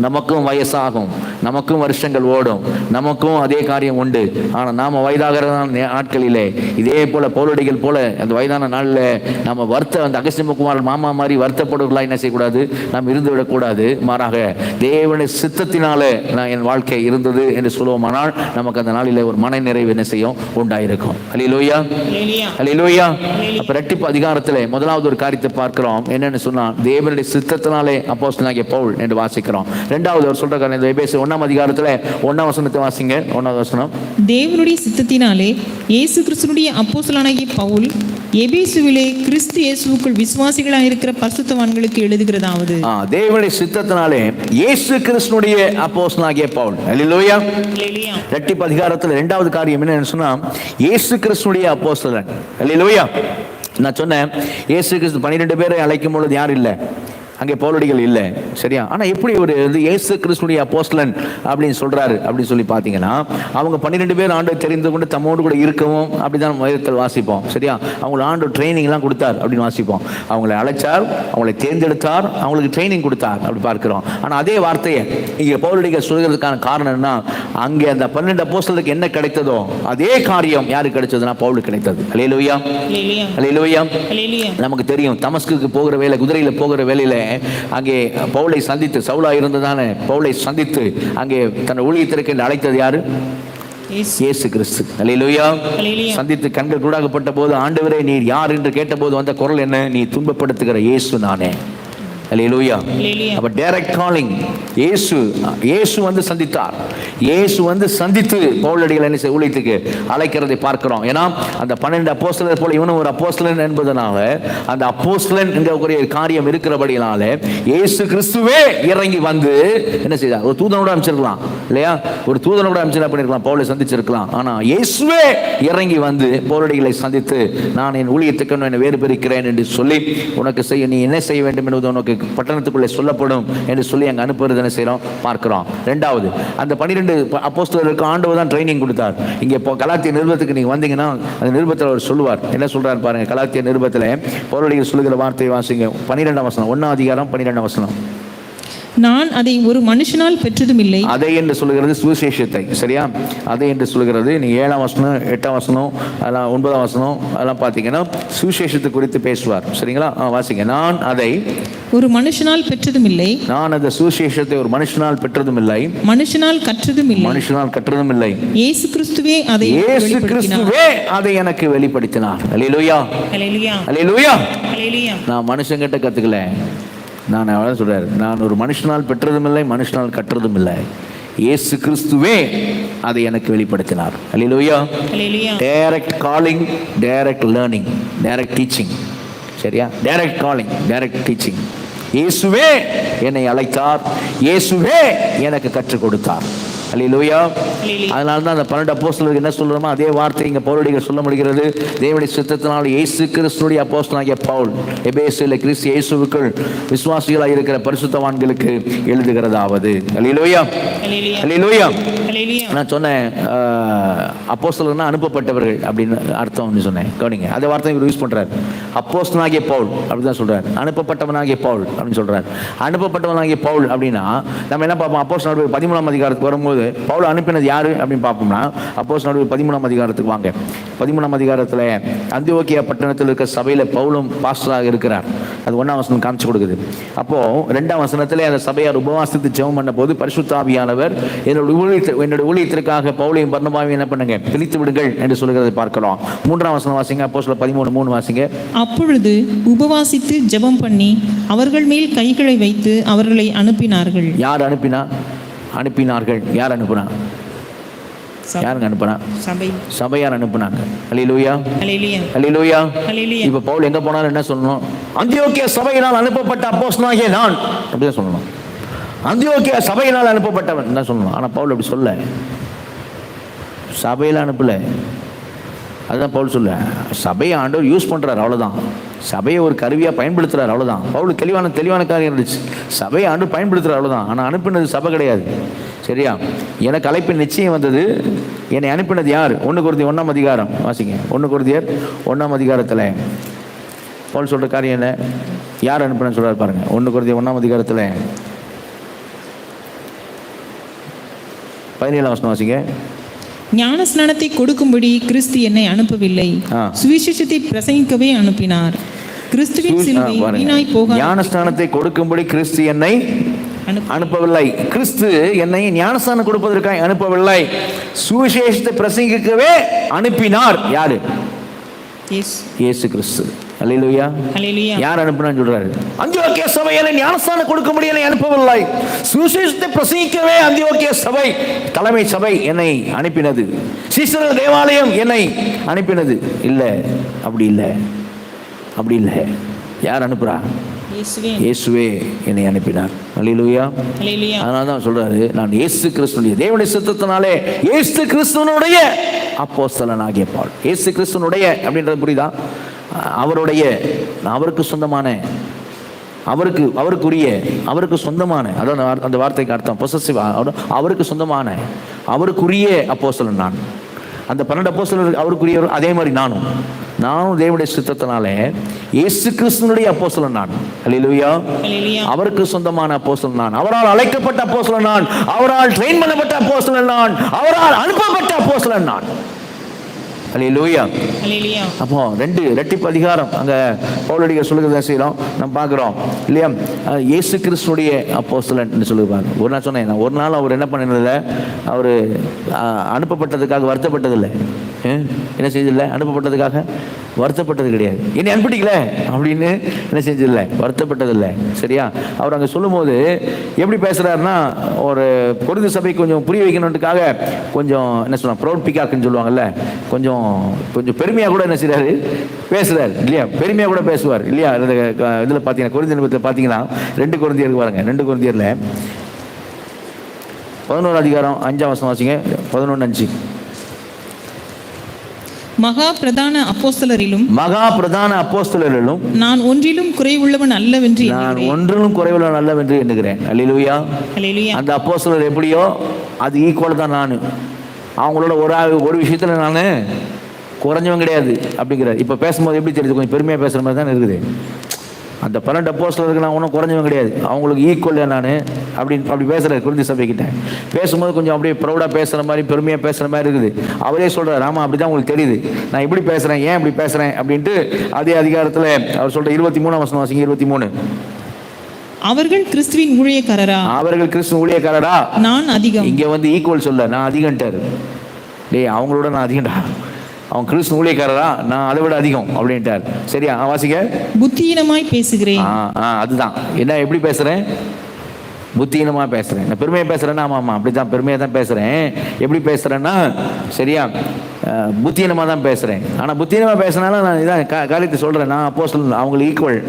S1: நமக்கும் வயசாகும், நமக்கும் வருஷங்கள் ஓடும், நமக்கும் அதே காரியம் உண்டு. ஆனால் நாம வயதாகிற நாட்களிலே இதே போல பவுலடிகள் போல அந்த வயதான நாளில் நம்ம அந்த அகஸ்தியகுமார் மாமா மாதிரி வருத்தப்படுவர்களா என்ன செய்யக்கூடாது, நாம் இருந்து விடக்கூடாது. மாறாக தேவனுடைய சித்தத்தினாலே நான் என் வாழ்க்கை இருந்தது என்று சொல்லுவோமானால் நமக்கு அந்த நாளிலே ஒரு மன நிறைவு என்ன செய்யும், உண்டாயிருக்கும். அல்லேலூயா, அல்லேலூயா. அப்ப இரட்டிப்பு அதிகாரத்திலே முதலாவது ஒரு காரியத்தை பார்க்கிறோம், என்னன்னு சொன்னா தேவனுடைய சித்தத்தினாலே அப்போஸ்தலனாகிய பவுல் என்று வாசிக்கிறோம். இரண்டாவது அவர் சொல்ற காரியம் எபேசியர் 1ஆம் அதிகாரத்துல 1ஆம் வசனத்தை வாசிங்க. 1ஆவது வசனம், தேவனுடைய
S2: சித்தத்தினாலே இயேசு கிறிஸ்துவினுடைய அப்போஸ்தலனாகிய பவுல் எபேசுவிலே கிறிஸ்து இயேசுவுக்குள் விசுவாசிகளாக இருக்கிற பரிசுத்தவான்களுக்கு எழுதுகிறதாவது.
S1: தேவனுடைய சித்தத்தினாலே இயேசு கிறிஸ்துவினுடைய அப்போஸ்தலனாகிய பவுல். அல்லேலூயா. இரட்டிப்பு அதிகாரத்துல இரண்டாவது காரியம் என்னன்னு சொன்னா இயேசு கிறிஸ்துவினுடைய அப்போஸ்தலன். அல்லேலூயா. நான் சொன்னேன், இயேசு கிறிஸ்து 12 பேரை அழைக்கும் பொழுது யார் இல்லை, அங்கே பவுலடிகள் இல்லை, சரியா? ஆனால் எப்படி ஒரு இயேசு கிறிஸ்துவினுடைய அப்போஸ்தலன் அப்படின்னு சொல்றாரு அப்படின்னு சொல்லி பார்த்தீங்கன்னா, அவங்க 12 பேர் ஆண்டவர் தெரிந்து கொண்டு தம்மோடு கூட இருக்கவும் அப்படிதான் வேதத்தில் வாசிப்போம், சரியா? அவங்களுக்கு ஆண்டவர் ட்ரைனிங்லாம் கொடுத்தார் அப்படின்னு வாசிப்போம். அவங்களை அழைச்சார், அவங்களை தேர்ந்தெடுத்தார், அவங்களுக்கு ட்ரைனிங் கொடுத்தார் அப்படி பார்க்கிறோம். ஆனால் அதே வார்த்தையை இங்கே பவுலடிகள் சொல்கிறதுக்கான காரணம் என்ன, அங்கே அந்த 12 அப்போஸ்தலருக்கு என்ன கிடைத்ததோ அதே காரியம் யாருக்கு கிடைச்சதுன்னா பவுலுக்கு கிடைத்தது. அல்லேலூயா, அல்லேலூயா. நமக்கு தெரியும், தமஸ்குக்கு போகிற வேலை, குதிரையில் போகிற வேலையில அங்கே பவுலை சந்தித்து, சவுலா இருந்ததான பவுலை சந்தித்து அங்கே தன் ஊழியத்திற்கு அழைத்தது யாரு? இயேசு கிறிஸ்து. அல்லேலூயா. சந்தித்து கண்கள் கூடாகப்பட்ட போது, ஆண்டவரே நீர் யார் என்று கேட்டபோது வந்த குரல் என்ன, நீ துன்பப்படுத்துகிற இயேசு நானே. அல்லேலூயா. அப்ப டைரக்ட் காலிங். இயேசு வந்து சந்தித்தார். இயேசு வந்து சந்தித்து பவுலடிகளை என்ன செய்ய ஊழியத்துக்கு அழைக்கிறதை பார்க்கிறோம். ஏன்னா அந்த 12 அப்போஸ்தலர் போல இவனும் ஒரு அப்போஸ்தலன் என்பதனால, அந்த அப்போஸ்தலன் என்ற ஒரு காரியம் இருக்கிறபடினால இயேசு கிறிஸ்துவே இறங்கி வந்து என்ன செய்தார், ஒரு தூதனோட அமைச்சிருக்கலாம் இல்லையா, ஒரு தூதனோட அமைச்சர் பண்ணிருக்கலாம், பவுலை சந்திச்சிருக்கலாம். ஆனா இயேசுவே இறங்கி வந்து பவுலடிகளை சந்தித்து, நான் என் ஊழியத்துக்கு என்ன வேறு பிரிக்கிறேன் என்று சொல்லி, உனக்கு செய்ய நீ என்ன செய்ய வேண்டும் என்பது உனக்கு பட்டணத்துக்குள்ளே சொல்லப்படும் என்று சொல்லி அங்கே அனுப்புறது என்ன செய்யறோம் பார்க்கிறோம். ரெண்டாவது, அந்த 12 அப்போஸ்தலருக்கு ஆண்டவர் தான் ட்ரைனிங் கொடுத்தார். இங்கே இப்போ கலாத்திய நிருபத்துக்கு நீங்க வந்தீங்கன்னா அந்த நிருபத்தில் அவர் சொல்லுவார், என்ன சொல்றாரு பாருங்க. கலாத்திய நிருபத்தில் பவுலடிகள் சொல்லுகிற வார்த்தையை வாசிங்க. 12ஆம் வசனம், 1ஆம் அதிகாரம் 12ஆம் வசனம்.
S2: நான் அதை ஒரு மனுஷனால் பெற்றதும் இல்லை.
S1: அதை என்று சொல்லுகிறது சுவிசேஷத்தை, சரியா? அதை என்று சொல்லுகிறது. நீ 7ஆம் வசனம், 8ஆம் வசனம், அதெல்லாம் 9ஆம் வசனம், அதெல்லாம் பார்த்தீங்கன்னா சுவிசேஷத்தை குறித்து பேசுவார், சரிங்களா? வாசிங்க. நான் அதை
S2: ஒரு மனுஷனால் பெற்றதும் இல்லை.
S1: நான் அந்த சுவிசேஷத்தை ஒரு மனுஷனால் பெற்றதும் இல்லை,
S2: மனுஷனால் கற்றதும் இல்லை,
S1: மனுஷனால் கற்றதும் இல்லை.
S2: இயேசு கிறிஸ்துவே
S1: அதை எனக்கு வெளிப்படுத்தினார். அல்லேலூயா, அல்லேலூயா, அல்லேலூயா. நான் மனுஷங்கிட்ட கத்துக்கல, நான் அவ்வளோ சொல்றாரு, நான் ஒரு மனுஷனால் பெற்றதும் இல்லை, மனுஷனால் கற்றதும் இல்லை, இயேசு கிறிஸ்துவே அதை எனக்கு வெளிப்படுத்தினார். Hallelujah. Direct calling, direct learning, direct teaching, சரியா? Direct calling, direct teaching. இயேசுவே என்னை அழைத்தார், இயேசுவே எனக்கு கற்றுக் கொடுத்தார். அல்லேலூயா. அதனால தான் அந்த 12 அப்போஸ்தலருக்கு என்ன சொல்றோமோ அதே வார்த்தை இங்க பவுலடிகள் சொல்ல முடிகிறது. தேவனுடைய சித்தத்தினால் இயேசு கிறிஸ்துடைய அப்போஸ்தலனாகிய பவுல் எபேசிலே கிறிஸ்து இயேசுவுக்குள் விசுவாசிகளாய் இருக்கிற பரிசுத்தவான்களுக்கு எழுதுகிறதாவது. அல்லேலூயா, அல்லேலூயா. நான் சொன்னேன் அப்போஸ்தலர்னா அனுப்பப்பட்டவர்கள் அப்படின்னு அர்த்தம் சொன்னேன். கவனிங்க, அந்த வார்த்தை இவர் யூஸ் பண்றாரு. அப்போஸ்தலனாகிய பவுல் அப்படிதான் சொல்றாரு. அனுப்பப்பட்டவனாகிய பவுல் அப்படின்னு சொல்றாரு. அனுப்பப்பட்டவனாகிய பவுல் அப்படின்னா நம்ம என்ன பார்ப்போம்? அப்போஸ்தலர் 13ஆம் அதிகாரத்துக்கு வரும்போது பவுல் அனுப்பினது யாரு அப்படின்னு பார்ப்போம்னா, அப்போஸ்தலர் 13ஆம் அதிகாரத்துக்கு வாங்க. 13ஆம் அதிகாரத்தில் அந்தியோக்கியா பட்டணத்தில் இருக்க சபையில் பவுலும் பாஸ்டராக இருக்கிறார். அது 1ஆம் வசனம் காமிச்சு கொடுக்குது. அப்போ 2ஆம் வசனத்திலே அந்த சபையார் உபவாசித்து ஜெபம் பண்ண போது பரிசுத்த ஆவியானவர் என்னுடைய ஊழியத்திற்காக பவுலையும் பர்னபாவையும் என்ன பண்ணுங்க, பிரித்து விடுங்கள் என்று சொல்கிறதை பார்க்கிறோம். 3ஆம் வசனம் வாசிங்க. அப்போஸ்தலர் 13:3 வாசிங்க.
S2: அப்பொழுது உபவாசித்து ஜெபம் பண்ணி அவர்கள் மேல் கைகளை வைத்து அவர்களை அனுப்பினார்கள்.
S1: யார் அனுப்பினா? அனுப்பினார்கள். யார் அனுப்புனா? யாருங்க அனுப்புனா? சபையார் அனுப்புனாங்க. அல்லேலூயா, அல்லேலூயா. இப்ப பவுல் எங்க போனாலும் என்ன சொல்லணும்? அந்தியோக்கியா சபையினால் அனுப்பப்பட்ட அப்போஸ்தலனாகிய நான் அப்படிதான் சொல்லணும். அந்தியோக்கியா சபையினால் அனுப்பப்பட்டவன் என்ன சொல்லணும். ஆனா பவுல் அப்படி சொல்ல, சபையில அனுப்பல. அதுதான் பவுல் சொல்ல, சபையை ஆண்டவர் யூஸ் பண்றாரு, அவ்வளவுதான். சபையை ஒரு கருவியா பயன்படுத்துறாரு, அவ்வளவுதான். பவுல் தெளிவான காரியம் இருந்துச்சு. சபையை ஆண்டவர் பயன்படுத்துறாரு, அவ்வளவுதான். ஆனா அனுப்பினது சபை கிடையாது. சரியா? எனக்கு அழைப்பின் நிச்சயம் வந்தது. என்னை அனுப்பினது யார்? 1 கொரிந்தியர் 1ஆம் அதிகாரம் வாசிங்க. 1 கொரிந்தியர் 1ஆம் அதிகாரத்தில் பவுல் சொல்ற காரியம் என்ன? யார் அனுப்பினு சொல்றாரு பாருங்க. 1 கொரிந்தியர் 1ஆம் அதிகாரத்தில் 17ஆம் வசனம் வாசிங்க.
S2: ஞான ஸ்நானத்தை கொடுக்கும்படி கிறிஸ்து என்னை அனுப்பவில்லை, சுவிசேஷத்தை பிரசங்கிக்கவே அனுப்பினார். கிறிஸ்துவின் சிலுவை வீணாய் போகாது.
S1: ஞான ஸ்நானத்தை கொடுக்கும்படி கிறிஸ்து என்னை அனுப்பவில்லை. கிறிஸ்து என்னை ஞானஸ்தானம் கொடுப்பதற்காக அனுப்பவில்லை, சுவிசேஷத்தை பிரசங்கிக்கவே அனுப்பினார். யாரு? இயேசு கிறிஸ்து. அல்லேலூயா. யார் அனுப்பினான்னு சொல்றாரு? அந்தியோக்கியா சபை என்னை ஞானஸ்தானம் கொடுக்கும்படி என்னை அனுப்பவில்லை, சுவிசேஷத்தை பிரசங்கிக்கவே அந்தியோக்கியா சபை, தலைமை சபை என்னை அனுப்பினது. சீசர்கள் தேவாலயம் என்னை அனுப்பினது. இல்ல, அப்படி இல்லை, அப்படி இல்லை. யார் அனுப்புறா? இயேசுவே என்னை அனுப்பினார். அல்லேலூயா. அதனால தான் சொல்றாரு, நான் இயேசு கிறிஸ்துவினுடைய தேவனுடைய சித்தத்தினாலே இயேசு கிறிஸ்துவினுடைய அப்போஸ்தலனாகிய பவுல். இயேசு கிறிஸ்துவினுடைய அப்படின்றது புரியுதா? அவருடைய, அவருக்கு சொந்தமான, அவருக்குரிய, அவருக்கு சொந்தமான, அதான் அந்த வார்த்தைக்கு அர்த்தம் பொசசிவ். அவருக்கு சொந்தமான, அவருக்குரிய அப்போஸ்தலன் நான். அந்த 12 அப்போஸ்தலர் அவருக்குரியவர். அதே மாதிரி நானும் தேவனுடைய சித்தத்தினாலே இயேசு கிறிஸ்துவினுடைய அப்போஸ்தலன் நான். அல்லேலூயா. அவருக்கு சொந்தமான அப்போஸ்தலன் நான். அவரால் அழைக்கப்பட்ட அப்போஸ்தலன் நான். அவரால் ட்ரெயின் பண்ணப்பட்ட அப்போஸ்தலன் நான். அவரால் அனுப்பப்பட்ட அப்போஸ்தலன் நான். அல்லேலூயா. அப்போ 2 இரட்டிப்பு அதிகாரம் அங்க பவுலடிகள் சொல்லுகிறத செய்யறோம், நம்ம பார்க்கிறோம் இல்லையா? இயேசு கிறிஸ்துடைய அப்போஸ்தலன் சொல்லுவாங்க. ஒரு நாள் சொன்னேன், ஒரு நாள் அவர் என்ன பண்ணதில்லை, அவர் அனுப்பப்பட்டதுக்காக வருத்தப்பட்டதில்லை. என்ன செஞ்சதில்லை? அனுப்பப்பட்டதுக்காக வருத்தப்பட்டது கிடையாது. என்னை அனுப்பிட்டீங்கள அப்படின்னு என்ன செஞ்சதில்லை, வருத்தப்பட்டதில்லை. சரியா? அவர் அங்கே சொல்லும் போது எப்படி பேசுறாருன்னா, ஒரு கொரிந்து சபை கொஞ்சம் புரிய வைக்கணுன்றதுக்காக கொஞ்சம் என்ன சொல்லலாம், ப்ரௌட் பிகாக்னு சொல்லுவாங்கல்ல, கொஞ்சம் பெருமையாக கூட என்ன செய்யறாரு, பேசுறாரு இல்லையா? பெருமையாக கூட பேசுவார் இல்லையா? இதில் பார்த்தீங்கன்னா கொரிந்து நிருபத்தில் பார்த்தீங்கன்னா 2 கொரிந்தியருக்கு பாருங்க. 2 கொரிந்தியரில் 11 அதிகாரம் 5ஆம் வசனம் வாசிங்க. 11:5.
S2: மகா பிரதான அப்போஸ்தலரிலும் நான் ஒன்றிலும் குறைவுள்ளவன் அல்லவென்று எண்ணுகிறேன். அல்லேலூயா. அந்த அப்போஸ்தலர் எப்படியோ அது ஈக்குவல் தான் நான். அவங்களோட ஒரு விஷயத்துல நான் குறைஞ்சவன் கிடையாது அப்படிங்கிறார். இப்போ பேசும்போது எப்படி தெரியுது? கொஞ்சம் பெருமையாக பேசுகிற மாதிரி தான் இருக்குது. அந்த 12 அப்போஸ்தலருக்கு நான் ஒன்றும் குறைஞ்சவன் கிடையாது, அவங்களுக்கு ஈக்குவல் நான் அப்படி பேசுகிறார். கொரிந்து சபைக்கிட்ட பேசும்போது கொஞ்சம் அப்படியே ப்ரௌடாக பேசுகிற மாதிரி, பெருமையாக பேசுகிற மாதிரி இருக்குது. அவரே சொல்கிறார், ஆமாம் அப்படி தான் உங்களுக்கு தெரியுது நான் இப்படி பேசுகிறேன், ஏன் இப்படி பேசுகிறேன் அப்படின்ட்டு. அதே அதிகாரத்தில் அவர் சொல்கிற 23ஆம் வசனம் வாசிங்க. 23. அவர்கள் கிறிஸ்துவின் ஊழியக்காரரா? அவர்கள் கிறிஸ்துவின் ஊழியக்காரரா? நான் அதிகம். இங்கே வந்து ஈக்குவல் சொல்ல, நான் அதிகன்ட்டார். டேய், அவங்களோட நான் அதிகண்டா. அவன் கிறிஸ்து ஊழியக்காரரா? நான் அதை விட அதிகம் அப்படின்ட்டார். சரியா? வாசிக்க. புத்தியீனமாய் பேசுகிறேன். அதுதான். என்ன, எப்படி பேசுறேன்? புத்தியீனமா பேசுறேன். நான் பெருமையாக பேசுறேன்னா, ஆமாம் அப்படிதான் பெருமையாக தான் பேசுறேன். எப்படி பேசுறேன்னா, சரியா,
S1: புத்தீனமாக தான் பேசுகிறேன். ஆனால் புத்தீனமாக பேசினாலும் நான் இதான் காரியத்தை சொல்கிறேன். நான் அப்போஸ்தலன், அவங்களுக்கு ஈக்குவல்,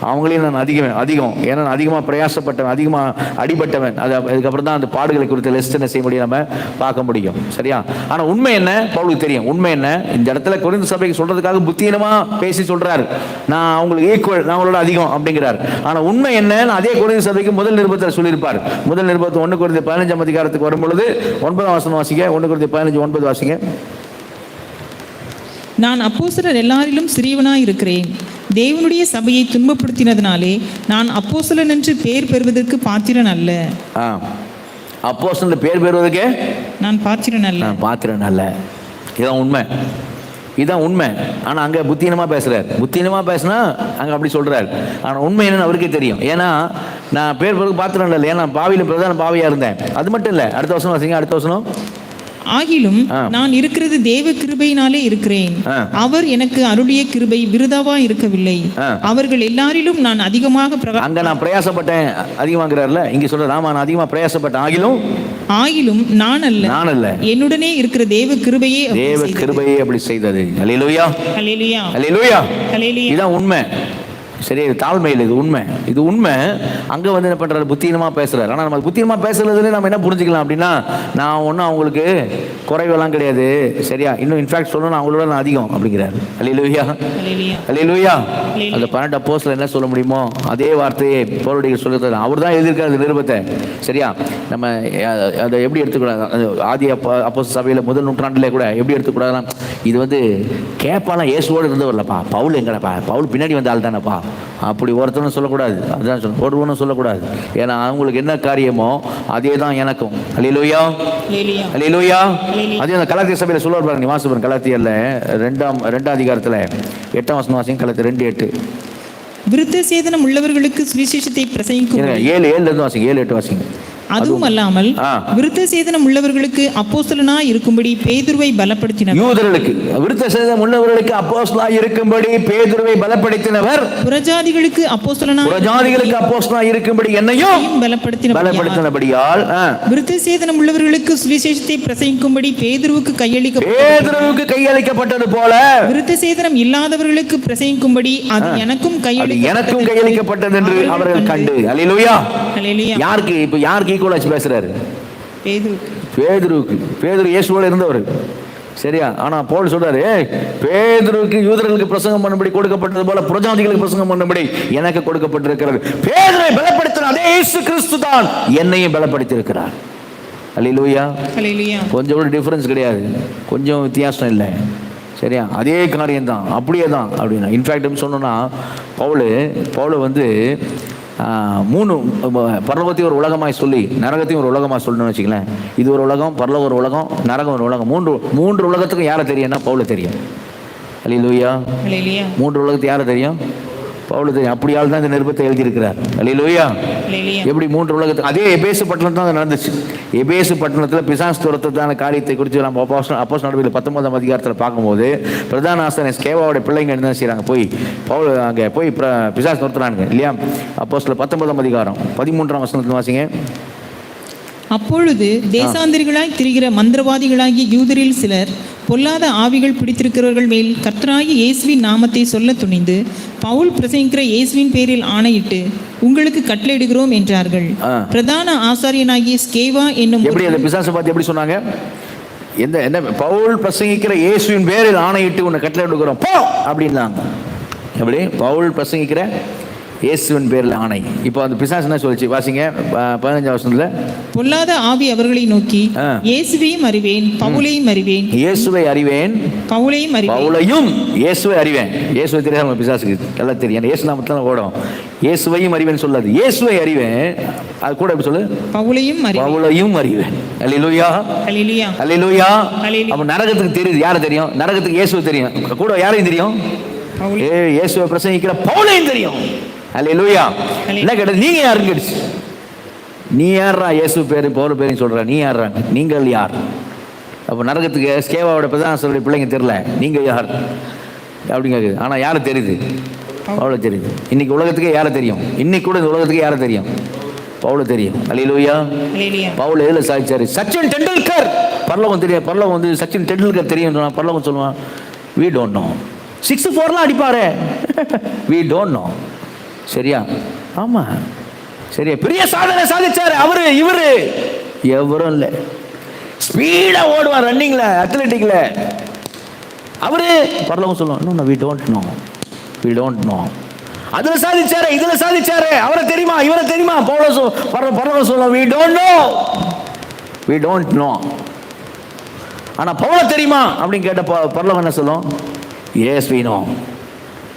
S1: அவங்களையும் நான் அதிகம். ஏன்னா நான் அதிகமாக பிரயாசப்பட்டவன், அதிகமாக அடிபட்டவன். அதுக்கப்புறம் தான் அந்த பாடுகளை குறித்த லிஸ்ட் என்ன செய்ய முடியும், நம்ம பார்க்க முடியும். சரியா? ஆனால் உண்மை என்ன பவுலுக்கு தெரியும். உண்மை என்ன, இந்த இடத்துல கொரிந்து சபைக்கு சொல்கிறதுக்காக புத்தீனமாக பேசி சொல்கிறார், நான் அவங்களுக்கு ஈக்குவல், நான் அவங்களோட அதிகம் அப்படிங்கிறார். ஆனால் உண்மை என்ன, அதே கொரிந்து சபைக்கு முதல் நிருபத்தில் சொல்லியிருப்பார். முதல் நிருபத்தில் 1 கொரிந்தியர் 15 அதிகாரத்துக்கு வரும்பொழுது 9 வசனம் வாசிங்க. 1 கொரிந்தியர் 15:9 வாசிங்க.
S2: நான் அப்போஸ்தலர் எல்லாரிலும் சிறியவனாய் இருக்கிறேன். தேவனுடைய சபையை துன்பப்படுத்தினதினாலே நான் அப்போஸ்தலன் என்று பேர் பெறுவதற்கு பாத்திரன் அல்ல.
S1: அப்போஸ்தலன் பேர் பெறுவதற்கு
S2: நான் பாத்திரன் அல்ல.
S1: இதான் உண்மை, இதான் உண்மை. ஆனால் அங்கே புத்தீனமாக பேசுகிறார். புத்தீனமாக பேசினா அங்கே அப்படி சொல்கிறார். ஆனால் உண்மை என்னன்னு அவருக்கே தெரியும். ஏன்னா நான் பேர் பெறுவதற்கு பாத்திரம் இல்லை, ஏன்னா பாவியில் பிரதான பாவியாக இருந்தேன். அது மட்டும் இல்லை, அடுத்த வருஷம் வாசிங்க. அடுத்த வருஷம்,
S2: ஆகிலும் நான் இருக்கிறது தேவ கிருபையினாலே இருக்கிறேன். அவர் எனக்கு அருளிய கிருபை விருதாவா இருக்கவில்லை. அவர்கள் எல்லாரிலும் நான் அதிகமாக
S1: அங்க நான் பிரயாசப்பட்டேன் அதிகமாகிறார்ல, இங்க சொல்ற ராமா நான் அதிகமாக பிரயாசப்பட்டேன். ஆகிலும் நான் அல்ல
S2: என்னுடனே இருக்கிற தேவ கிருபையே
S1: அப்படி செய்தது. அல்லேலூயா,
S2: அல்லேலூயா,
S1: அல்லேலூயா, அல்லேலூயா. இதான் உண்மை. சரி, தாழ்மையில் இது உண்மை. அங்கே வந்து என்ன பண்ணுறாரு, புத்தீனமாக பேசுகிறார். ஆனால் நம்ம புத்தீனமாக பேசுறதுல நம்ம என்ன புரிஞ்சுக்கலாம் அப்படின்னா, நான் ஒன்றும் அவங்களுக்கு குறைவெல்லாம் கிடையாது. சரியா? இன்னும் இன்ஃபேக்ட் சொல்லணும், அவங்களோட நான் அதிகம் அப்படிங்கிறாரு. அல்லேலூயா, அல்லேலூயா. அந்த 12 அப்போஸ்தலர் என்ன சொல்ல முடியுமோ அதே வார்த்தையை பவுலுடைய சொல்லுறது. அவர் தான் எழுதியிருக்காரு நிருபத்தை. சரியா? நம்ம அதை எப்படி எடுத்துக்கூடாது, ஆதி அப்போஸ்தலர் சபையில் முதல் நூற்றாண்டிலே கூட எப்படி எடுத்துக்கூடாதுலாம், இது வந்து கேப்பாலாம் இயேசுவோடு இருந்தவர்லப்பா, பவுல் எங்கடப்பா, பவுல் பின்னாடி வந்த ஆள் தானப்பா, அப்படி ஒருத்தனும் சொல்லக்கூடாது. அதுதான் சொல்ல, ஒருவனும் சொல்லக்கூடாது. ஏன்னா அவங்களுக்கு என்ன காரியமோ அதே தான் எனக்கும். அல்லேலூயா, அல்லேலூயா. அதே அந்த கலாத்திய சபையில் சொல்லுவார் பாருங்க, வாசிப்பேன். கலாத்தியர்ல 2 அதிகாரத்தில் 8 வசனம் வாசிங்க. கலாத்தியர் 2:8.
S2: விருத்த சேதனம் உள்ளவர்களுக்கு சுவிசேஷத்தை பிரசங்கிக்கும்.
S1: 7:7 வாசிங்க. 7:8 வாசிங்க.
S2: அதுவும் அல்லாமல் விருத்த சேதனம் உள்ளவர்களுக்கு அப்போஸ்தலனாய் இருக்கும்படி பேதுருவை பலப்படுத்தினவர்.
S1: யூதர்களுக்கு விருத்த சேதனம் உள்ளவர்களுக்கு அப்போஸ்தலனாய் இருக்கும்படி பேதுருவை பலப்படுத்தினவர்.
S2: புறஜாதிகளுக்கு அப்போஸ்தலனாய் இருக்கும்படி என்னையும்
S1: பலப்படுத்தினபடியால்
S2: விருத்த சேதனம் உள்ளவர்களுக்கு சுவிசேஷத்தை பிரசங்கிக்கும்படி பேதுருவுக்கு கையளிக்கப்பட்டது போல
S1: விருத்த
S2: சேதனம் இல்லாதவர்களுக்கு பிரசங்கிக்கும்படி அது எனக்கும்
S1: கையளிக்கப்பட்டது என்று அவர்கள் கண்டு. அல்லேலூயா, அல்லேலூயா. யாருக்கு ஈக்குவலாச்சு பேசுறாரு? பேதுரு இயேசுவோடு இருந்தவர். சரியா? ஆனா பவுல் சொல்றாரு, பேதுருக்கு யூதர்களுக்கு பிரசங்கம் பண்ணும்படி கொடுக்கப்பட்டது போல புறஜாதிகளுக்கு பிரசங்கம் பண்ணும்படி எனக்கு கொடுக்கப்பட்டிருக்கிறது. பேதுரை பலப்படுத்தின அதே இயேசு கிறிஸ்து தான் என்னையும் பலப்படுத்தி இருக்கிறார். அல்லேலூயா, அல்லேலூயா. கொஞ்சம் கூட டிஃபரன்ஸ் கிடையாது, கொஞ்சம் வித்தியாசம் இல்லை. சரியா? அதே காரியம் தான், அப்படியே தான் அப்படின்னா. இன்ஃபேக்ட் சொன்னோன்னா பவுல் வந்து 3 பரலோகத்தையும் ஒரு உலகமாய் சொல்லி நரகத்தையும் ஒரு உலகமாக சொல்லணும்னு வச்சுக்கலாம். இது ஒரு உலகம், பரலோகம் ஒரு உலகம், நரகம் ஒரு உலகம். மூன்று உலகத்துக்கும் யாரை தெரியும்னா பவுல் தெரியும். அல்லேலூயா, 3 உலகத்துக்கு யாரை தெரியும்? பவுல் தெரியும். அப்படியால் தான் இந்த நிருபத்தை எழுதியிருக்கிறார். அல்லேலூயா. எப்படி 3 உலகத்துக்கு? அதே எபேசு பட்டணத்தில் தான் நடந்துச்சு. எபேசு பட்டணத்தில் பிசாசு துரத்ததான காரியத்தை குறித்து நம்ம அப்போஸ்தலர் நடவடிக்கைகள் 19 அதிகாரத்தில் பார்க்கும்போது, பிரதான ஆசாரியன் ஸ்கேவாவுடைய பிள்ளைங்க என்ன செய்கிறாங்க, பவுல் அங்கே போய் பிசாசு துரத்துறாங்க இல்லையா? அப்போஸ்தலர் 19 அதிகாரம் 13 வசனத்தில் வாசிங்க.
S2: அப்பொழுது தேசாந்திரிகளாய் திரிகிற மந்திரவாதிகளாகிய யூதரில் சிலர் பொல்லாத ஆவிகள் பிடித்திருக்கிறவர்கள் மேல் கர்த்தராகிய இயேசுவின் நாமத்தை சொல்ல துணிந்து பவுல் பிரசங்கிக்கிற இயேசுவின் பேரில் ஆணையிட்டு உங்களுக்கு கட்டளையிடுகிறோம் என்றார்கள். பிரதான ஆசாரியனாகிய ஸ்கேவா என்னும்
S1: எப்படி அந்த பிசாசை பார்த்து எப்படி சொன்னாங்க? என்ன பவுல் பிரசங்கிக்கிற இயேசுவின் பேரில் ஆணையிட்டு உன்னை கட்டளையிடுகிறோம் போ அப்படின்னாங்க. எப்படி? பவுல் பிரசங்கிக்கிற இயேசுவின் பேரில் ஆணை. இப்போ அந்த பிசாசு என்ன சொல்லிச்சு வாசிங்க 15 வசனத்துல.
S2: பொல்லாத ஆவி அவர்களை நோக்கி, இயேசுவையும் அறிவேன் பவுலையும் அறிவேன்.
S1: இயேசுவை அறிவேன் பவுலையும் இயேசுவை அறிவேன். இயேசுவை தெரியாம பிசாசுக்கு எல்லாம் தெரியும். இயேசு நாமத்துல ஓடும். இயேசுவையும் அறிவேன் சொல்லாது, இயேசுவை அறிவேன். அது கூட எப்படி சொல்லு? பவுலையும் அறிவேன். அல்லேலூயா, அல்லேலூயா, அல்லேலூயா. அப்ப நரகத்துக்கு தெரியுது, யாரை தெரியும்? நரகத்துக்கு இயேசுவை தெரியும். கூட யாரையும் தெரியும்? இயேசுவை பிரசங்கிக்கிற பவுலையும் தெரியும். அல்லேலூயா. என்ன கேட்டது? நீங்க யாருன்னு கேட்டுச்சு. நீ யாரா இயேசு பேரு பவுல் பேரையும் சொல்ற? நீ யாரா? நீங்கள் யார்? அப்போ நரகத்துக்கு ஸ்கேவாவோட பிரதான பிள்ளைங்க தெரியல, நீங்க யார் அப்படின்னு கேட்குது. ஆனா யாரை தெரியுது? பவுலை தெரியுது. இன்னைக்கு உலகத்துக்கே யாரை தெரியும்? இன்னைக்கு கூட இந்த உலகத்துக்கே யாரை தெரியும்? பவுல தெரியும். அல்லேலூயா.
S2: ஹல்லேலூயா.
S1: பவுல் எதுல சாதிச்சாரு? சச்சின் டெண்டுல்கர் பரலோகம் தெரியும். பரலோகம் வந்து சச்சின் டெண்டுல்கர் தெரியும் சொன்னா பரலோகம் சொல்லுவான் we don't know. 6-4 அடிப்பாரு we don't know. சரியா? ஆமா சரியா. பெரிய சாதனை சாதிச்சாரு அவரு இவரு எவரும் இல்லை. ஸ்பீடா ஓடுவார் ரன்னிங்ல அத்லெட்டிக்ல அவரு பரலோகம் சொல்லுவான் we don't know. அதுல சாதிச்சாரு இதுல சாதிச்சாரு அவரை தெரியுமா இவரை தெரியுமா பரலோகம் சொல்லுவான் we don't know. ஆனா பவுல தெரியுமா அப்படின்னு கேட்ட பரலோகம் என்ன சொல்லும்? yes we know.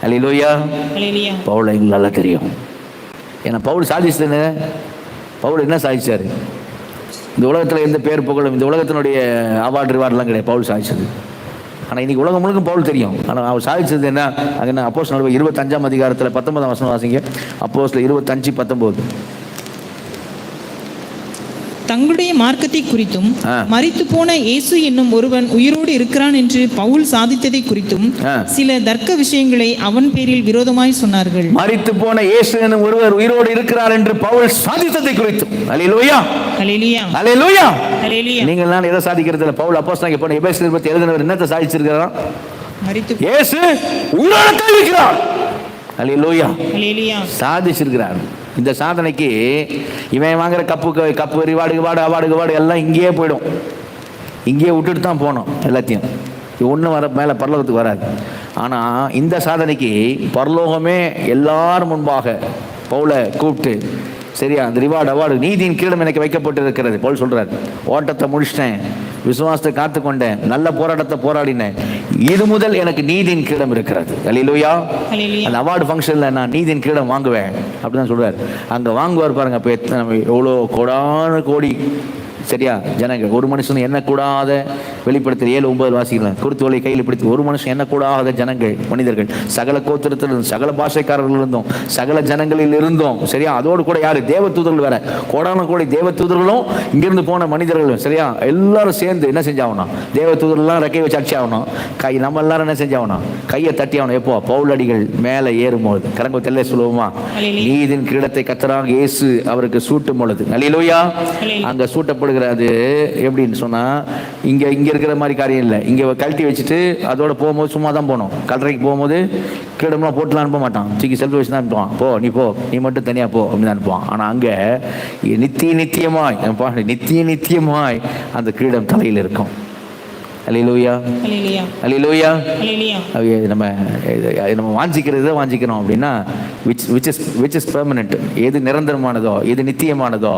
S1: அல்லேலூயா.
S2: ஹல்லேலூயா.
S1: பவுல் எங்களுக்கு நல்லா தெரியும். ஏன்னா பவுல் சாதிச்சது பவுல் என்ன சாதிச்சாரு? இந்த உலகத்தில் எந்த பேர் புகழும் இந்த உலகத்தினுடைய அவார்டு ரிவார்டெலாம் கிடையாது. பவுல் சாதிச்சது. ஆனால் இன்னைக்கு உலகம் முழுக்க பவுல் தெரியும். ஆனால் அவர் சாதிச்சது என்ன? அங்கே என்ன அப்போஸ்தலர் 25ஆம் அதிகாரத்தில் 19ஆம் வசனம் வாசிங்க. அப்போஸ்தலர் 25:19.
S2: தங்களுடைய மார்க்கத்தை குறித்தும் மரித்து போன இயேசு என்னும் ஒருவன் உயிரோடு இருக்கிறான் என்று பவுல் சாதித்ததை குறித்தும் சில தர்க்க விஷயங்களை அவன் பேரில் விரோதமாய் சொன்னார்கள்.
S1: மரித்து போன இயேசு என்னும் ஒருவர் உயிரோடு இருக்கிறார் என்று பவுல் சாதித்ததை குறித்தும். அல்லேலூயா.
S2: ஹல்லேலூயா.
S1: அல்லேலூயா.
S2: ஹல்லேலூயா.
S1: நீங்கள் நான் எதை சாதிக்கிறது இல்லை. பவுல் அப்போஸ்தலனாகிய பவுல் எபேசியர் நிருபத்தை எழுதினவர் என்னத்தை சாதிச்சிருக்கிறார்?
S2: மரித்து
S1: இயேசு உயிரோடு இருக்கிறார். அல்லேலூயா.
S2: ஹல்லேலூயா.
S1: சாதிச்சிருக்கிறார். இந்த சாதனைக்கு இவன் வாங்குற கப்பு ரிவார்டு அவார்டு எல்லாம் இங்கேயே போயிடும். இங்கேயே விட்டுட்டு தான் போகணும் எல்லாத்தையும். ஒன்றும் மேலே பரலோகத்துக்கு வராது. ஆனால் இந்த சாதனைக்கு பரலோகமே எல்லாரும் முன்பாக பவுலை கூப்பிட்டு சரியா அந்த ரிவார்டு அவார்டு நீதியின் கிரீடம் எனக்கு வைக்கப்பட்டு இருக்கிறது. பவுல் சொல்றார், ஓட்டத்தை முடிச்சிட்டேன், விசுவாசத்தை காத்துக்கொண்டேன், நல்ல போராட்டத்தை போராடினேன், இது முதல் எனக்கு நீதியின் கிரீடம் இருக்கிறது. அல்லேலூயா. அந்த அவார்டு ஃபங்க்ஷனில் நான் நீதியின் கிரீடம் வாங்குவேன் அப்படிதான் சொல்றாரு. அங்கே வாங்குவார் பாருங்க. அப்போ எவ்வளோ கோடான கோடி சரியா ஜனங்கள். ஒரு மனுஷன் எண்ணக்கூடாத வெளிப்படுத்த 7-9 வாசிக்கலாம். குருத்துவலை கையில் பிடித்து ஒரு மனுஷன் எண்ணக்கூடாத ஜனங்கள் மனிதர்கள் சகல கோத்திரத்திலிருந்தும் சகல பாஷைக்காரர்கள் இருந்தோம் சகல ஜனங்களில் இருந்தோம் சரியா. அதோடு கூட யாரு? தேவ தூதர்கள் வேற. கோடான கோடி தேவ தூதர்களும் இங்கிருந்து போன மனிதர்களும் சரியா எல்லாரும் சேர்ந்து என்ன செஞ்சாகணும்? தேவ தூதர்கள்லாம் ரெக்கை வச்சு அடிச்சு ஆகணும். நம்ம எல்லாரும் என்ன செஞ்சாகணும்? கையை தட்டி ஆகணும். எப்போ? பவுலடிகள் மேலே ஏறும்போது கரங்க தெல்ல சொல்லுவோமா? நீதின் கிரீடத்தை கர்த்தராகிய இயேசு அவருக்கு சூட்டும் பொழுது. அல்லேலூயா. அங்க சூட்டப்படுகிற அது எப்படின்னு சொன்னா இங்க இருக்கிற மாதிரி காரியம் இல்லை. இங்க கழட்டி வச்சுட்டு அதோட போகும்போது சும்மா தான் போகணும். கல்லறைக்கு போகும்போது கிரீடம்லாம் போட்டுலாம் அனுப்ப மாட்டான். தூக்கி செல்ஃபி வச்சு தான் அனுப்புவான். நீ மட்டும் தனியா போ அப்படின்னு அனுப்புவான். ஆனா அங்க நித்தியமாய் அந்த கிரீடம் தலையில் இருக்கும். அல்லேலூயா. அல்லேலூயா. நம்ம வாஞ்சிக்கிறோம் அப்படின்னா which is permanent, எது நிரந்தரமானதோ எது நித்தியமானதோ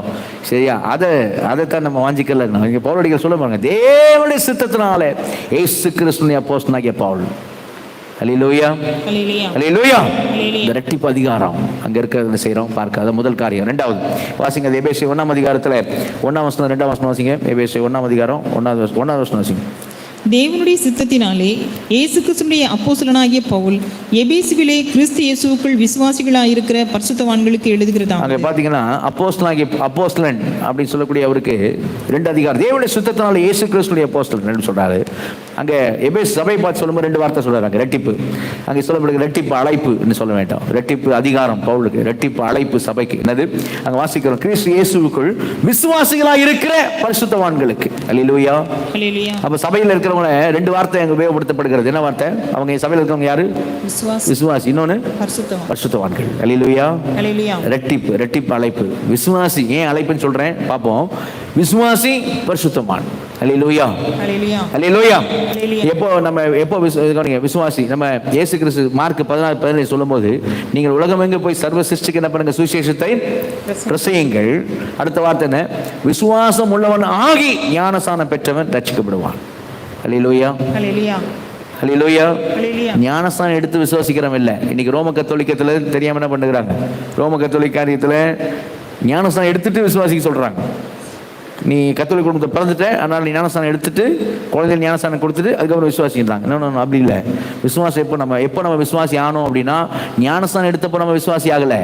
S1: சரியா அதைத்தான் நம்ம வாஞ்சிக்கல. பவுலடிகள் சொல்ல பாருங்க, தேவனுடைய சித்தத்தினாலே இயேசு கிறிஸ்துவின் அப்போஸ்தலனாகிய பவுல். அல்லேலூயா. அல்லேலூயா. இந்த ரெட்டிப்பு அதிகாரம் அங்க இருக்கிறத செய்யறோம் பார்க்காத முதல் காரியம். ரெண்டாவது வாசிங்க எபேசியர் 1ஆம் அதிகாரத்துல 1ஆம் வசனம் 2ஆம் வசனம் வாசிங்க. எபேசியர் 1ஆம் அதிகாரம் 1ஆம் வசனம் வாசிங்க.
S2: தேவனுடைய சித்தத்தினாலே இயேசு கிறிஸ்துவின் அப்போஸ்தலனாகிய பவுல் எபேசுவிலே கிறிஸ்து இயேசுவுக்குள் விசுவாசிகளாய் இருக்கிற பரிசுத்தவான்களுக்கு எழுதுகிறதா.
S1: அங்க பாத்தீங்கன்னா அப்போஸ்தலன் அப்படின்னு சொல்லக்கூடிய அவருக்கு 2 அதிகாரம். தேவனுடைய சித்தத்தினாலே இயேசு கிறிஸ்துவின் அப்போஸ்தலன் சொல்றாரு. அங்க எபேசு சபை பார்த்து சொல்லும்போது 2 வார்த்தை சொல்றாங்க. ரெட்டிப்பு அங்கே சொல்லப்படுகிற ரெட்டிப்பு அழைப்பு சொல்ல வேண்டாம். ரெட்டிப்பு அதிகாரம் பவுலுக்கு, ரெட்டிப்பு அழைப்பு சபைக்கு. என்னது அங்க வாசிக்கிறோம்? கிறிஸ்து இயேசுவுக்குள் விசுவாசிகளாய் இருக்கிற பரிசுத்தவான்களுக்கு. அல்லேலூயா. அப்ப சபையில் இருக்கிறவங்க 2 வார்த்தை அங்க உபயோகப்படுத்தப்படுகிறது. என்ன வார்த்தை? அவங்க சபையில் இருக்கிறவங்க யாரு? விசுவாசி. இன்னொன்னு பரிசுத்தவான்கள். அல்லேலூயா. ரெட்டிப்பு அழைப்பு. விசுவாசி ஏன் அழைப்புன்னு சொல்றேன் பார்ப்போம். விசுவாசி பரிசுத்தவான். அல்லேலூயா. அல்லேலூயா. எப்போ விசுவாசி நம்ம இயேசு கிறிஸ்து மார்க் 16:17 சொல்லும்போது, நீங்கள் உலகம் எங்கே போய் சர்வ சிருஷ்டிக்கு என்ன பண்ணுங்க? சுவிசேஷத்தை பிரசங்கியுங்கள். அடுத்த வார்த்தை என்ன? விசுவாசம் உள்ளவன் ஆகி ஞானஸ்நானம் பெற்றவன் ரட்சிக்கப்படுவான். அல்லேலூயா. அல்லேலூயா. ஞானஸ்நானம் எடுத்து விசுவாசிக்கிறவன் இல்லை. இன்னைக்கு ரோம கத்தோலிக்கத்துல தெரியாம என்ன பண்ணுறாங்க? ரோம கத்தோலிக்க காரியத்துல ஞானஸ்நானம் எடுத்துட்டு விசுவாசிக்க சொல்றாங்க. நீ கத்தோலிக்க குடும்பத்தை பிறந்துட்ட, அதனால நீ ஞானஸ்நானம் எடுத்துட்டு குழந்தைகள் ஞானஸ்நானம் கொடுத்துட்டு அதுக்கப்புறம் விசுவாசிக்கிறாங்க. இன்னொன்று அப்படி இல்லை. விசுவாசம் எப்போ நம்ம விசுவாசி ஆனோம் அப்படின்னா, ஞானஸ்நானம் எடுத்தப்போ நம்ம விசுவாசி ஆகலை.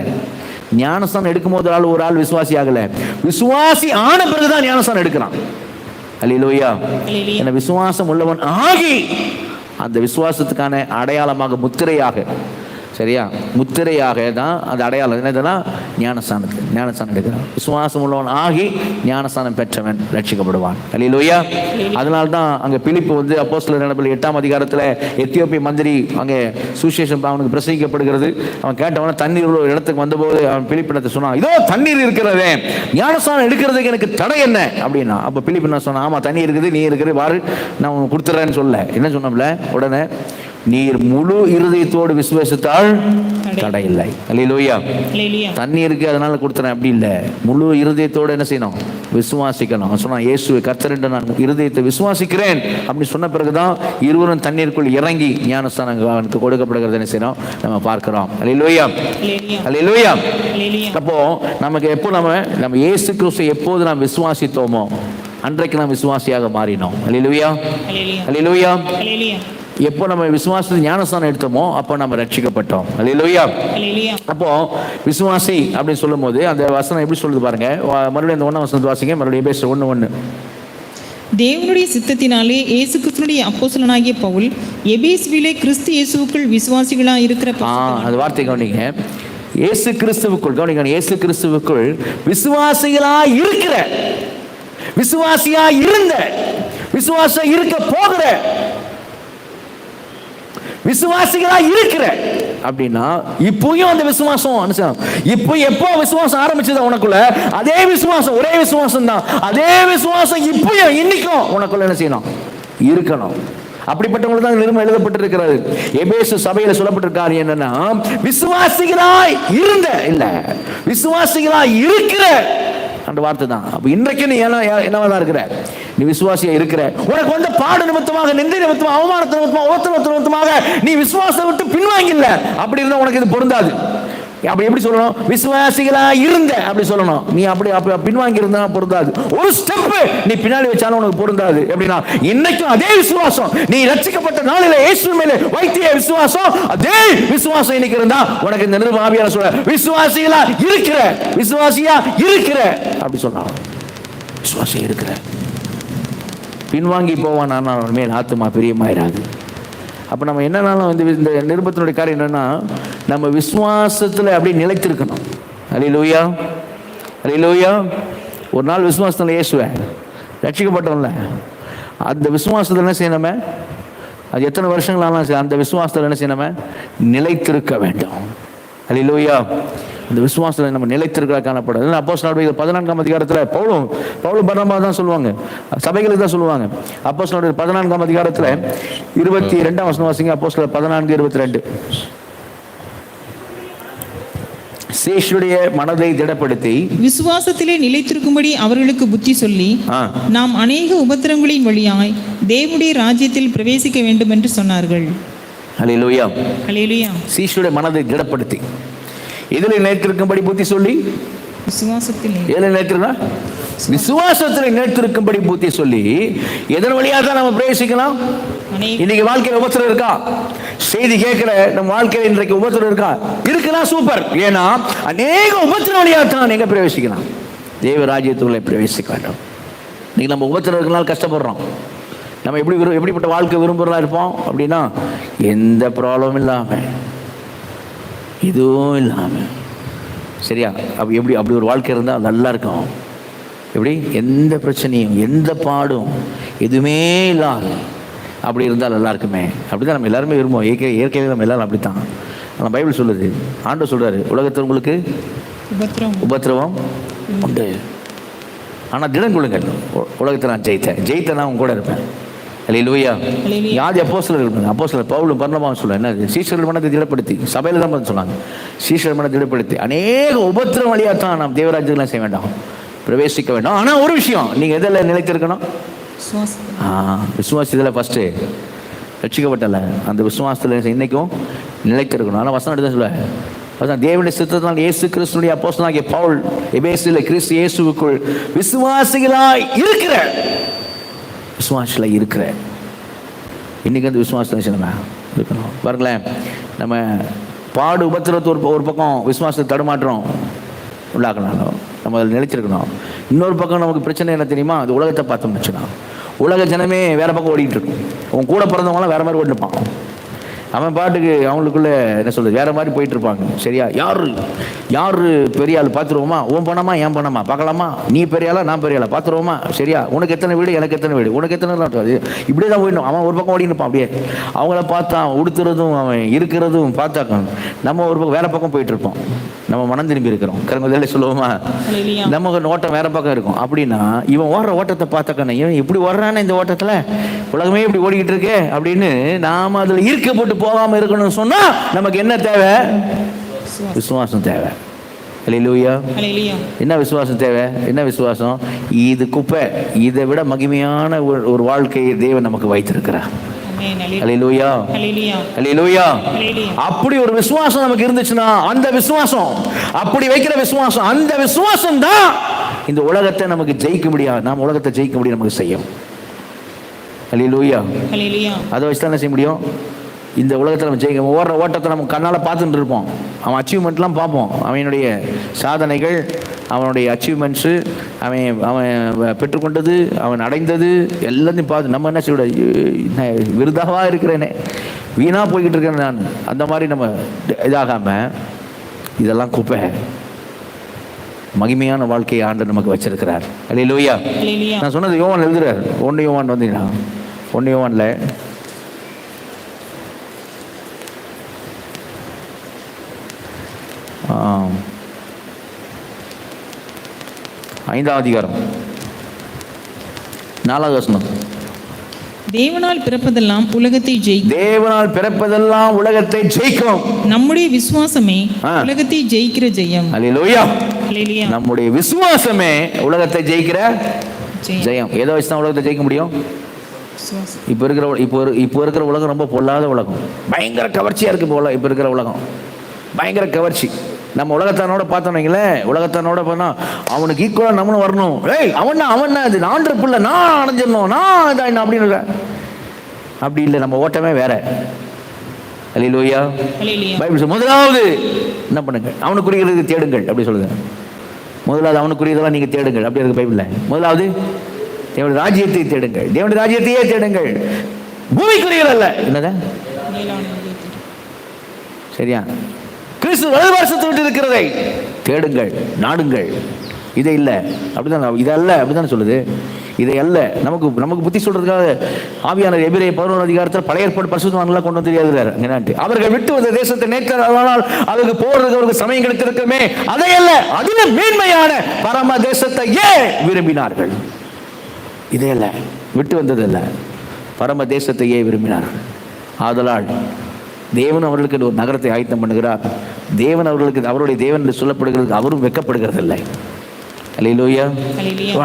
S1: ஞானஸ்நானம் எடுக்கும் போது ஒரு ஆள் விசுவாசி ஆகலை. விசுவாசி ஆன பிறகுதான் ஞானஸ்நானம் எடுக்கிறான். அல்லேலூயா. என்ன விசுவாசம் உள்ளவன் ஆகி அந்த விசுவாசத்துக்கான அடையாளமாக முத்திரையாக சரியா முத்திரையாக தான் அந்த அடையாளம். என்னதுன்னா ஞானஸ்தானம் எடுக்கிறான். விசுவாசம் உள்ளவன் ஆகி ஞானஸ்தானம் பெற்றவன் ரட்சிக்கப்படுவான். அல்லேலூயா. அதனால தான் அங்கே பிலிப்பு வந்து அப்போஸ்தலர் நடவடிக்கைகள் 8ஆம் அதிகாரத்தில் எத்தியோப்பிய மந்திரி அங்கே சுவிசேஷம் அவனுக்கு பிரசங்கிக்கப்படுகிறது. அவன் கேட்டவன தண்ணீர் உள்ள ஒரு இடத்துக்கு வந்தபோது அவன் பிலிப்பினத்தை சொன்னான், இதோ தண்ணீர் இருக்கிறதே, ஞானஸ்தானம் எடுக்கிறதுக்கு எனக்கு தடை என்ன அப்படின்னா. அப்போ பிலிப்பு என்ன சொன்னான், ஆமா தண்ணி இருக்குது, நீ இருக்கிற வாரு, நான் உனக்கு கொடுத்துட்றேன்னு சொல்ல. என்ன சொன்னோம்ல, உடனே நீர் முழு இருதயத்தோடு விசுவாசித்தால் தடை இல்லை. அல்லேலூயா. தண்ணி இருக்கு அதனால கொடுத்துறேன் அப்படி இல்லை, முழு இருதயத்தோடு என்ன செய்யணும், விசுவாசிக்கணும். சொன்னா இயேசுவை கர்த்தர் என்று நான் இருதயத்தை விசுவாசிக்கிறேன் அப்படின்னு சொன்ன பிறகுதான் இருவரும் தண்ணீருக்குள் இறங்கி ஞானஸ்தானம் அவனுக்கு கொடுக்கப்படுகிறது என்ன செய்யணும் நம்ம பார்க்கிறோம். அல்லேலூயா. அல்லேலூயா. அப்போ நமக்கு எப்போ நம்ம இயேசு கிறிஸ்துவை எப்போது நாம் விசுவாசித்தோமோ அன்றைக்கு நாம் விசுவாசியாக மாறினோம். அல்லேலூயா. அல்லேலூயா. எப்போ நம்ம விசுவாசத்தில் ஞானஸ்தானம் எடுத்தோமோ அப்போ நம்ம ரட்சிக்கப்பட்டோம். அல்லேலூயா. அப்போ விசுவாசி அப்படின்னு சொல்லும் போது அந்த வசனம் எப்படி சொல்லுது பாருங்க. மறுபடியும் அந்த 1ஆம் வசனத்தை வாசிங்க. மறுபடியும் எபேசியர் 1:1.
S2: தேவனுடைய சித்தத்தினாலே இயேசு கிறிஸ்துவினுடைய அப்போஸ்தலனாகிய பவுல் எபேசுவிலே கிறிஸ்து இயேசுவுக்குள் விசுவாசிகளாய் இருக்கிற
S1: அந்த வார்த்தை கவனிங்க. இயேசு கிறிஸ்துவுக்குள் கவனிங்க. இயேசு கிறிஸ்துவுக்குள் விசுவாசிகளாய் இருக்கிற, விசுவாசியா இருந்த, விசுவாசம் இருக்க போகிற, விசுவாசிகளா இருக்கிற அப்படின்னா இப்பயும் அந்த விசுவாசம் இப்போ எப்போ விசுவாசம் ஆரம்பிச்சது உனக்குள்ள, அதே விசுவாசம், ஒரே விசுவாசம் தான், அதே விசுவாசம் இப்பயும் இன்னைக்கும் உனக்குள்ள என்ன செய்யணும், இருக்கணும். அப்படிப்பட்டவங்களுக்கு தான் நிருபம் எழுதப்பட்டிருக்கிறது. எபேசு சபையில சொல்லப்பட்டிருக்காரு என்னன்னா, விசுவாசிகளாய் இருந்த இல்ல, விசுவாசிகளாய் இருக்கிற அந்த வார்த்தை தான். அப்ப இன்றைக்கு நீ என்னவா இருக்கிற, நீ விசுவாசியா இருக்கிற. உனக்கு வந்து பாடு நிமித்தமாக, நிந்தை நிமித்தமாக, அவமானத்து நிமித்தமாக, உபத்திரவத்து நிமித்தமாக நீ விசுவாசத்தை விட்டு பின்வாங்கல, அப்படி இருந்தா உனக்கு இது பொருந்தாது. அப்படி எப்படி சொல்லணும், விசுவாசிகளா இருந்த அப்படி சொல்லணும். நீ அப்படி பின்வாங்கி இருந்தா பொருந்தாது. ஒரு ஸ்டெப் நீ பின்னாடி வச்சாலும் உனக்கு பொருந்தாது. எப்படின்னா இன்னைக்கும் அதே விசுவாசம், நீ ரட்சிக்கப்பட்ட நாளில இயேசு மேல வைத்திய விசுவாசம், அதே விசுவாசம் இன்னைக்கு இருந்தா உனக்கு இந்த நிருப ஆவியானவர் சொல்ற விசுவாசிகளா இருக்கிற, விசுவாசியா இருக்கிற அப்படி சொன்னான். விசுவாசியா இருக்கிற, பின்வாங்கி போவான் அவன் மேல் ஆத்துமா பிரியமாயிராது. அப்போ நம்ம என்னன்னாலும் வந்து இந்த நிருபத்தினுடைய காரியம் என்னன்னா, நம்ம விசுவாசத்தில் அப்படியே நிலைத்திருக்கணும். அல்லேலூயா. அல்லேலூயா. ஒரு நாள் விசுவாசத்தில் இயேசுவேன் ரட்சிக்கப்பட்டோம்ல, அந்த விசுவாசத்தில் என்ன செய்யணுமே, அது எத்தனை வருஷங்களாலும் சரி அந்த விசுவாசத்தில் என்ன செய்யணுமே, நிலைத்திருக்க வேண்டும். அல்லேலூயா. அந்த விசுவாசத்தில் நம்ம நிலைத்திருக்கிறா காணப்படும். அப்போஸ்தலர் 14ஆம் அதிகாரத்தில் பவுலும் பர்னபா தான் சொல்லுவாங்க, சபைகளுக்கு தான் சொல்லுவாங்க. அப்போஸ்தலர் 14ஆம் அதிகாரத்தில் 22ஆம் வசனம் வாசிங்க. அப்போஸ்தலர் 14:22. சேஷுடைய மனதை திடப்படுத்தி
S2: விசுவாசத்திலே நிலைத்திருக்கும்படி அவர்களுக்கு புத்தி சொல்லி, நாம் அநேக உபத்திரங்களின் வழியாய் தேவனுடைய ராஜ்யத்தில் பிரவேசிக்க வேண்டும் என்று சொன்னார்கள்.
S1: அல்லேலூயா.
S2: அல்லேலூயா.
S1: சேஷுடைய மனதை திடப்படுத்தி இதில் நிலைத்திருக்கும்படி புத்தி சொல்லி, விசுவாசத்தில் நிலைத்திருக்கும்படி புத்தி சொல்லி, எதன் வழியாக தான் நம்ம பிரவேசிக்கலாம். இன்னைக்கு வாழ்க்கையில் உபத்திரம் இருக்கா, செய்தி கேட்கிற நம்ம வாழ்க்கையில் இன்றைக்கு உபத்திரம் இருக்கா, இருக்கலாம், சூப்பர். ஏன்னா அநேக உபத்திரம் வழியாக தான் நீங்க பிரவேசிக்கலாம், தேவ ராஜ்யத்துக்குள்ளே பிரவேசிக்க வேண்டும். இன்னைக்கு நம்ம உபத்திரம் இருக்கனால கஷ்டப்படுறோம். நம்ம எப்படிப்பட்ட வாழ்க்கை விரும்புகிறதா இருப்போம் அப்படின்னா, எந்த ப்ராப்ளமும் இல்லாமல், இதுவும் இல்லாமல், சரியா, அப்படி ஒரு வாழ்க்கை இருந்தால் நல்லா இருக்கும். எப்படி, எந்த பிரச்சனையும் எந்த பாடும் எதுவுமே இல்லாத அப்படி இருந்தால் நல்லா இருக்குமே. அப்படிதான் நம்ம எல்லாருமே விரும்புவோம். இயற்கையில் நம்ம எல்லாரும் அப்படித்தான். ஆனால் பைபிள் சொல்லுது, ஆண்டவர் சொல்றாரு, உலகத்தில் உங்களுக்கு உபத்திரவம் உண்டு, ஆனால் திடம் கொள்ளுங்கள், உலகத்தை நான் ஜெயித்தேன் நான் உங்க கூட இருப்பேன். அல்லேலூயா. யாதி அப்போஸ்தலர் பவுலும் பர்னபாவும் சொல்ல என்ன, சீஷர்கள் மனதை திடப்படுத்தி, சபையில தான் சொன்னாங்க, சீஷர்கள் மனதை திடப்படுத்தி அநேக உபத்திரம் வழியாக தான் நாம் தேவராஜ்யத்தில் செய்ய வேண்டாம், பிரவேசிக்க வேண்டாம். ஆனால் ஒரு விஷயம், நீங்க எதில் நிலைத்திருக்கணும், விசுவாசத்தில் ஃபர்ஸ்ட் ரட்சிக்கப்பட்டல, அந்த விசுவாசத்தில் இன்னைக்கும் நிலைத்திருக்கணும். ஆனால் வசனம் எடுத்து சொல்ல, தேவனுடைய சித்தத்தினால் இயேசு கிறிஸ்துவினுடைய அப்போஸ்தலனாகிய பவுல் எபேசிலே கிறிஸ்து இயேசுவுக்குள் விசுவாசிகளாய் இருக்கிற, விசுவாசத்தில் இருக்கிற, இன்னைக்கு அந்த விசுவாசத்தில் நம்ம இருக்கணும். பாருங்களேன், நம்ம பாடு உபத்திரத்து ஒரு பக்கம் விசுவாசத்தை தடுமாற்றம் உள்ளாக்கணும், நம்ம அதில் நிலைச்சிருக்கணும். இன்னொரு பக்கம் நமக்கு பிரச்சனை என்ன தெரியுமா, அது உலகத்தை பார்த்தோம்னு வச்சுனா, உலக ஜனமே வேற பக்கம் ஓடிட்டு இருக்கும், உன் கூட பிறந்தவங்களாம் வேற மாதிரி ஓடிப்பான். அவன் பாட்டுக்கு அவங்களுக்குள்ள என்ன சொல்றது வேற மாதிரி போயிட்டு இருப்பாங்க. சரியா? யாரு பெரிய ஆள் பார்த்துருவோமா, உன் பணமா என் பணமா பார்க்கலாமா, நீ பெரிய ஆளா நான் பெரிய ஆளா பார்த்துருவோமா, சரியா, உனக்கு எத்தனை வீடு எனக்கு எத்தனை வீடு உனக்கு எத்தனை, இப்படியே தான் போயிடணும். அவன் ஒரு பக்கம் ஓடின்னு இருப்பான். அப்படியே அவங்கள பார்த்தா உடுத்துறதும் அவன் இருக்கிறதும் பார்த்தாக்க நம்ம ஒரு பக்கம் வேற பக்கம் போயிட்டு இருப்போம். நம்ம மனம் திரும்பி இருக்கிறோம். கருங்கதல்ல சொல்லுவோமா, நமக்கு ஓட்டம் வேற பக்கம் இருக்கும். அப்படின்னா இவன் ஓடுற ஓட்டத்தை பார்த்தாக்கண்ணே, இவன் இப்படி ஓடுறானே, இந்த ஓட்டத்துல உலகமே இப்படி ஓடிக்கிட்டு இருக்கு அப்படின்னு நாம அதுல ஈர்க்கப்பட்டு போகாம இருக்கணும்னு சொன்னா நமக்கு என்ன தேவை? விசுவாசம் தேவை. அல்லேலூயா. என்ன விசுவாசம் தேவை? என்ன விசுவாசம்? இது குப்பை, இதை விட மகிமையான ஒரு வாழ்க்கையை தேவன் நமக்கு வைத்திருக்கிறார். அல்லேலூயா, அல்லேலூயா. அப்படி ஒரு விசுவாசம் நமக்கு இருந்துச்சுன்னா, அந்த விசுவாசம், அப்படி வைக்கிற விசுவாசம், அந்த விசுவாசம் தான் இந்த உலகத்தை நமக்கு ஜெயிக்க முடியாது. நாம் உலகத்தை ஜெயிக்க முடியும், நமக்கு செய்யும். அல்லேலூயா. அதை வச்சு தான் என்ன செய்ய முடியும்? இந்த உலகத்தில் நம்ம ஜெயிக்க ஓடுற ஓட்டத்தை நம்ம கண்ணால் பார்த்துட்டு இருப்போம். அவன் அச்சீவ்மெண்ட்லாம் பார்ப்போம், அவனுடைய சாதனைகள், அவனுடைய அச்சீவ்மெண்ட்ஸு, அவன் பெற்றுக்கொண்டது, அவன் அடைந்தது எல்லாத்தையும் பார்த்து நம்ம என்ன செய்ய, விருதாவா இருக்கிறேனே, வீணாக போய்கிட்டு இருக்கிறேன் நான், அந்த மாதிரி நம்ம இதாகாமல் இதெல்லாம் குப்பை. மகிமையான வாழ்க்கையை ஆண்டவர் நமக்கு வச்சிருக்கிறார். அல்லேலூயா. நான் சொன்னது யோவான் எழுதுறார். 1 யோவான் வந்தீங்கன்னா 1 யோவான்ல 5ஆம் அதிகாரம் 4வது வசனம்.
S2: தேவனால் பிறப்பதெல்லாம் உலகத்தை ஜெயிக்கும்.
S1: தேவனால் பிறப்பதெல்லாம் உலகத்தை ஜெயிக்கும்.
S2: நம்முடைய விசுவாசமே உலகத்தை ஜெயிக்கிற ஜெயம்.
S1: அல்லேலூயா. நம்முடைய விசுவாசமே உலகத்தை ஜெயிக்கிற ஜெயம். ஏதோ வச்சு தான் உலகத்தை ஜெயிக்க முடியும். இப்போ இருக்கிற உலகம் ரொம்ப பொல்லாத உலகம், பயங்கர கவர்ச்சியா இருக்கு. இப்போ இருக்கிற உலகம் பயங்கர கவர்ச்சி. நம்ம உலகத்தானோட பார்த்தோன்னீங்களே, உலகத்தானோட போனா அவனுக்கு ஈக்குவலா நம்மளும் வரணும். அவன் அது ஆண்டு பிள்ளை, நான் அடைஞ்சிடணும், நான் இதான் அப்படின்னு. அப்படி இல்லை, நம்ம ஓட்டமே வேற. அல்லேலூயா. பைபிள் முதலாவது என்ன பண்ணுங்க, அவனுக்குரியதை தேடுங்கள் அப்படி சொல்லுங்க. முதலாவது அவனுக்குரியதெல்லாம் நீங்க தேடுங்கள் அப்படி இருக்கு பைபிள்ல. முதலாவது தேவனுடைய ராஜ்யத்தை தேடுங்கள், தேவனுடைய ராஜ்யத்தையே தேடுங்கள், பூமிக்குரியது அல்ல. என்னது? சரியா? கிறிஸ்து வலதுபார்சத்தை விட்டு இருக்கிறதை தேடுங்கள், நாடுங்கள். இதை இல்லை அப்படிதான், இதல்ல அப்படிதான் சொல்லுது. இதை அல்ல நமக்கு புத்தி சொல்றதுக்காக ஆவியானவர் எபிரேயர் 11 அதிகாரத்தில் பழைய ஏற்பாடு பரிசுத்தவான்களா கொண்டு தெரியாது. அவர்கள் விட்டு வந்த தேசத்தை நேற்றனால் அதுக்கு போறதுக்கு அவருக்கு சமயம் கிடைத்திருக்குமே, அதை அல்ல, அதுல மேன்மையான பரம தேசத்தையே விரும்பினார்கள். இதே அல்ல, விட்டு வந்ததல்ல, பரம தேசத்தையே விரும்பினார்கள். ஆதலால் தேவன் அவர்களுக்கு ஒரு நகரத்தை ஆயத்தம் பண்ணுகிறார். தேவன் அவர்களுக்கு அவருடைய தேவன் என்று சொல்லப்படுகிறது, அவரும் வெட்கப்படுகிறது இல்லை. அல்லேலூயா.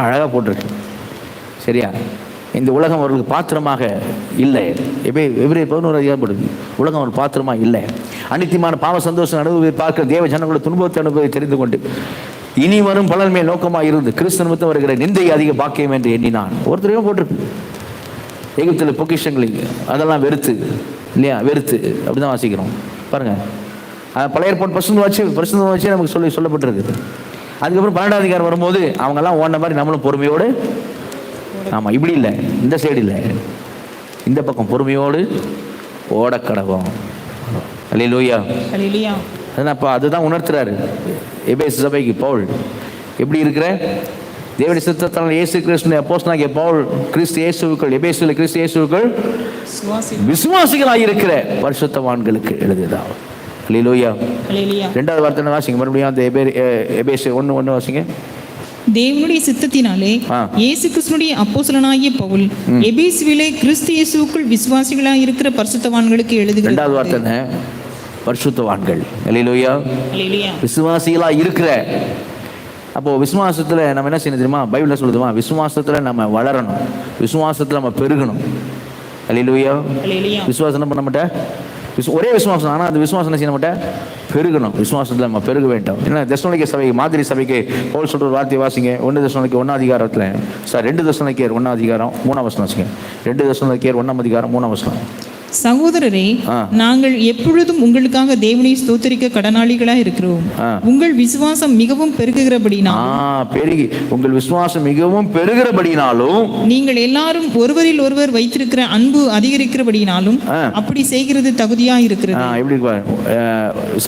S1: அழகா போட்டிருக்கு. சரியா? இந்த உலகம் அவர்களுக்கு பாத்திரமாக இல்லை. எபிரேயர் 11 அதிகாரம் போடுது, உலகம் அவர் பாத்திரமாக இல்லை. அனித்தியமான பாவ சந்தோஷம் அனுபவி பார்க்க தேவ ஜனங்களோட துன்பத்தை அனுபவி தெரிந்து கொண்டு இனி வரும் பலன் மேல் நோக்கமாக இருந்து கிறிஸ்து நிமித்தம் வருகிற நிந்தை அதிக பாக்கியம் என்று எண்ணினான். ஒருத்தரையும் போட்டிருக்கு. எகிப்தில் பொக்கிஷங்கள் அதெல்லாம் வெறுத்து இல்லையா, வெறுத்து அப்படிதான் வாசிக்கிறோம் பாருங்க. பழைய ஏற்பாடு பரிசுத்தம் வச்சு நமக்கு சொல்லப்பட்டிருக்கு. அதுக்கப்புறம் 12ஆம் அதிகாரம் வரும்போது அவங்கெல்லாம் ஓடின மாதிரி நம்மளும் பொறுமையோடு, ஆமா இப்படி இல்லை, இந்த சைடு இல்லை, இந்த பக்கம் பொறுமையோடு ஓடக்கடவோம். அல்லேலூயா. அப்போ அதுதான் உணர்த்துறாரு எபேசு சபைக்கு பவுல். எப்படி இருக்கிற தேவனுடைய சித்தத்தால் இயேசு கிறிஸ்து அப்போஸ்தலனாகிய பவுல் கிறிஸ்து இயேசுவுக்குள் எபேசுவில் கிறிஸ்து இயேசுவுக்குள் விசுவாசிகளாக இருக்கிற பரிசுத்தவான்களுக்கு எழுதுதான். அல்லேலூயா. 2வது வார்த்தை வாசிங்க மறுபடியும், அந்த எபேசு 1:1 வாசிங்க.
S2: தேவனுடைய சித்தத்தினாலே இயேசு கிறிஸ்துவினுடைய அப்போஸ்தலனாகிய பவுல் எபேசுவிலே கிறிஸ்து இயேசுவுக்குள் விசுவாசிகளாக இருக்கிற பரிசுத்தவான்களுக்கு எழுதுகிறார்.
S1: 2வது வார்த்தை பரிசுத்தவான்கள். அல்லேலூயா. விசுவாசிகளா இருக்கிற. அப்போ விசுவாசத்துல நம்ம என்ன செய்யணும் தெரியுமா? பைபிள்ல சொல்லுதுமா, விசுவாசத்துல நம்ம வளரணும், விசுவாசத்துல நம்ம பெருகணும். அல்லேலூயா. விசுவாசம் என்ன பண்ண மாட்டேன், ஒரே விசுவாசம், ஆனால் அந்த விசுவாசம் என்ன செய்ய மாட்டேன், பெருகணும். விசுவாசத்தில் நம்ம பெருக வேண்டும். ஏன்னா தெசலோனிக்கேயர் சபை மாதிரி சபைக்கு பவுல் சொல்ற ஒரு வார்த்தை வாசிங்க. 1 தெசலோனிக்கேயர் 1ஆம் அதிகாரத்தில் 2 தெசலோனிக்கேயர் 1ஆம் அதிகாரம் 3ஆம் வசனம் வாசிங்க. 2 தெசலோனிக்கேயர் 1ஆம் அதிகாரம் 3ஆம் வசனம்.
S2: சகோதரரே, நாங்கள் எப்பொழுதும் உங்களுக்காக தேவனை ஸ்தோத்திரிக்க கடனாளிகளா இருக்கிறோம். உங்கள் விசுவாசம் மிகவும் பெருகுகிறபடினாலும்
S1: பெருகி உங்கள் விசுவாசம் மிகவும் பெருகிறபடினாலும்
S2: நீங்கள் எல்லாரும் ஒருவரில் ஒருவர் வைத்திருக்கிற அன்பு அதிகரிக்கிறபடினாலும் அப்படி செய்கிறது தகுதியா இருக்கிறது.
S1: எப்படி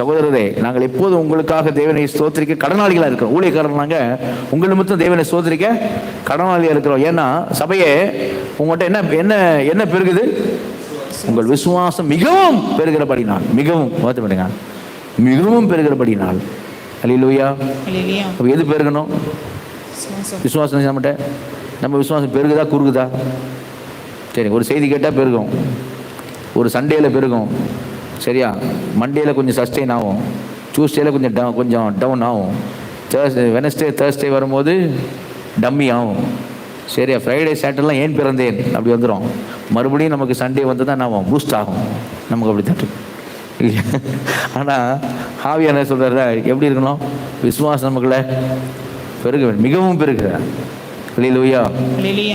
S1: சகோதரரே, நாங்கள் எப்போதும் உங்களுக்காக தேவனை ஸ்தோத்திரிக்க கடனாளிகளா இருக்கிறோம். ஊழியக்காரன் நாங்க உங்கள் நிமித்தம் தேவனை ஸ்தோத்திரிக்க கடனாளியா இருக்கிறோம். ஏன்னா சபையே உங்கள்கிட்ட என்ன என்ன என்ன பெருகுது? உங்கள் விசுவாசம் மிகவும் பெருகிறபடினால், மிகவும் பார்த்துப்படுங்க, மிகவும் பெருகிறபடினால். அல்லேலூயா. எது பெருகணும்? விசுவாசம். நம்ம விசுவாசம் பெருகுதா குறுகுதா? சரி, ஒரு செய்தி கேட்டால் பெருகும், ஒரு சண்டேல பெருகும், சரியா? மண்டேல கொஞ்சம் சஸ்டெயின் ஆகும், டியூஸ்டேல கொஞ்சம் டவுன் ஆகும், வெனஸ்டே தேர்ஸ்டே வரும்போது டம்மி ஆகும், சரியா? ஃப்ரைடே சாட்டர்லாம் ஏன் பிறந்தேன் அப்படி வந்துடும். மறுபடியும் நமக்கு சண்டே வந்து தான் நான் பூஸ்ட் ஆகும், நமக்கு அப்படி தட்டு. ஆனால் ஆவியான சொல்கிற எப்படி இருக்கணும்? விசுவாசம் நமக்குள்ள பெருக, மிகவும் பெருகிற. அல்லேலூயா.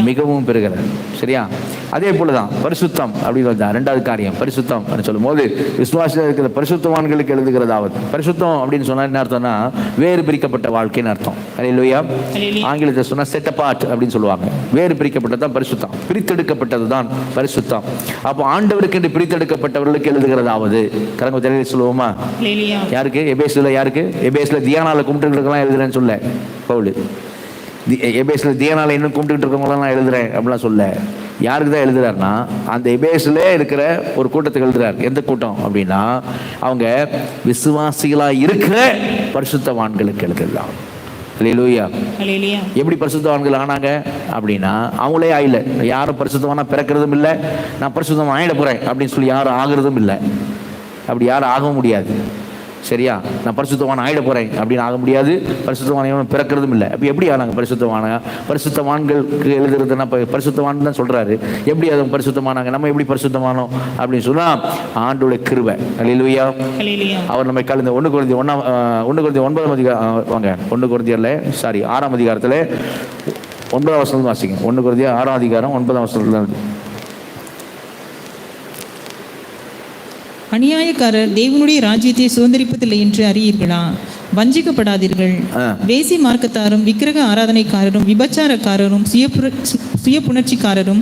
S1: மிகவும் பெருகிற. சரியா? அதே போலதான் பரிசுத்தம் அப்படின்னு ரெண்டாவது காரியம். பரிசுத்தம் சொல்லும் போது விசுவாசத்தில் இருக்கிற பரிசுத்தவான்களுக்கு எழுதுகிறதாவது. பரிசுத்தம் அப்படின்னு சொன்னா என்ன அர்த்தம்னா வேறு பிரிக்கப்பட்ட வாழ்க்கைன்னு அர்த்தம். அல்லேலூயா. ஆங்கிலத்தில் சொன்னா செட் அபார்ட் அப்படின்னு சொல்லுவாங்க. வேறு பிரிக்கப்பட்டதுதான் பரிசுத்தம், பிரித்தெடுக்கப்பட்டது தான் பரிசுத்தம். அப்போ ஆண்டவருக்கு என்று பிரித்தெடுக்கப்பட்டவர்களுக்கு எழுதுகிறதாவது. கரங்க தெளிவாக சொல்லுவோமா? யாருக்கு? எபேஸ்ல. யாருக்கு? எபேஸ்ல தியானால கும்பிட்டுலாம் எழுதுறேன்னு சொல்ல பவுல். எபேஸ்ல தியானால இன்னும் கும்பிட்டுக்கிட்டு இருக்கவங்களாம் நான் எழுதுறேன் அப்படிலாம் சொல்ல. யாருக்கு தான் எழுதுறாருன்னா அந்த எபேஸ்ல இருக்கிற ஒரு கூட்டத்துக்கு எழுதுறாரு. எந்த கூட்டம் அப்படின்னா அவங்க விசுவாசிகளா இருக்கிற பரிசுத்தவான்களுக்கு எழுதுறாங்க. அல்லேலூயா. எப்படி பரிசுத்தவான்கள் ஆனாங்க அப்படின்னா அவங்களே ஆயில. யாரும் பரிசுத்தவானா பிறக்கிறதும் இல்லை, நான் பரிசுத்தம் ஆயிட போறேன் அப்படின்னு சொல்லி யாரும் ஆகிறதும் இல்லை. அப்படி யாரும் ஆக முடியாது. சரியா? நான் பரிசுத்தவான் ஆயிட போறேன் அப்படின்னு ஆக முடியாது. பரிசுத்தவான பிறக்கிறதும் இல்லை. அப்போ எப்படி ஆனாங்க பரிசுத்தவான? பரிசுத்தவான்களுக்கு எழுதுறதுன்னா பரிசுத்தவான் தான் சொல்றாரு. எப்படி அது பரிசுத்தமானாங்க? நம்ம எப்படி பரிசுத்தமானோம் அப்படின்னு சொன்னா ஆண்டோட கிருபை. அல்லேலூயா. அவர் நம்ம கலந்து 1 கொரிந்தியர் 9ஆம் அதிகாரம் வாங்க. 1 கொரிந்தியர்ல 6ஆம் அதிகாரத்துல 9ஆம் வசனம் வாசிங்க. 1 கொரிந்தியர் 6ஆம் அதிகாரம் 9ஆம் வசனத்துல
S2: அநியாயக்காரர் தேவனுடைய ராஜ்யத்தை சுதந்திரிப்பதில்லை என்று அறியீர்களா? வஞ்சிக்கப்படாதீர்கள். வேசி மார்க்கத்தாரும் விக்கிரக ஆராதனைக்காரரும் விபச்சாரக்காரரும் சுய புணர்ச்சிக்காரரும்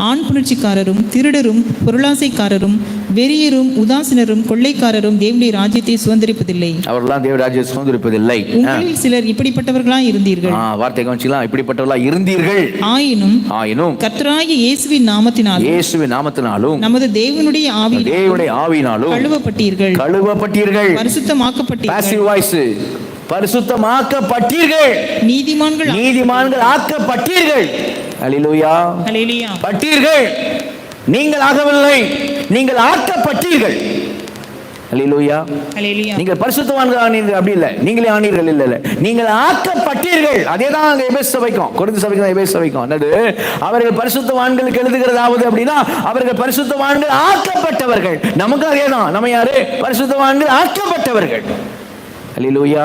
S2: ஆண் புணர்ச்சிக்காரரும் திருடரும் பொருளாசைக்காரரும் வெறியரும் உதாசீனரும் கொள்ளைக்காரரும் தேவனுடைய ராஜ்யத்தை சுதந்திரிப்பதில்லை.
S1: அவர்களாம் தேவ ராஜ்யத்தை சுதந்திரிப்பதில்லை.
S2: உங்களில் சிலர் இப்படிப்பட்டவர்களா இருந்தீர்கள்.
S1: வார்த்தை கவனிச்சீங்களா? இப்படிப்பட்டவர்களா இருந்தீர்கள்.
S2: ஆயினும் கர்த்தராகிய இயேசுவின் நாமத்தினாலும் நமது தேவனுடைய ஆவியினாலும் கழுவப்பட்டீர்கள், பரிசுத்தமாக்கப்பட்டீர்கள், நீதிமான்கள் ஆக்கப்பட்டீர்கள். அல்லேலூயா. பட்டீர்கள். நீங்கள் ஆகவில்லை, நீங்கள் ஆக்கப்பட்டீர்கள். அல்லேலூயா. நீங்கள் பரிசுத்தவான்கள் ஆனீர்கள் அப்படி இல்லை, நீங்களே ஆனீர்கள் இல்லை, நீங்கள் ஆக்கப்பட்டீர்கள். அதேதான் அங்க எபேசு சபைக்கும் கொரிந்து சபைக்கும் எபேசு சபைக்கும் என்னது? அவர்கள் பரிசுத்தவான்களுக்கு எழுதுகிறதாவது அப்படின்னா அவர்கள் பரிசுத்தவான்கள் ஆக்கப்பட்டவர்கள். நமக்கு அதேதான். நம்ம யாரு? பரிசுத்தவான்கள் ஆக்கப்பட்டவர்கள். அல்லேலூயா.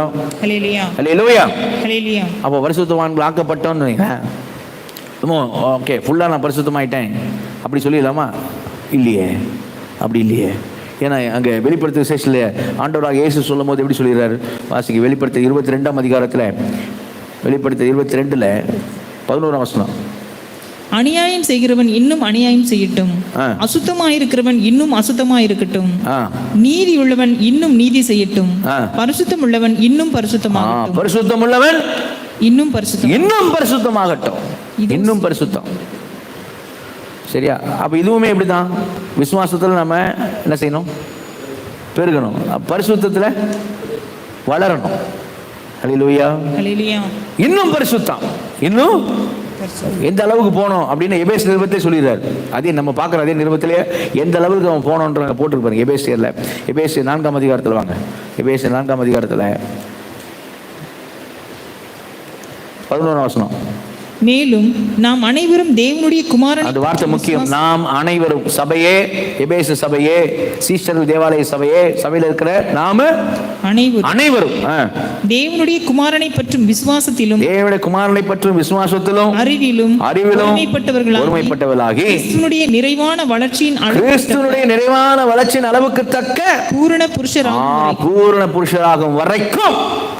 S2: அல்லேலூயா. அப்போ பரிசுத்தவான்கள் ஆக்கப்பட்டோன்னு ஓகே ஃபுல்லா நான் பரிசுத்தமாயிட்டேன் அப்படி சொல்லிடலாமா? இல்லையே, அப்படி இல்லையே. ஏன்னா அங்கே வெளிப்படுத்த விசேஷத்தில் ஆண்டவராக இயேசு சொல்லும் போது எப்படி சொல்லிடுறாரு? வாசிக்க. வெளிப்படுத்த 22ஆம் அதிகாரத்தில், வெளிப்படுத்த 22ல் 11ஆம் வசனம். அநியாயம் செய்கிறவன் இன்னும் அநியாயம் செய்யட்டும், அசுத்தமாயிருக்கிறவன் இன்னும் அசுத்தமாயிருக்கட்டும், நீதி உள்ளவன் இன்னும் நீதி செய்யட்டும், பரிசுத்தம் உள்ளவன் இன்னும் பரிசுத்தமாகட்டும்,
S1: பரிசுத்தம் உள்ளவன்
S2: இன்னும்
S1: பரிசுத்தமாகட்டும், இன்னும் பரிசுத்தம். சரியா? அப்ப இதுவுமே இப்படிதான். விசுவாசத்துல நம்ம என்ன செய்யணும்? பெருகணும். பரிசுத்தத்துல வளரணும். அல்லேலூயா. இன்னும் பரிசுத்தம், இன்னும் எந்த அளவுக்கு போனோம் அப்படின்னு எபேசு நிருபத்திலே சொல்லிடுறாரு. அதே நம்ம பார்க்குற அதே நிருபத்திலே எந்த அளவுக்கு அவன் போனோன்ற போட்டிருப்பாரு. எபேசியர்ல, எபேசு 4ஆம் அதிகாரத்தில் வாங்க. எபேசு 4ஆம் அதிகாரத்தில் 11ஆம் வசனம்.
S2: மேலும் நாம் அனைவரும் தேவனுடைய குமாரனை
S1: அந்த வார்த்தை முக்கியம். நாம் அனைவரும், சபையே, எபேசு சபையே, சீஷர்கள் தேவாலய சபையே, சபையில் இருக்கிற நாம அனைவரும்
S2: தேவனுடைய குமாரனை பற்றும் விசுவாசத்திலும்,
S1: தேவனுடைய குமாரனை பற்றும் விசுவாசத்திலும், அறிவிலும் ஒருமைப்பட்டவர்களாகி கிறிஸ்துவினுடைய நிறைவான வளர்ச்சியின் அளவுக்கு தக்க பூரண புருஷராகும் வரைக்கும்.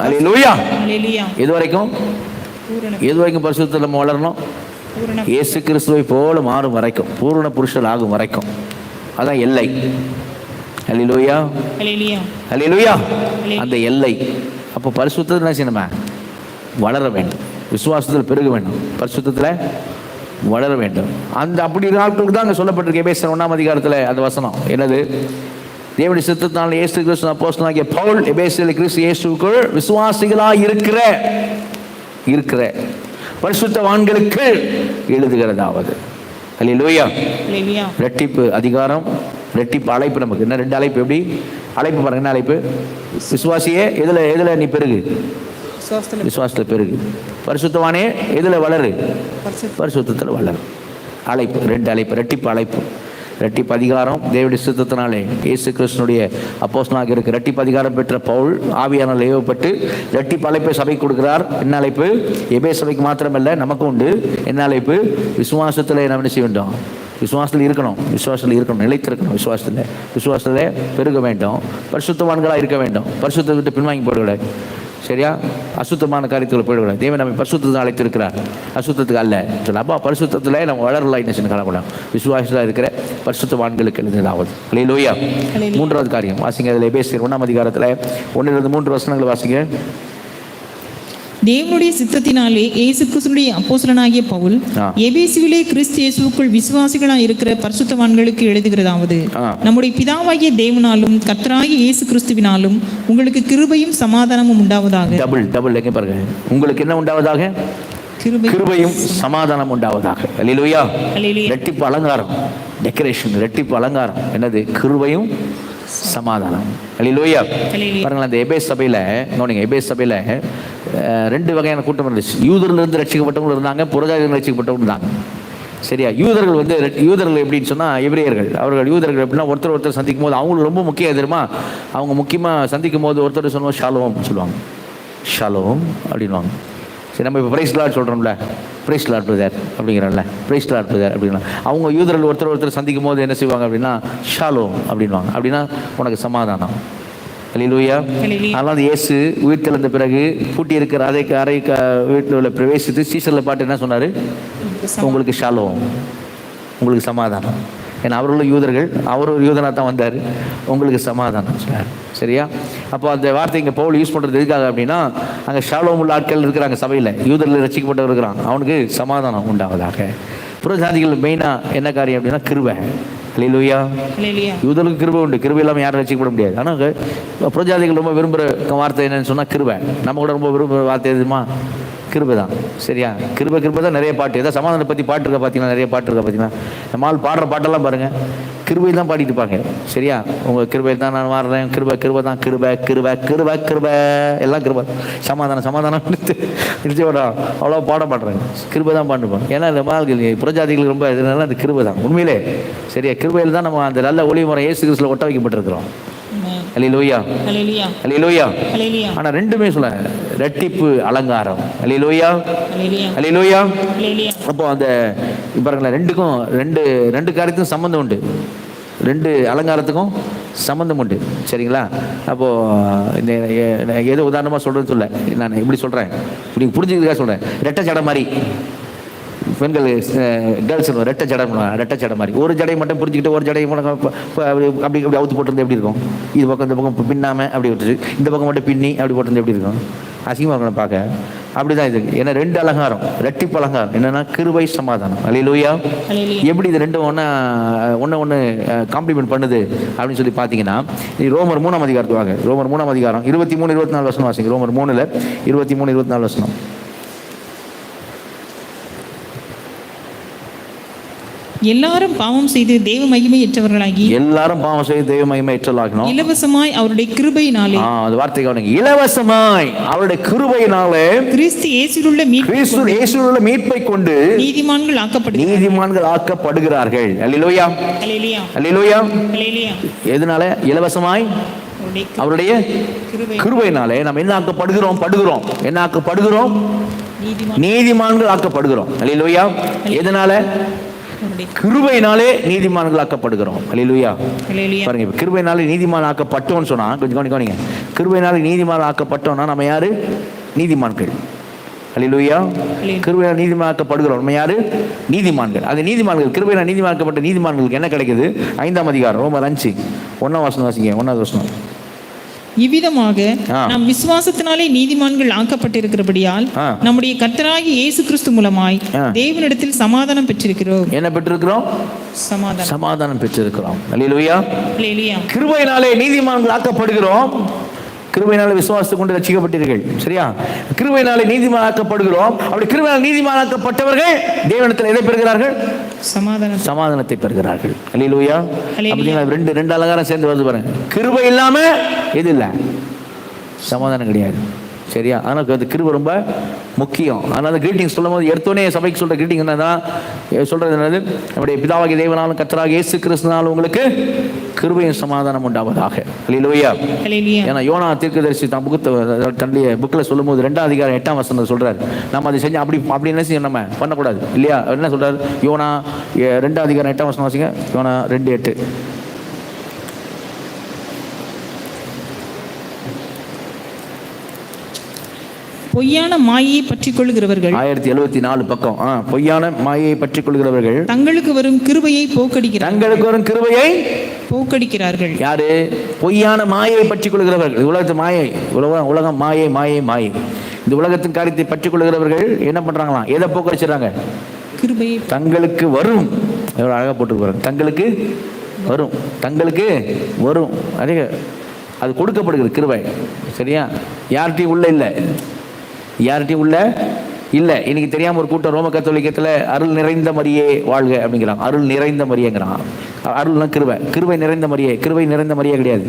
S1: அல்லேலூயா. இது வரைக்கும் பரிசுத்தத்தில் நம்ம வளரணும். இயேசு கிறிஸ்துவை போல மாறும் வரைக்கும், பூரண புருஷர் ஆகும் வரைக்கும். அதான் எல்லை. அல்லேலூயா, அல்லேலூயா. அந்த எல்லை. அப்போ பரிசுத்தத்தில் என்ன செய்யணும்? வளர வேண்டும். விசுவாசத்தில் பெருக வேண்டும், பரிசுத்தத்தில் வளர வேண்டும். அந்த அப்படி நாட்களுக்கு தான் அங்கே சொல்லப்பட்டிருக்கு. எபேசியர் 1ஆம் அதிகாரத்தில் அந்த வசனம் என்னது? தேவனுடைய சித்தத்தினால் இயேசு கிறிஸ்து அப்போஸ்தலனாகிய பவுல் எபேசியரில் கிறிஸ்து இயேசுவுக்குள் விசுவாசிகளாய் இருக்கிற பரிசுத்தவான்களுக்கு எழுதுகிறதாவது. அல்லேலூயா. ரெட்டிப்பு அதிகாரம், ரெட்டிப்பு அழைப்பு. நமக்கு என்ன 2 அழைப்பு? எப்படி அழைப்பு பாருங்க. என்ன அழைப்பு? விசுவாசியே, எதுல நீ பெருகு? விசுவாசத்தில் பெருகு. பரிசுத்தவானே, எதுல வளரு? பரிசுத்தத்தில் வளரு. அழைப்பு, 2 அழைப்பு. ரெட்டிப்பு அழைப்பு, ரெட்டிப்பு அதிகாரம். தேவனுடைய சித்தத்தினாலே இயேசு கிறிஸ்துனுடைய அப்போஸ்தலனாக இருக்க ரெட்டிப்பு அதிகாரம் பெற்ற பவுல் ஆவியானவரால் ஏவப்பட்டு ரெட்டிப்பு அழைப்பை சபைக்கு கொடுக்கிறார். என்ன அழைப்பு? எபேசு சபைக்கு மாத்திரமல்ல, நமக்கு உண்டு. என்ன அழைப்பு? விசுவாசத்தில் நம்ம என்ன செய்ய வேண்டும்? விசுவாசத்தில் இருக்கணும். நிலைத்திருக்கணும். விசுவாசத்தில் பெருக வேண்டும். பரிசுத்தவான்களாக இருக்க வேண்டும். பரிசுத்தத்தை விட்டு பின்வாங்கி போடக்கூடாது. சரியா? அசுத்தமான காரியத்தில் போயிடக்கூடாது. தேவன் நம்ம பரிசுத்தத்தை அழைத்திருக்கிறார், அசுத்தத்துக்கு அல்ல. அப்போ பரிசுத்தத்தில் நம்ம வளரலாம். என்ன காணப்படும்? விசுவாசத்தில் இருக்கிற பரிசுத்தவான்களுக்கு எழுதியதாவது. அல்லேலூயா. 3வது காரியம் வாசிங்க. அதில் எபேசியர் 1ஆம் அதிகாரத்தில் 1-3 வசனங்கள் வாசிங்க.
S2: தேவனுடைய சித்தத்தினாலே இயேசு கிறிஸ்துவினுடைய அப்போஸ்தலனாகிய பவுல் எபேசுவிலே கிறிஸ்து இயேசுவுக்குள் விசுவாசிகளாய் இருக்கிற பரிசுத்தவான்களுக்கு எழுதுகிறதாவது, நம்முடைய பிதாவாகிய தேவனாலும் கர்த்தராகிய இயேசு கிறிஸ்துவினாலும் உங்களுக்கு கிருபையும் சமாதானமும் உண்டாவதாக.
S1: டபுள் எங்க பாருங்க. உங்களுக்கு என்ன உண்டாவதாக? கிருபையும் சமாதானம் உண்டாவதாக. அல்லேலூயா. ரெட்டிப்பு அலங்காரம், டெக்கரேஷன், ரெட்டிப்பு அலங்காரம். என்னது? கிருபையும் சமாதானம். அல்லேலூயா. பாருங்களேன், அந்த எபேசு சபையில் கவனிங்க. எபேசு சபையில் 2 வகையான கூட்டம் இருந்துச்சு. யூதர்லேருந்து ரட்சிக்கப்பட்டவங்க இருந்தாங்க, புறஜாதியிலிருந்து ரட்சிக்கப்பட்டவங்க இருந்தாங்க. சரியா? யூதர்கள் எப்படின்னு சொன்னால் எபிரேயர்கள். அவர்கள் யூதர்கள் எப்படின்னா ஒருத்தர் சந்திக்கும் போது அவங்களுக்கு ரொம்ப முக்கியம் தெரியுமா? அவங்க முக்கியமாக சந்திக்கும் போது ஒருத்தர் சொல்லுவோம் ஷாலோம் சொல்லுவாங்க. ஷாலோம் அப்படின்வாங்க. சரி, நம்ம இப்போ பிரைஸ் லார்ட் சொல்கிறோம்ல, பிரைஸ் லார்ட் பிரதர் அப்படிங்கிறோம்ல, பிரைஸ் லார்ட் பிரதர் அப்படின்னா அவங்க யூதர்கள் ஒருத்தர் சந்திக்கும் போது என்ன செய்வாங்க அப்படின்னா ஷாலோம் அப்படின்வாங்க. அப்படின்னா உனக்கு சமாதானம். அல்லேலூயா. அதனால இயேசு உயிர்த்தெழுந்த பிறகு பூட்டி இருக்கிற அறை வீட்டில் உள்ள பிரவேசித்து சீசரில் பாட்டு என்ன சொன்னார்? உங்களுக்கு ஷாலோம், உங்களுக்கு சமாதானம். ஏன்னா அவர்களும் யூதர்கள், அவர் ஒரு யூதனாக தான் வந்தார். உங்களுக்கு சமாதானம் சொன்னார். சரியா? அப்போ அந்த வார்த்தை இங்கே பவுல் யூஸ் பண்ணுறது எதுக்காக அப்படின்னா, அங்கே ஷாலோம் உள்ள ஆட்கள் இருக்கிறாங்க சபையில், யூதர்கள் ரட்சிக்கப்பட்டவர் இருக்கிறான், அவனுக்கு சமாதானம் உண்டாவதாக. புறஜாதிகள் மெயினாக என்ன காரியம் அப்படின்னா கிருபை. அல்லேலூயா. யூதர்களுக்கு கிருபை உண்டு. கிருபை இல்லாமல் யாரும் ரட்சிக்கப்பட முடியாது. ஆனால் புறஜாதிகள் ரொம்ப விரும்புகிற வார்த்தை என்னன்னு சொன்னால் கிருபை. நம்ம கூட ரொம்ப விரும்புகிற வார்த்தை எதுமா? கிருபை தான். சரியா? கிருபை தான் நிறைய பாட்டு. ஏதாவது சமாதானத்தை பற்றி பாட்டு இருக்கா பார்த்தீங்கன்னா, நிறைய பாட்டு இருக்கா பார்த்தீங்கன்னா, நம்ம ஆள் பாடுற பாட்டெல்லாம் பாருங்கள், கிருபை தான் பாடிட்டு இருப்பாங்க. சரியா? உங்கள் கிருபை தான் நான் மாறுறேன், கிருபை தான், கிருபை எல்லாம் கிருபை. சமாதானம் நிச்சயம் அவ்வளோ பாட மாட்டுறாங்க. கிருபை தான் பாட்டுப்பாங்க. ஏன்னா இந்த மாதிரி புறஜாதிகளுக்கு ரொம்ப இதனால அந்த கிருபை தான் உண்மையிலே. சரியா? கிருபையில் தான் நம்ம அந்த நல்ல ஒளி முறை இயேசு கிறிஸ்துவில் ஒட்ட வைக்கப்பட்டிருக்கிறோம். அல்லேலூயா. அல்லேலூயா. ஆனா 2மே சொல்ல ரெட்டிப்பு அலங்காரம். அல்லேலூயா. அல்லேலூயா. அப்போ அந்த பாருங்களேன், 2க்கும் 2 காரியத்துக்கும் சம்பந்தம் உண்டு. 2 அலங்காரத்துக்கும் சம்பந்தம் உண்டு. சரிங்களா? அப்போது இந்த ஏதோ உதாரணமாக சொல்கிறேன்னு சொல்ல, நான் இப்படி சொல்கிறேன், இப்படி புரிஞ்சுக்கிறதுக்காக சொல்கிறேன். ரெட்டை ஜடை மாதிரி பெண்கள், கேர்ள்ஸ் ரெட்டை ஜடை மாதிரி ஒரு ஜடையை மட்டும் புரிஞ்சுக்கிட்டு ஒரு ஜடையை அப்படி அவுத்து போட்டிருந்தா எப்படி இருக்கும்? இது பக்கம் இந்த பக்கம் பின்னாமல் அப்படி விட்டுரு, இந்த பக்கம் மட்டும் பின்னி அப்படி போட்டிருந்தா எப்படி இருக்கும்? அசிங்கமாக இருக்கணும் பார்க்க. அப்படிதான் இது. ஏன்னா 2 அலங்காரம், ரெட்டிப்பு அலங்காரம். என்னன்னா கிருபை சமாதானம். அல்லேலூயா. எப்படி இது 2 ஒன்று காம்ப்ளிமெண்ட் பண்ணுது அப்படின்னு சொல்லி பார்த்தீங்கன்னா, ரோமர் 3ஆம் அதிகாரத்துக்கு வாங்க. ரோமர் 3ஆம் அதிகாரம் 23-24 வசனம் வாசிங்க. ரோமர் 3ல் 23-24 வசனம்.
S2: எல்லாரும் பாவம் செய்து தேவ மகிமையற்றவர்களாகி
S1: எல்லாரும் பாவம் செய்து தெய்வ மகிமை ஏற்றலாகணும்.
S2: இலவசமாய் அவருடைய கிருபையினாலே
S1: அந்த வார்த்தை கவனிங்க. இலவசமாய் அவருடைய கிருபையினாலே
S2: கிறிஸ்து இயேசுவிலுள்ள
S1: மீட்பை கொண்டு
S2: நீதிமான்கள்
S1: ஆக்கப்படுகிறார்கள். அல்லேலூயா, அல்லேலூயா. எதனால? இலவசமாய் அவருடைய கிருபையினாலே நம்ம என்ன ஆக்கப்படுகிறோம்? என்ன ஆக்கப்படுகிறோம்? நீதிமான்கள் ஆக்கப்படுகிறோம். அல்லேலூயா. எதனால? கிருபையினாலே நீதிமான்கள் ஆக்கப்படுகிறோம். அல்லேலூயா. பாருங்க, இப்ப கிருபையினாலே நீதிமான் ஆக்கப்பட்டோம்னு சொன்னா கொஞ்சம் கவனிங்க. கிருபையினாலே நீதிமான் ஆக்கப்பட்டோம்னா நம்ம யாரு? நீதிமான்கள். அல்லேலூயா. கிருபையினால் நீதிமானாக்கப்படுகிறோம். நம்ம யாரு? நீதிமான்கள். அது நீதிமான்கள், கிருபையினால் நீதிமானாக்கப்பட்ட நீதிமான்களுக்கு என்ன கிடைக்குது? 5ஆம் அதிகாரம் ரோமர் 5 1ஆம் வசனம் வாசிங்க. 1வது வசனம்.
S2: இவ்விதமாக நாம் விசுவாசத்தினாலே நீதிமான்கள் ஆக்கப்பட்டிருக்கிறபடியால் நம்முடைய கர்த்தராகிய இயேசு கிறிஸ்து மூலமாய் தேவனிடத்தில் சமாதானம் பெற்றிருக்கிறோம்.
S1: என்ன பெற்றிருக்கிறோம்? சமாதானம் பெற்றிருக்கிறோம். அல்லேலூயா. கிருபையினாலே நீதிமான்கள் ஆக்கப்படுகிறோம். கிருபையினாலே விசுவாசத்தை கொண்டு ரட்சிக்கப்பட்டீர்கள். சரியா? கிருபையினாலே நீதிமானாக்கப்படுகிறோம். அப்படி கிருபையினால் நீதிமானாக்கப்பட்டவர்கள் தேவனிடத்தில் எதை பெறுகிறார்கள்? சமாதானத்தை பெறுகிறார்கள். அல்லேலூயா. அப்படின்னா ரெண்டு அலங்காரம் சேர்ந்து வருது பாருங்க. கிருபை இல்லாம எது இல்லை? சமாதானம் கிடையாது. சரியா? அதனால அந்த கிருபை ரொம்ப முக்கியம். அதனால கிரீட்டிங்ஸ் சொல்லும் போது எடுத்தோடனே சபைக்கு சொல்ற கிரீட்டிங் என்னதான் சொல்றது? என்னது? நம்முடைய பிதாவாகிய தேவனாலும் கர்த்தராகிய இயேசு கிறிஸ்துவினாலும் உங்களுக்கு கிருபையும் சமாதானம் உண்டாவதாக. அல்லேலூயா. ஏன்னா யோனா தீர்க்கதரிசி தான் தன்னுடைய புக்கில் சொல்லும் போது 2ஆம் அதிகாரம் 8ஆம் வசனம் சொல்றாரு, நம்ம அதை செஞ்சு அப்படி என்ன செய்ய நம்ம பண்ணக்கூடாது இல்லையா? என்ன சொல்றாரு? யோனா 2ஆம் அதிகாரம் 8ஆம் வசனம் வாசிங்க. யோனா 2:8.
S2: பொய்யான மாயையை பற்றிக் கொள்கிறவர்கள்
S1: 1074 பக்கம். பொய்யான மாயையை பற்றிக் கொள்கிறவர்கள்
S2: தங்களுக்கு வரும் கிருபையை போக்கடிக்கிறார்கள்.
S1: யாரு? பொய்யான மாயையை பற்றிக் கொள்கிறவர்கள். உலகத்து மாயை, உலகம் மாயை மாயை மாயை. இந்த உலகத்தின் காரியத்தை பற்றிக் கொள்கிறவர்கள் என்ன பண்றாங்களாம்? எதை போக்கடிச்சிடறாங்க?
S2: கிருபையை.
S1: தங்களுக்கு வரும். எவ்வளவு அழகா போட்டுருப்பாங்க. தங்களுக்கு வரும். அது கொடுக்கப்படுகிறது கிருபை. சரியா? யார்கிட்டையும் உள்ள இல்லை. இன்னைக்கு தெரியாம ஒரு கூட்டம் ரோம கத்தோலிக்கத்தில் அருள் நிறைந்த மரியே வாழ்க அப்படிங்கிறாங்க. அருள் நிறைந்த மரியங்கிறான். அருள்னா கிருபை நிறைந்த மரியே. கிருபை நிறைந்த மரியே கிடையாது.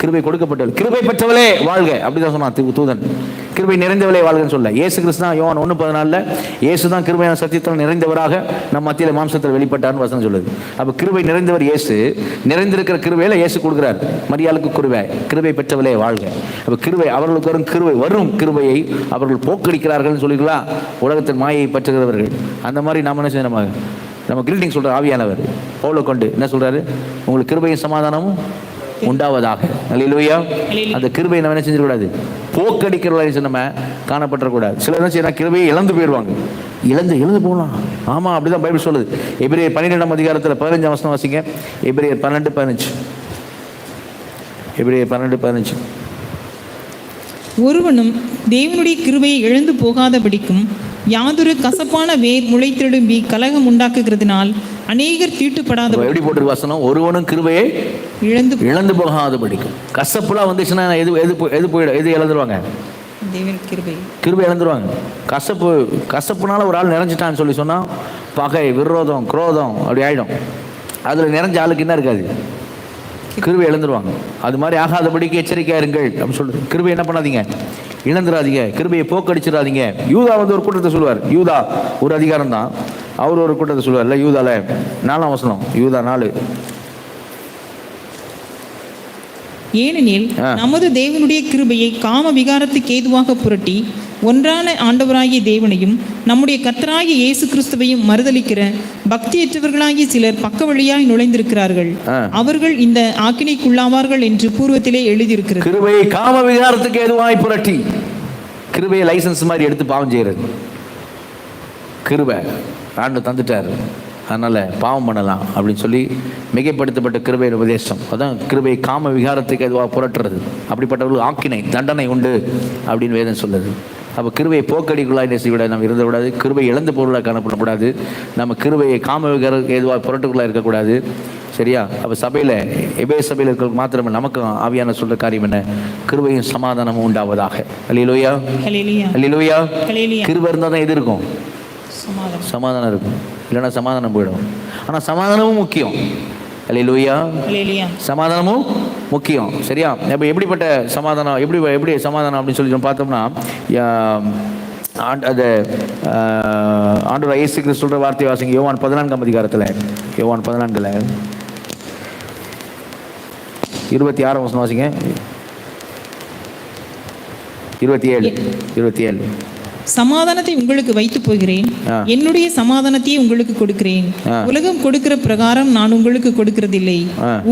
S1: கிருபை கொடுக்கப்பட்டது. கிருபை பெற்றவளே வாழ்க அப்படிதான் சொன்னான் தூதன். கிருபை நிறைந்தவளே வாழ்கன்னு சொல்ல. இயேசு கிறிஸ்து தான் யோவான் 1:14 இயேசு தான் கிருபையான சத்தியத்தில் நிறைந்தவராக நம்ம மத்தியில் மாம்சத்தில் வெளிப்பட்டார்னு வசனம் சொல்லுது. அப்போ கிருபை நிறைந்தவர் இயேசு. நிறைந்திருக்கிற கிருபையில இயேசு கொடுக்குறார் மரியாளுக்கு கிருபை பெற்றவளே வாழ்க. அப்போ கிருபை அவர்களுக்கு வரும் கிருபையை அவர்கள் போக்கடிக்கிறார்கள் சொல்லிக்கலாம். உலகத்தின் மாயை பற்றுகிறவர்கள். அந்த மாதிரி நம்ம என்ன செய்யணும்? நம்ம கிரீட்டிங் சொல்ற ஆவியானவர் பவுலை கொண்டு என்ன சொல்றாரு? உங்களுக்கு கிருபையும் சமாதானமும் உண்டாவதாக. அல்லேலூயா. அந்த கிருபையை நம்ம என்ன செஞ்சிடக்கூடாது? போக்கடிக்கிறவர்கள் நம்ம காணப்பட்டக்கூடாது. சிலர் என்ன செய்யணும்? கிருபையை இழந்து போயிடுவாங்க. இழந்து போகலாம். ஆமா, அப்படிதான் பைபிள் சொல்லுது. எபிரேயர் 12ஆம் அதிகாரத்தில் 15ஆம் வசனம் வாசிங்க. எபிரேயர் 12:15. எபிரேயர் 12:15.
S2: ஒருவனும் தேவனுடைய கிருபையை இழந்து போகாதபடிக்கும் யாதொரு கசப்பான வேர் முளைத்தெழும்பி கலகம் உண்டாக்குகிறதுனால் அநேகர் தீட்டுப்படாத.
S1: எப்படி போட்டிருக்கு வசனம்? ஒருவனும் கிருபையை இழந்து போகாதபடிக்கும். கசப்புலாம் வந்துச்சுன்னா எது இழந்துருவாங்க? கிருபை இழந்துருவாங்க. கசப்புனால ஒரு ஆள் நிறைஞ்சிட்டான்னு சொல்லி சொன்னா பகை, விரோதம், குரோதம் அப்படி ஆயிடும். அதுல நிறைஞ்ச ஆளுக்கு என்ன இருக்காது? கிருபை இழந்துருவாங்க. அது மாதிரி ஆகாதபடிக்கு எச்சரிக்கையா இருங்கள் அப்படின்னு சொல்லுது. கிருபை என்ன பண்ணாதீங்க? இழந்துடாதீங்க. கிருபையை போக்கடிச்சிடாதீங்க. யூதா ஒரு கூட்டத்தை சொல்லுவார். யூதா ஒரு அதிகாரம் தான். அவர் ஒரு கூட்டத்தை சொல்லுவார். இல்லை யூதால 4ஆம் வசனம். யூதா 4.
S2: ஏனெனில் நமது தேவனுடைய கிருபையை காம விகாரத்துக்கு ஏதுவாக புரட்டி ஒன்றான ஆண்டவராகிய தேவனையும் நம்முடைய கர்த்தராகிய இயேசு கிறிஸ்துவையும் மறுதலிக்கிற பக்தியற்றவர்களாகிய சிலர் பக்க வழியாய் நுழைந்திருக்கிறார்கள். அவர்கள் இந்த ஆக்கினைக்குள்ளாவார்கள் என்று பூர்வத்திலே எழுதியிருக்கிறது.
S1: கிருபையை காம விகாரத்துக்கு ஏதுவாய் புரட்டி. கிருபையை லைசன்ஸ் மாதிரி எடுத்து பாவம் செய்யறது. கிருபை ஆண்டு தந்துட்டாரு, அதனால் பாவம் பண்ணலாம் அப்படின்னு சொல்லி மிகைப்படுத்தப்பட்ட கிருபையின் உபதேசம். அதான் கிருபை காம விகாரத்துக்கு எதுவாக புரட்டுறது. அப்படிப்பட்டவர்கள் ஆக்கினை தண்டனை உண்டு அப்படின்னு வேதம் சொல்லுது. அப்போ கிருபையை போக்கடிக்குள்ளாய் விட நம்ம இருந்துவிடாது. கிருபை இழந்த பொருளாக காணப்படக்கூடாது. நம்ம கிருபையை காம விகாரத்துக்கு எதுவாக புரட்டுக்குள்ளாக இருக்கக்கூடாது. சரியா? அப்போ சபையில் எபேசு சபையில் இருக்கிற மாத்திரமே நமக்கு ஆவியான சொல்ற காரியம் என்ன? கிருபையும் சமாதானமும் உண்டாவதாக. அல்லேலூயா, அல்லேலூயா. கிருபை இருந்தால் தான் எது இருக்கும்? சமாதானம் இருக்கும். இல்லைன்னா சமாதானம் போயிடும். ஆனால் சமாதானமும் முக்கியம். அல்லேலூயா.
S2: ஹல்லேலூயா.
S1: சமாதானமும் முக்கியம். சரியா? இப்போ எப்படிப்பட்ட சமாதானம், எப்படி சமாதானம் அப்படின்னு சொல்லி நம்ம பார்த்தோம்னா, அது ஆண்டவர் இயேசு கிறிஸ்து சொல்ற வார்த்தை வாசிங்க. யோவான் 14ஆம் அதிகாரத்தில், யோவான் 14ல் 26ஆம் வசனம் வாசிங்க. 27.
S2: சமாதானத்தை உங்களுக்கு வைத்து போகிறேன், என்னுடைய சமாதானத்தையே உங்களுக்கு கொடுக்கிறேன். உலகம் கொடுக்கிற பிரகாரம் நான் உங்களுக்கு கொடுக்கிறதில்லை.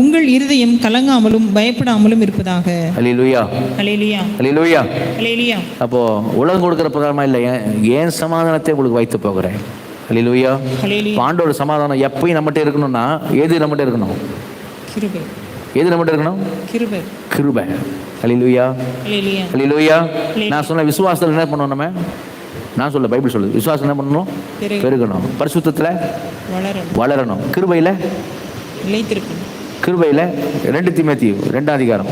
S2: உங்கள் இருதயம் கலங்காமலும் பயப்படாமலும் இருப்பதாக.
S1: அல்லேலூயா.
S2: ஹல்லேலூயா.
S1: அல்லேலூயா.
S2: ஹல்லேலூயா.
S1: அப்போ உலகம் கொடுக்கிற பிரகாரமா இல்லை, ஏன் சமாதானத்தை உங்களுக்கு வைத்து போகிறேன். அல்லேலூயா.
S2: ஹல்லேலூயா.
S1: ஆண்டோட சமாதானம் எப்பயும் நம்மகிட்ட இருக்கணும்னா எது நம்மகிட்ட இருக்கணும்?
S2: கிருபை.
S1: எது நம்மகிட்ட இருக்கணும்?
S2: கிருபை.
S1: கிருபை. அல்லேலூயா.
S2: ஹல்லேலூயா.
S1: அல்லேலூயா. நான் சொன்ன விசுவாசத்தில் என்ன பண்ணணும்? நம்ம நான் சொல்ல பைபிள் சொல்லுது, விசுவாசம் என்ன பண்ணணும்? பெருகணும். பரிசுத்தத்தில் வளரணும். கிருபையில்
S2: நிலைத்திருக்கணும்.
S1: கிருபையில் 2 தீமோத்தேயு 2ஆம் அதிகாரம்,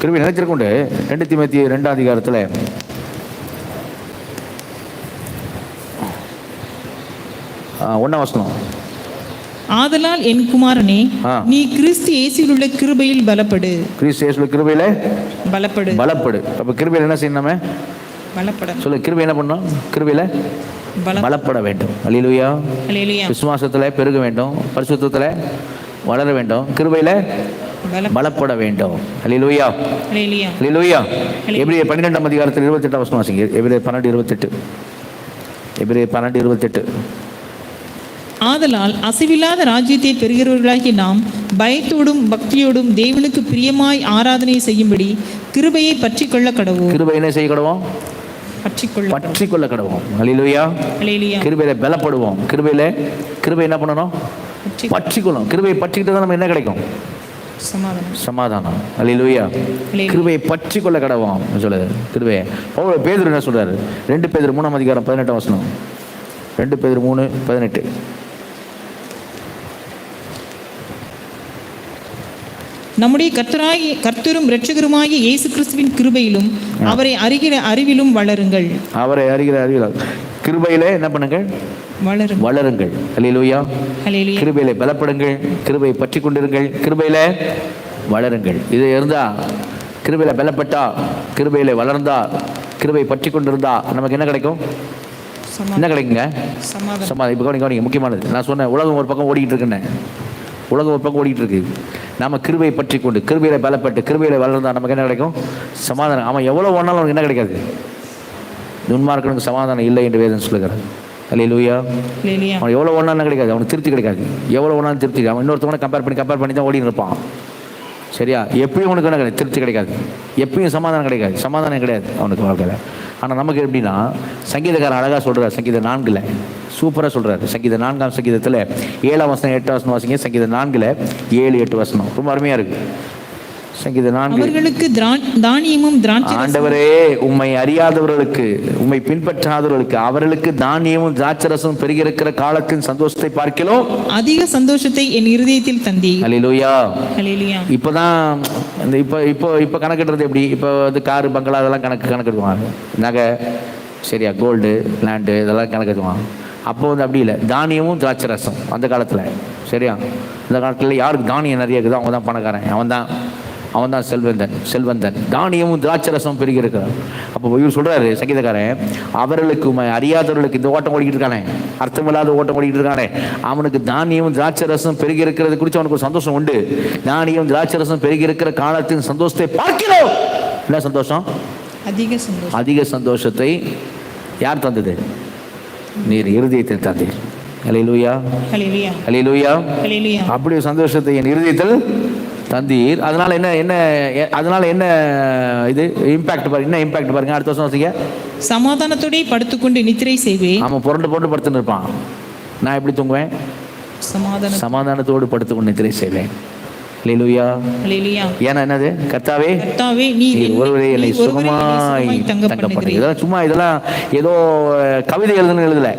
S1: கிருபை நிலைத்திருக்கொண்டு 2 தீமோத்தேயு 2ஆம் அதிகாரத்தில் 1ஆம் வசனம்.
S2: ஆதலால் என் குமாரனே, நீ கிறிஸ்து இயேசுவில் உள்ள கிருபையில் பலப்படு.
S1: கிறிஸ்து இயேசுவில் கிருபையில பலப்படு. அப்ப கிருபையில என்ன செய்யணும்? நம்ம
S2: பலப்பட
S1: சொல்லு. கிருபை என்ன பண்ணணும்? கிருபையில பலப்பட வேண்டும். அல்லேலூயா. விசுவாசத்துல பெருக வேண்டும், பரிசுத்தத்துல வளர வேண்டும், கிருபையில பலப்பட வேண்டும். அல்லேலூயா. அல்லேலூயா. எபிரேயர் 12ஆம் அதிகாரத்தில் 28ஆம் வசனம் வாசிங்க. எபிரேயர் 12:28. எபிரேயர் 12:28.
S2: ஆதலால் அசைவில்லாத ராஜ்யத்தை பெறுகிறவர்களாகி நாம் பயத்தோடும் பக்தியோடும் தேவனுக்கு பிரியமாய் ஆராதனை செய்யும்படி கிருபையை பற்றி கொள்ள கடவோம்.
S1: கிருபை என்ன செய்ய கடவோம்? பற்றி கொள்ள கடவோம். அல்லேலூயா. கிருபையில பலப்படுவோம். கிருபை என்ன பண்ணணும்? பற்றி கொள்ளும். கிருபையை பற்றிக்கிட்டு நம்ம என்ன கிடைக்கும்? சமாதானம். அல்லேலூயா. கிருபையை பற்றி கொள்ள கடவோம் சொல்லுது. கிருபையை பேதுரு என்ன சொல்றாரு? 2 பேதுரு 3ஆம் அதிகாரம் 18ஆம் வசனம். 2 பேதுரு 3:18.
S2: நம்முடைய கர்த்தரும் இரட்சகருமாகிய இயேசு கிறிஸ்துவின் கிருபையிலும் அவரை அறிகிற அறிவிலும் வளருங்கள்.
S1: அவரை அறிகிற அறிவில் கிருபையிலே என்ன பண்ணுங்கள்? வளருங்கள். அல்லேலூயா. கிருபையிலே பலப்படுங்கள், கிருபையை பற்றி கொண்டிருங்கள், கிருபையிலே வளருங்கள். இது இருந்தா, கிருபையில பலப்பட்டா, கிருபையிலே வளர்ந்தா, கிருபை பற்றி கொண்டிருந்தா நமக்கு என்ன கிடைக்கும்? என்ன கிடைக்குங்க? சமாதானம். இப்போ கவனிங்க, முக்கியமானது நான் சொன்னேன். உலகம் ஒரு பக்கம் ஓடிக்கிட்டு இருக்குன்னு, உலகம் ஒரு பக்கம் ஓடிக்கிட்டு இருக்கு. நம்ம கிருபையை பற்றி கொண்டு கிருபையில பலப்பட்டு கிருபையில வளர்ந்தா நமக்கு என்ன கிடைக்கும்? சமாதானம். அவன் எவ்வளோ ஒன்றாலும் அவனுக்கு என்ன கிடைக்காது? துன்மார்க்கனுக்கு சமாதானம் இல்லை என்று வேதம் சொல்லுகிறார். அல்லேலூயா. அவன் எவ்வளோ ஒன்றாலும் கிடைக்காது, அவனுக்கு திருப்தி கிடைக்காது. எவ்வளோ ஒன்றாலும் திருப்தி, அவன் இன்னொருத்தவனை கம்பேர் பண்ணி தான் ஓடின்னு இருப்பான். சரியா? எப்பயும் அவனுக்கு என்ன கிடையாது? திருப்தி கிடைக்காது. எப்பயும் சமாதானம் கிடைக்காது. சமாதானம் கிடையாது அவனுக்கு வாழ்க்கையில். ஆனால் நமக்கு எப்படின்னா, சங்கீதக்காரன் அழகாக சொல்கிறார். சங்கீதம் 4 சூப்பராக சொல்கிறார். சங்கீதம் 4ஆம் சங்கீதத்தில் 7ஆம் வசனம் 8ஆம் வசனம் வாசிங்க. சங்கீதம் 4 7, 8 வசனம் ரொம்ப அருமையாக இருக்குது. சங்கீதம் 4.
S2: அவர்களுக்கு தானியமும் திராட்சை.
S1: ஆண்டவரே, உம்மை அறியாதவர்களுக்கு, உம்மை பின்பற்றாதவர்களுக்கு அவர்களுக்கு தானியமும் திராட்சரசமும் பெருகியிருக்கிற காலத்தின் சந்தோஷத்தை பார்க்கிறோம். அதிக சந்தோஷத்தை என் இருதயத்தில் தந்தி. அல்லேலூயா. அல்லேலூயா. இப்போதான் இந்த இப்போ கணக்கிடுறது எப்படி? இப்போ வந்து காரு, பங்களா அதெல்லாம் கணக்கிடுவாங்க. நகை, சரியா, கோல்டு, லேண்டு இதெல்லாம் கணக்கிடுவாங்க. அப்போ வந்து அப்படி இல்லை. தானியமும் திராட்சரசம் அந்த காலத்தில். சரியா? இந்த காலத்தில் யாருக்கு தானியம் நிறைய இருக்குதோ அவங்க தான் பணக்காரன், அவன் தான் செல்வந்தன். தானியமும் திராட்சரசம் பெருகி இருக்கிறார். அப்போ இவர் சொல்றாரு சங்கீதக்காரன், அவர்களுக்கு அறியாதவர்களுக்கு இந்த ஓட்டம் ஓடிக்கிட்டு இருக்கானே, அர்த்தமில்லாத ஓட்டம் ஓடிக்கிட்டு இருக்கானே, அவனுக்கு தானியமும் திராட்சரசம் பெருகி இருக்கிறது குறித்து அவனுக்கு ஒரு சந்தோஷம் உண்டு. தானியம் திராட்சரசம் பெருகி இருக்கிற காலத்தின் சந்தோஷத்தை பார்க்கிறோம். என்ன சந்தோஷம்? அதிக சந்தோஷத்தை யார் தந்தது? நீர் இருதயத்தில் தந்தீர். அல்லேலூயா. அல்லேலூயா. அப்படி சந்தோஷத்தை என் இருதயத்தில் தந்தீர். அதனால என்ன இது இம்பாக்ட் பாருங்க. என்ன இம்பாக்ட் பாருங்க. அடுத்த வருஷம் வசிங்க.
S2: சமாதானத்தோட படுத்துக்கொண்டு நித்திரை செய்வேன்.
S1: அவன் புரண்டு போட்டு படுத்துன்னு இருப்பான். நான் எப்படி தூங்குவேன்? சமாதானத்தோடு படுத்துக்கொண்டு நித்திரை செய்வேன். அல்லேலூயா. ஏன்னா என்னது? கர்த்தாவே நீர் ஒருவரே என்னை சுகமாய் தங்க பண்ணுகிறீர். இதெல்லாம் ஏதோ கவிதை எழுதல,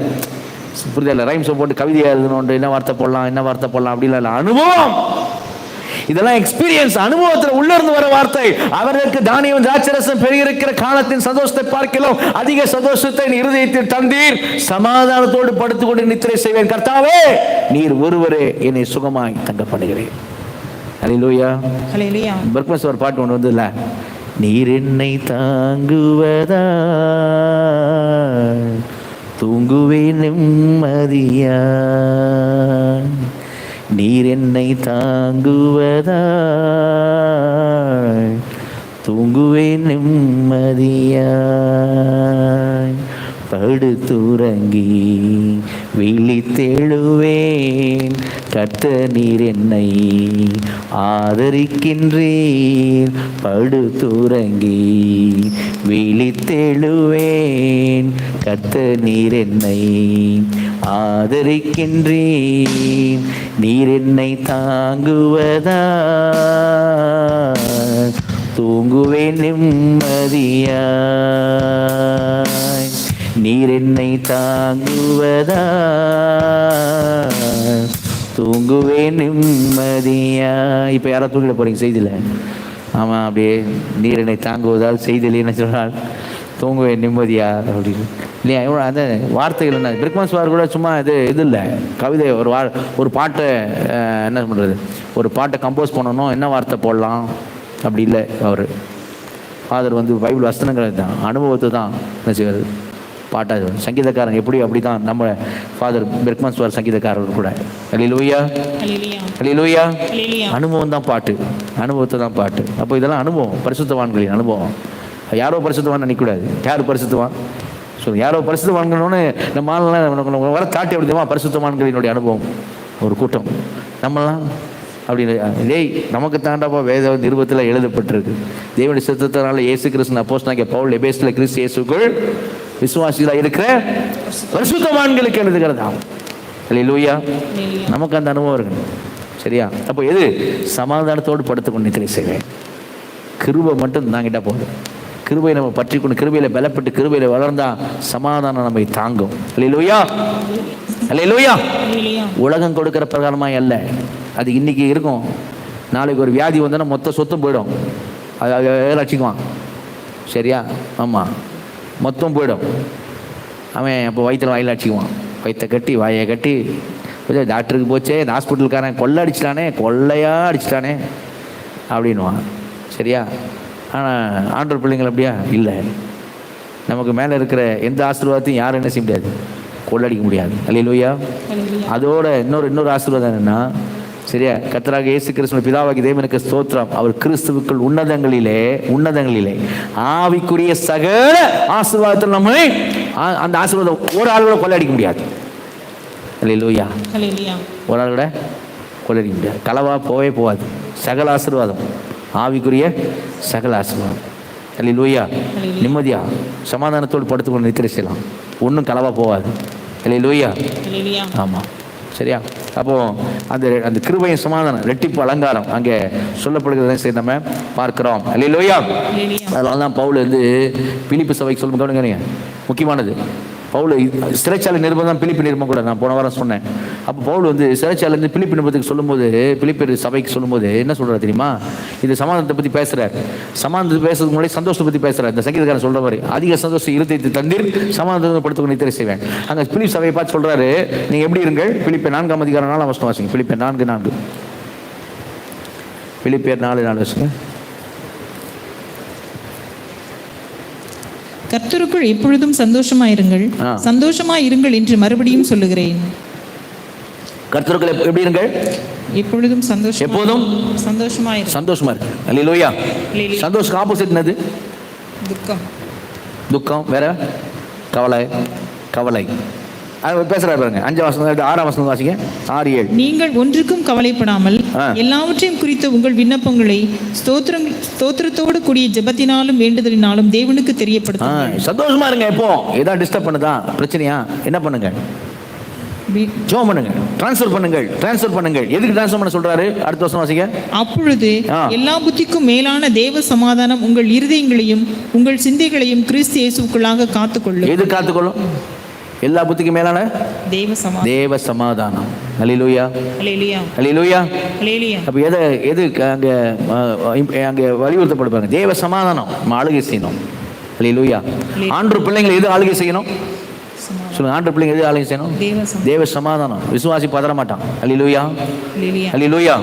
S1: புரியுதா? ரைம்ஸ் போட்டு கவிதை எழுதணும், என்ன வார்த்தை போடலாம் அப்படிலாம் இல்லை. அனுபவம். இதெல்லாம் எக்ஸ்பீரியன்ஸ், அனுபவத்தில் உள்ள இருந்து வர வார்த்தை. அவர்களுக்கு தானியம் திராட்சரசம் பெருகிருக்கிற காலத்தின் சந்தோஷத்தை பார்க்கலாம் அதிக சந்தோஷத்தை என் இருதயத்தில் தந்தீர், சமாதானத்தோடு படுத்துக்கொண்டு நித்திரை செய்வேன். கர்த்தாவே, நீர் ஒருவரே என்னை சுகமாய் தங்க பண்ணுகிறேன். அல்லேலூயா.
S2: ஹல்லேலூயா.
S1: பர்க்மன்ஸ் ஒரு பாட்டு ஒன்று வந்ததுல, நீர் என்னை தாங்குவதா தூங்குவே நிம்மதியா, நீர் என்னை தாங்குவதா தூங்குவே நிம்மதியா, படுத்துறங்கி விழித்தெழுவேன், கர்த்தர் நீர் என்னை ஆதரிக்கின்றீர், படுத்துறங்கி விழித்தெழுவேன், கர்த்தர் நீர் என்னை ஆதரிக்கின்றீர், நீர் என்னை தாங்குவதா தூங்குவேன் நிம்மதியாய், நீர் என்னை தாங்குவதா தூங்குவேன் நிம்மதியா. இப்போ யாரோ தூங்கிட போறீங்க செய்தியில். ஆமாம், அப்படியே நீர் என்னை தாங்குவதால் செய்தியில் என்ன சொன்னால் தூங்குவேன் நிம்மதியா அப்படின்னு இல்லையா? எவ்வளோ அந்த வார்த்தைகள் என்ன, பிரிக்மன்ஸ் வார் கூட சும்மா இது இல்லை, கவிதை ஒரு பாட்டை என்ன பண்ணுறது, ஒரு பாட்டை கம்போஸ் பண்ணணும், என்ன வார்த்தை போடலாம் அப்படி இல்லை. அவர் ஃபாதர் வந்து பைபிள் வசனங்கள் தான், அனுபவத்தை தான் என்ன செய்வது பாட்டாது. சங்கீதக்காரன் எப்படி அப்படி தான் நம்ம ஃபாதர் பிரிக்மன்ஸ் வார் சங்கீதக்காரர் கூட. அல்லேலூயா, அல்லேலூயா. அனுபவம் தான் பாட்டு, அனுபவத்தை தான் பாட்டு. அப்போ இதெல்லாம் அனுபவம், பரிசுத்தவான்களின் அனுபவம். யாரோ பரிசுத்தவான் நினைக்கூடாது. யார் பரிசுத்தவான் சொல்லுங்க, யாரோ பரிசுத்தவான்கள்னு நம்ம ஆளுநர் வர தாட்டி அப்படி தெரியுமா, பரிசுத்தவான்களினுடைய அனுபவம் ஒரு கூட்டம். நம்மளாம் அப்படின்னு டேய் நமக்கு தாண்டாப்பா வேத நிருபத்தில் எழுதப்பட்டிருக்கு. தேவனுடைய சித்தத்தினால இயேசு கிறிஸ்து அப்போஸ்தலனாகிய பவுல் எபேசில் கிறிஸ்து இயேசுக்குள் விசுவாசிகளாக இருக்கிற பரிசுத்தவான்களுக்கு எழுதுகிறதாம். அல்லேலூயா. நமக்கு அந்த அனுபவம் இருக்கு. சரியா? அப்போ எது சமாதானத்தோடு படுத்துக்கொண்டு நித்திரை செய்வேன். கிருபை மட்டும் தாங்கிட்டா போதும். கிருபை நம்ம பற்றி கொண்டு கிருபையில பலப்பட்டு கிருபையில வளர்ந்தா சமாதானம் நம்மை தாங்கும். அல்லேலூயா, அல்லேலூயா. உலகம் கொடுக்கிற பிரகாரமாய் அல்ல. அது இன்னைக்கு இருக்கும், நாளைக்கு ஒரு வியாதி வந்தோன்னா மொத்த சொத்தும் போயிடும். அது லட்சிக்குவான். சரியா? ஆமாம், மொத்தம் போயிடும். அவன் அப்போ வயிற்றில் வாயில் அடிச்சுக்குவான். வயிற்றை கட்டி வாயை கட்டி டாக்டருக்கு போச்சே, இந்த ஹாஸ்பிட்டலுக்காரன் கொள்ளை அடிச்சிட்டானே, கொள்ளையாக அடிச்சிட்டானே அப்படின்வான். சரியா? ஆனால் ஆண்டவர் பிள்ளைங்கள் அப்படியா இல்லை. நமக்கு மேலே இருக்கிற எந்த ஆசீர்வாதத்தையும் யாரும் என்ன செய்ய முடியாது, கொள்ளடிக்க முடியாது. அல்லேலூயா. அதோட இன்னொரு ஆசீர்வாதம் என்னன்னா, சரியா, கர்த்தராகிய இயேசு கிறிஸ்து பிதாவாகிய தேவனுக்கு ஸ்தோத்திரம், அவர் கிறிஸ்துவுக்குள் உன்னதங்களிலே ஆவிக்குரிய சகல ஆசீர்வாதத்தில் நம்ம அந்த ஆசீர்வாதம் ஒரு ஆள் கூட கொள்ளடிக்க முடியாது. அல்லேலூயா. ஒரு ஆள் கூட கொள்ளடிக்க முடியாது. களவா போவே போகாது. சகல ஆசீர்வாதம், ஆவிக்குரிய சகல ஆசீர்வாதம். அல்லேலூயா. நிம்மதியா சமாதானத்தோடு படுத்துக்கொண்டு நித்திரை செய்யலாம். ஒன்றும் களவா போகாது. அல்லேலூயா. ஆமாம். சரியா? அப்போ அந்த கிருபையின் சமாதானம் ரெட்டிப்பு அலங்காரம் அங்கே சொல்லப்படுகிறதை சரி நம்ம பார்க்கிறோம். அல்லேலூயா. அதனால தான் பவுல் வந்து பிலிப்பு சபைக்கு சொல்லும் கவனிங்க, முக்கியமானது. பவுல் சிறைச்சாலை நிருபம் தான் பிலிப்பு நிருபம் கூட நான் போன வாரம் சொன்னேன். அப்போ பவுல் வந்து சிறைச்சாலைந்து பிலிப்பு நிருபத்துக்கு சொல்லும்போது, பிலிப்பு சபைக்கு சொல்லும்போது என்ன சொல்கிறார் தெரியுமா? இந்த சமாதானத்தை பற்றி பேசுகிறார். சமாதானத்தை பேசுறதுக்கு முன்னாடி சந்தோஷத்தை பற்றி பேசுகிறார். இந்த சங்கீதக்காரன் சொல்கிற மாதிரி அதிக சந்தோஷம் இருதயத்தை தந்தீர், சமாதானத்தை படுத்துக்கொண்டு நித்திரை செய்வேன். அங்கே பிலிப்பு சபையை பார்த்து சொல்கிறாரு, நீங்கள் எப்படி இருங்கள். பிலிப்பியர் 4 அதிகாரம் 4 வசனம் வாசிங்க. பிலிப்பியர் 4:4. பிலிப்பியர் 4:4 வச்சுங்க.
S2: கர்த்தருக்குள் எப்பொழுதும் சந்தோஷமாயிருங்கள், சந்தோஷமாயிருங்கள் என்று மறுபடியும் சொல்லுகிறேன்.
S1: கர்த்தருக்குள் எப்படி இருங்கள்?
S2: எப்பொழுதும் சந்தோஷம், எப்போதும் சந்தோஷமாயிருங்கள்.
S1: சந்தோஷமா இருக்கு. அல்லேலூயா. சந்தோஷம் ஆப்போசிட் என்னது?
S2: துக்கம்.
S1: துக்கம் வேற, கவலை. பேசுறாரு பாருங்க. 5 வசனம் 6 வசனம் வாசிங்க. 6-7.
S2: நீங்கள் ஒன்றுக்கும் கவலைப்படாமல் எல்லாவற்றையும் குறித்த உங்கள் விண்ணப்பங்களை ஸ்தோத்திரத்தோடு கூடிய ஜெபத்தினாலும் வேண்டுதலினாலும் தேவனுக்கு தெரியப்படுத்துங்கள்.
S1: சந்தோஷமா இருங்க. எப்போ ஏதாவது டிஸ்டர்ப் பண்ணுதா, பிரச்சனையா, என்ன பண்ணுங்க? ஜெபம் பண்ணுங்க. ட்ரான்ஸ்ஃபர் பண்ணுங்கள். எதுக்கு ட்ரான்ஸ்ஃபர் பண்ண சொல்றாரு? அடுத்த வசனம் வாசிங்க. அப்பொழுது
S2: எல்லா புத்திக்கும் மேலான தேவ சமாதானம் உங்கள் இருதயங்களையும் உங்கள் சிந்தைகளையும் கிறிஸ்து இயேசுவுக்குள்ளாக காத்துக்கொள்ளும்.
S1: எது காத்துக்கொள்ளும்? எல்லா புத்திக்கும் மேலான தேவ சமாதானம். அல்லேலூயா,
S2: அல்லேலூயா,
S1: அல்லேலூயா,
S2: அல்லேலூயா.
S1: அப்போ எது அங்கே வலியுறுத்தப்படுவாங்க? தேவ சமாதானம் நம்ம ஆளுகை செய்யணும். அல்லேலூயா. ஆண்டு பிள்ளைங்களை எது ஆளுகை செய்யணும் சொல்லுங்க? ஆண்டு பிள்ளைங்க எது ஆளுகை செய்யணும்? தேவ சமாதானம். விசுவாசி பதற மாட்டான். அல்லேலூயா, அல்லேலூயா.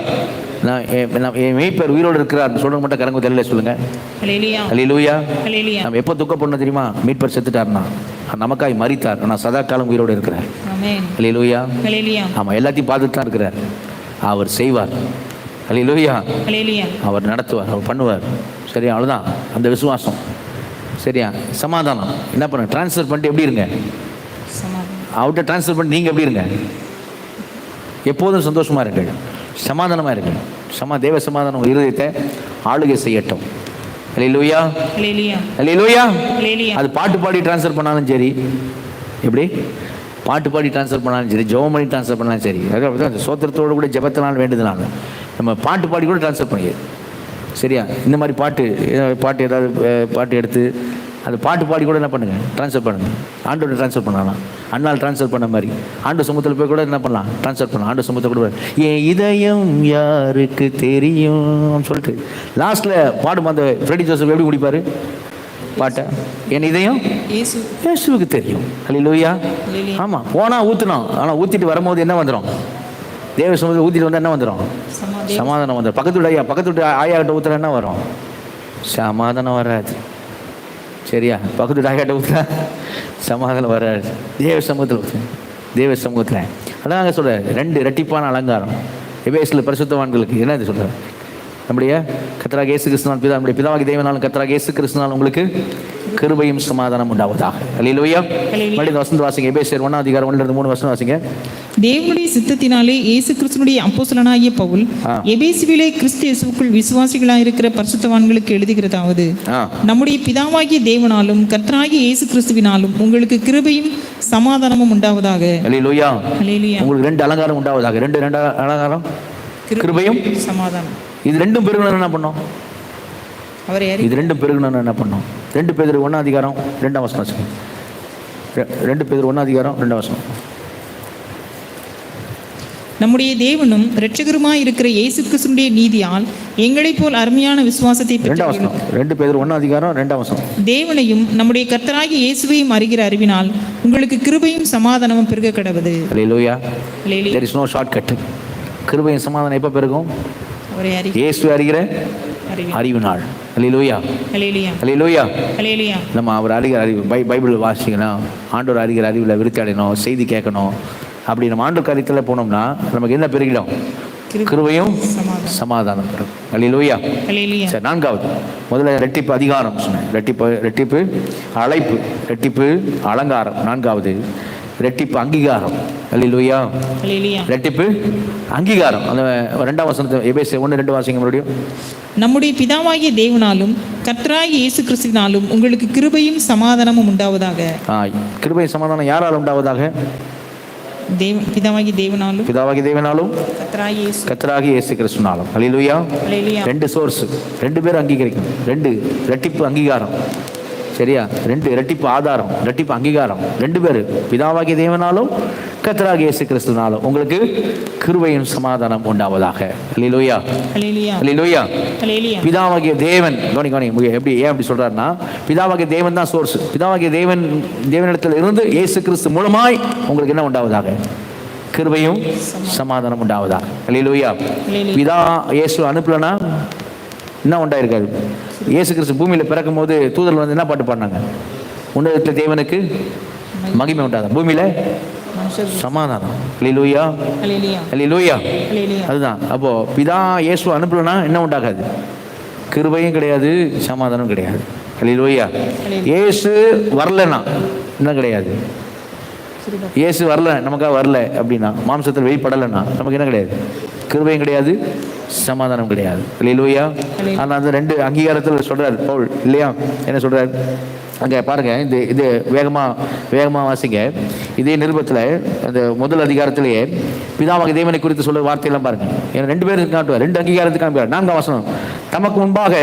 S1: என் மேய்ப்பர் உயிரோடு இருக்கிறார் சொல்ற மட்டும் கரங்க தெரியல சொல்லுங்க. அல்லேலூயா. நம்ம எப்போ துக்கப்படணும் தெரியுமா? மீட்பர் செத்துட்டார்னா, நமக்காய் மரித்தார், ஆனால் சதா காலம் உயிரோடு இருக்கிறார். அல்லேலூயா. ஆமா, எல்லாத்தையும் பார்த்துட்டு தான் இருக்கிறார். அவர் செய்வார். அல்லேலூயா. அவர் நடத்துவார், அவர் பண்ணுவார். சரியா? அவ்வளோதான் அந்த விசுவாசம். சரியா? சமாதானம் என்ன பண்ண? டிரான்ஸ்ஃபர் பண்ணிட்டு எப்படி இருங்க? அவர்கிட்ட டிரான்ஸ்ஃபர் பண்ணி நீங்கள் எப்படி இருங்க? எப்போதும் சந்தோஷமா இருங்கள், சமாதானமா இருங்கள். தேவ சமாதானம் உங்கள் இருதயத்தை ஆளுகை செய்யட்டும். அல்லேலூயா, அல்லேலூயா. அது பாட்டு பாடி டிரான்ஸ்ஃபர் பண்ணாலும் சரி, எப்படி பாட்டு பாடி டிரான்ஸ்ஃபர் பண்ணாலும் சரி, ஜெபம் பண்ணி டிரான்ஸ்ஃபர் பண்ணாலும் சரி, அதாவது சோத்திரத்தோடு கூட ஜெபத்தினால் வேண்டுதனால நம்ம பாட்டு பாடி கூட டிரான்ஸ்ஃபர் பண்ணிடுது. சரியா? இந்த மாதிரி பாட்டு ஏதாவது பாட்டு எடுத்து அது பாட்டு பாடி கூட என்ன பண்ணுங்க? டிரான்ஸ்ஃபர் பண்ணுங்க. ஆண்டோட டிரான்ஸ்ஃபர் பண்ணலாம். அண்ணால் டிரான்ஸ்ஃபர் பண்ண மாதிரி ஆண்டு சமூகத்தில் போய் கூட என்ன பண்ணலாம்? டிரான்ஸ்ஃபர் பண்ணலாம். ஆண்டு சமூகத்தில் கூட என் இதயம் யாருக்கு தெரியும் சொல்லிட்டு லாஸ்ட்டில் பாடும். அந்த ஃப்ரெடி ஜோசப் எப்படி முடிப்பார் பாட்டை? என் இதயம் இயேசுவுக்கு தெரியும். அல்லேலூயா. ஆமாம், போனால் ஊற்றணும். ஆனால் ஊற்றிட்டு வரும்போது என்ன வந்துடும்? தேவ சமூகத்தில் ஊற்றிட்டு வந்தால் என்ன வந்துடும்? சமாதானம் வந்துடும். பக்கத்து ஆயாக்கிட்ட ஊற்றுற என்ன வரும்? சமாதானம் வராது. சரியா? பக்கத்து ஆயாக்கிட்ட ஊற்றுற சமாதானம் வராது. தேவ சமூகத்தில் அதான் நாங்கள் சொல்கிறேன், 2 இரட்டிப்பான அலங்காரம். எபேசில் பரிசுத்தவான்களுக்கு என்ன இது சொல்கிறேன்? நம்முடைய கர்த்தராகிய இயேசு கிறிஸ்துவினால் நம்முடைய பிதாவாகிய தேவனாலும் கர்த்தராகிய இயேசு கிறிஸ்துவினால் உங்களுக்கு கிருபையும் சமாதானம் உண்டாவதாக. அல்லேலூயா. மறுபடியும் வசனம் வாசிங்க. எபேசியர் 1:1-3 வசனம் வாசிங்க.
S2: தேவனுடைய சித்தத்தினாலே இயேசு கிறிஸ்துவினுடைய அப்போஸ்தலனாகிய பவுல் எபேசுவிலே கிறிஸ்து இயேசுவுக்குள் விசுவாசிகளாய் இருக்கிற பரிசுத்தவான்களுக்கு எழுதுகிறதாவது, நம்முடைய பிதாவாகிய தேவனாலும் கர்த்தராகிய இயேசு கிறிஸ்துவினாலும் உங்களுக்கு கிருபையும் சமாதானமும் உண்டாவதாக.
S1: அல்லேலூயா. உங்களுக்கு 2 அலங்காரம் உண்டாவதாக. 2 அலங்காரம், கிருபையும் சமாதானம். இது 2 பெருகணும் என்ன பண்ணோம்? இது 2 பெருகணும் என்ன பண்ணோம்? 2 பேதுரு 1:2 2 பேதுரு 1:2
S2: நம்முடைய தேவனும் இரட்சகருமாய் இருக்கிற இயேசு கிறிஸ்துவினுடைய நீதியால் எங்களைப் போல் அருமையான விசுவாசத்தை
S1: 2 பேதுரு 1:2
S2: தேவனையும் நம்முடைய கர்த்தராகிய இயேசுவையும் அறிகிற அறிவினால் உங்களுக்கு கிருபையும் சமாதானமும் பெருக கடவுது.
S1: அல்லேலூயா. There is no shortcut. கிருபையும் சமாதானம் எப்போ பெருகும்? இயேசு அறிகிற அறிவினால். அல்லேலூயா, அல்லேலூயா, அல்லேலூயா. நம்ம அவர் அறிகிற அறிவு பைபிள் வாசிக்கணும், ஆண்டவர் அறிகிற அறிவில் விருத்தி அடையணும், செய்தி கேட்கணும். அப்படி நம்ம ஆண்டு காரியத்தில் போனோம்னா நமக்கு என்ன பெருகிடும்? கிருபையும் சமாதானம் பெறும். அல்லேலூயா. சரி, 4வது முதல்ல ரெட்டிப்பு அதிகாரம் சொன்னேன். ரெட்டிப்பு அழைப்பு, ரெட்டிப்பு அலங்காரம். 4வது ரெட்டிப்பு அங்கீகாரம். அல்லேலூயா. ரெட்டிப்பு அங்கீகாரம். அந்த 2ஆம் வசனத்தை எபேசியர் 1:2 வாசிங்க மறுபடியும்.
S2: நம்முடைய பிதாவாகிய தேவனாலும் கர்த்தராகிய இயேசு கிறிஸ்துவினாலும் உங்களுக்கு கிருபையும் சமாதானமும் உண்டாவதாக.
S1: கிருபையும் சமாதானம் யாரால் உண்டாவதாக?
S2: பிதாவாகிய தேவனாலும்
S1: கர்த்தராகிய இயேசு கிறிஸ்துவினாலும். அல்லேலூயா. 2 சோர்ஸ், 2 பேரும் அங்கீகரிக்கும். 2 ரெட்டிப்பு அங்கீகாரம். சரியா? 2 இரட்டிப்பு ஆதாரம், இரட்டிப்பு அங்கீகாரம். 2 பேர் பிதாவாகிய தேவனாலும் கர்த்தராகிய இயேசு கிறிஸ்துவினாலும் உங்களுக்கு கிருபையும் சமாதானம் உண்டாவதாக. அல்லேலூயா, அல்லேலூயா. பிதாவாகிய தேவன் எப்படி ஏன் அப்படி சொல்றாருன்னா, பிதாவாகிய தேவன் தான் சோர்ஸ். பிதாவாகிய தேவனிடத்தில் இருந்து இயேசு கிறிஸ்து மூலமாய் உங்களுக்கு என்ன உண்டாவதாக? கிருபையும் சமாதானம் உண்டாவதாக. அல்லேலூயா. பிதா இயேசு அனுப்பலனா என்ன உண்டாயிருக்காது? இயேசு கிறிஸ்து பூமியில் பிறக்கும் போது தூதர்கள் வந்து என்ன பாட்டு பாடினாங்க? உன்னதத்தில் தேவனுக்கு மகிமை உண்டாது, பூமியில சமாதானம். அல்லேலூயா, அல்லேலூயா. அதுதான். அப்போ பிதா இயேசு அனுப்பலனா என்ன உண்டாகாது? கிருபையும் கிடையாது, சமாதானம் கிடையாது. அல்லேலூயா. இயேசு வரலன்னா என்ன கிடையாது? இயேசு வரல, நமக்காக வரல அப்படின்னா, மாம்சத்தில் வெளிப்படலைன்னா நமக்கு என்ன கிடையாது? கிருபையும் கிடையாது, சமாதானம் கிடையாது. அல்லேலூயா. ஆனால் அந்த 2 அங்கீகாரத்தில் சொல்றாரு பவுல் இல்லையா? என்ன சொல்றாரு அங்கே பாருங்க. இது வேகமாக வாசிங்க. இதே நிருபத்தில் அந்த முதல் அதிகாரத்திலேயே பிதாவாகிய தேவனை குறித்து சொல்ற வார்த்தையெல்லாம் பாருங்க. ஏன்னா 2 பேருக்கு காட்டுவார், 2 அங்கீகாரத்துக்கு காட்டுவார். 4ஆம் வசனம், தமக்கு முன்பாக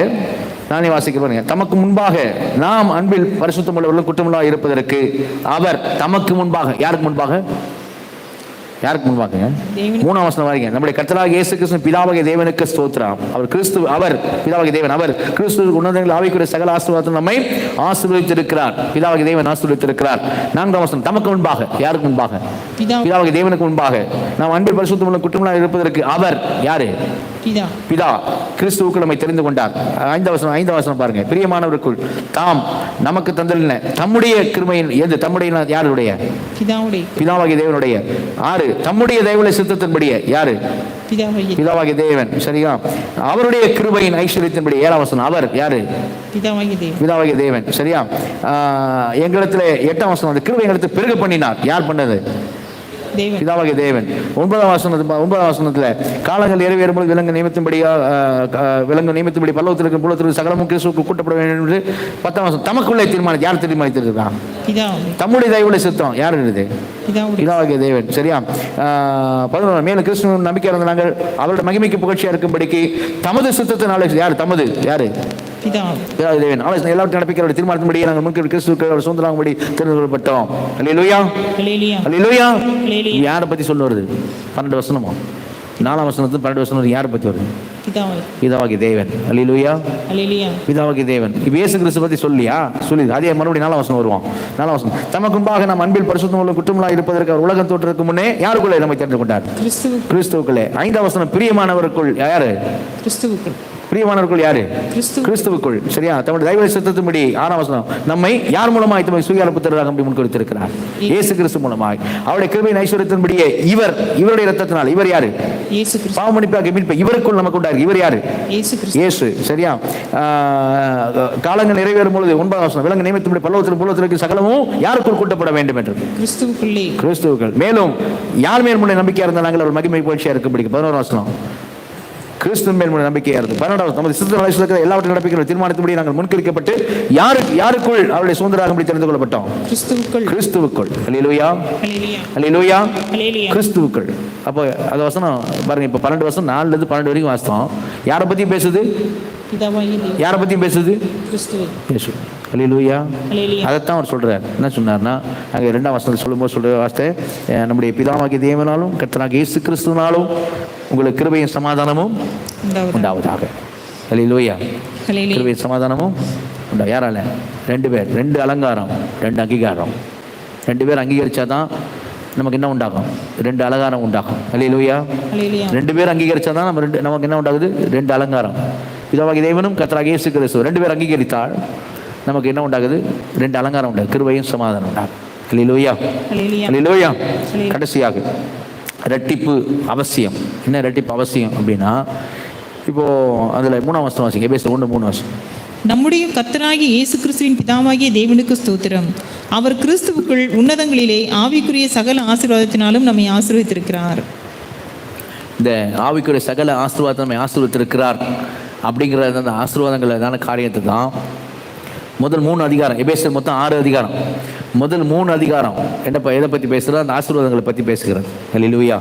S1: நானே வாசிக்கிறேன். தமக்கு முன்பாக நாம் அன்பில் பரிசுத்தம் உள்ளவர்களும் குற்றமில்லா இருப்பதற்கு அவர் தமக்கு முன்பாக, யாருக்கு முன்பாக? யாருக்கு முன்பாக? 3ஆம் வசனம் வாங்க. நம்முடைய கர்த்தராகிய இயேசு கிறிஸ்து பிதாவாகிய தேவனுக்கு ஸ்தோத்திரம். அவர் பிதாவாகிய தேவன் அவர் கிறிஸ்துவுக்கு உன்னதங்களில் ஆவிக்குரிய சகல ஆசீர்வாதத்தை நம்மை ஆசீர்வதித்திருக்கிறார். பிதாவாகிய தேவன் ஆசீர்வதித்திருக்கிறார். 4ஆம் வசனம் தமக்கு முன்பாக, யாருக்கு முன்பாக? பிதாவாகிய தேவனுக்கு முன்பாக நாம் அன்பில் பரிசுத்தம் உள்ள குற்றமில்லா இருப்பதற்கு அவர் யாரு? பிதா கிறிஸ்துவுக்கு நம்மை தெரிந்து கொண்டார். 5ஆம் வசனம் பாருங்க. பிரியமானவருக்குள் தாம் நமக்கு தந்தலின தம்முடைய கிருபையின் எது? தம்முடைய யாருடைய? பிதாவாகிய தேவனுடைய. 6 தம்முடைய தயவுள்ள சித்தத்தின்படியே, யாரு? பிதாவாகிய தேவன். சரியா? அவருடைய கிருபையின் ஐஸ்வர்யத்தின்படி. 7ஆம் வசனம் அவர் யாரு? பிதாவாகிய தேவன். சரியா? எங்களிடத்துல 8ஆம் வசனம் அந்த கிருபை எங்களுக்கு பெருக பண்ணினார். யார் பண்ணது? பிதாவாகிய தேவன். 9ஆம் வசனத்துல காலங்கள் நிறைவேறும்போது விலங்கு நியமித்தபடி பல்லவத்தில் இருக்கும் புலத்திற்கு சகலமும் கிறிஸ்துவுக்கு கூட்டப்பட வேண்டும் என்று 10ஆம் வசனம் தமக்குள்ளே தீர்மானம். யார் தீர்மானித்திருக்கிறான்? தம்முடைய தயவுள்ள சித்தம் யார் இருக்குது? பிதாவாகிய தேவன். சரியா? 11 மேலும் கிறிஸ்துவ நம்பிக்கை இருந்த நாங்கள் அவருடைய மகிமைக்கு புகழ்ச்சியா இருக்கும்படிக்கு தமது சித்தத்தினால, யார் தமது? யாரு? தேவன். எல்லாவற்றையும் நடப்பிக்கிற தீர்மானத்தின்படியே நாங்கள் முன்கூட்டி கிறிஸ்துவுக்கு சுதந்திரமாகும்படி தெரிந்து கொள்ளப்பட்டோம். அல்லேலூயா, அல்லேலூயா. யாரை பத்தி சொல்ல வருது? 12 வசனமா? 4ஆம் வசனத்து 12 வசனம் யாரை பத்தி வருது? பிதாவாகிய தேவன். அல்லேலூயா, பிதாவாகிய தேவன். இப்ப இயேசு கிறிஸ்து பத்தி சொல்லியா? சொல்லி அதே மறுபடியும் 4ஆம் வசனம் வருவோம். 4ஆம் வசனம் தமக்கு முன்பாக நாம் அன்பில் பரிசுத்தம் உள்ள குற்றமில்லா இருப்பதற்கு அவர் உலகம் தோற்றத்துக்கு முன்னே யாருக்குள்ளே நம்மை தெரிந்து கொண்டார்? கிறிஸ்துவுக்குள்ளே. 5ஆம் வசனம் பிரியமானவருக்குள். யாரு? பிரியமானவர்கள் யாரு? கிறிஸ்துவுக்குள். சரியா? தம்முடைய தயவுள்ள சித்தத்தின்படி 6ஆம் வசனம் நம்மை யார் மூலமாய் தம்மை சுய புத்திரராக முன்குறித்திருக்கிறார்? இயேசு கிறிஸ்து மூலமாய். அவருடைய கிருபையின் ஐஸ்வர்யத்தின்படியே இவருடைய இரத்தத்தினால். இவர் யாரு? பாவமன்னிப்பாக மீட்பு இவருக்குள் நமக்கு உண்டாயிருக்கு. இவர் யாரு? இயேசு. சரியா? காலங்கள் நிறைவேறும் பொழுது 9ஆம் வசனம் விலங்கு நியமித்தபடி பல்லவத்திற்கு சகலமும் யாருக்குள் கூட்டப்பட வேண்டும் என்று கிறிஸ்துவுக்குள். மேலும் யார் மேல் முன்னே நம்பிக்கையா இருந்தால் நாங்கள் அவர் மகிமை புகழ்ச்சியா இருக்க. 11ஆம் வசனம் கிறிஸ்து மேல் நம்பிக்கையா இருக்கு. 12ஆவது நமது சித்தத்தில் எல்லாவற்றையும் நடப்பிக்கிற தீர்மானத்தின்படி நாங்கள் முன்குறிக்கப்பட்டு யாருக்குள் அவருடைய சுதந்திரமாகும்படி தெரிந்து கொள்ளப்பட்டோம்? கிறிஸ்துவுக்குள். அல்லேலூயா, அல்லேலூயா, கிறிஸ்துவுக்குள். அப்போ அது வசனம் பாருங்க. இப்போ 12 வசனம் 4ல இருந்து 12 வரைக்கும் வாசித்தோம். யாரை பத்தியும் பேசுது? யாரை பத்தியும் பேசுது? பேசு. அல்லேலூயா. அதைத்தான் அவர் சொல்றார். என்ன சொன்னார்னா, அங்கே 2ஆம் வசனத்தில் சொல்லும்போது சொல்ற வார்த்தை, நம்முடைய பிதாவாகிய தேவனாலும் கர்த்தராகிய இயேசு கிறிஸ்துவினாலும் உங்களுக்கு கிருபையும் சமாதானமும் உண்டாவதாக. அல்லேலூயா. கிருபையும் சமாதானமும் உண்டா. யாரால? 2 பேர், 2 அலங்காரம், 2 அங்கீகாரம். 2 பேர் அங்கீகரிச்சாதான் நமக்கு என்ன உண்டாகும்? 2 அலங்காரம் உண்டாகும். அல்லேலூயா. 2 பேர் அங்கீகரிச்சாதான் நமக்கு என்ன உண்டாகுது? 2 அலங்காரம். பிதாவாகிய தேவனும் கர்த்தராகிய இயேசு கிறிஸ்து 2 பேர் அங்கீகரித்தால் நமக்கு என்ன உண்டாகுது? 2 அலங்காரம் உண்டாகும். கிருபையும் சமாதானம் உண்டாகும். அல்லேலூயா, அல்லேலூயா. கடைசியாக இரட்டிப்பு அவசியம். என்ன இரட்டிப்பு அவசியம் அப்படின்னா, இப்போ அதுல 3ஆம் வசனம் வாசிங்க. எபேசியர் 1:3 வசனம்.
S2: நம்முடைய கர்த்தராகிய இயேசு கிறிஸ்துவின் பிதாவாகிய தேவனுக்கு ஸ்தோத்திரம். அவர் கிறிஸ்துவுக்குள் உன்னதங்களிலே ஆவிக்குரிய சகல ஆசீர்வாதத்தினாலும் நம்மை ஆசீர்வதித்திருக்கிறார்.
S1: இந்த ஆவிக்குரிய சகல ஆசீர்வாதத்தை நம்மை ஆசீர்வதித்திருக்கிறார் அப்படிங்கிற அந்த ஆசீர்வாதங்களான காரியத்தை தான் முதல் 3 அதிகாரம். எபேசியர் மொத்தம் 6 அதிகாரம். முதல் 3 அதிகாரம் எதை பத்தி பேசுறது? அந்த ஆசீர்வாதங்களை பத்தி பேசுகிறது. அல்லேலூயா,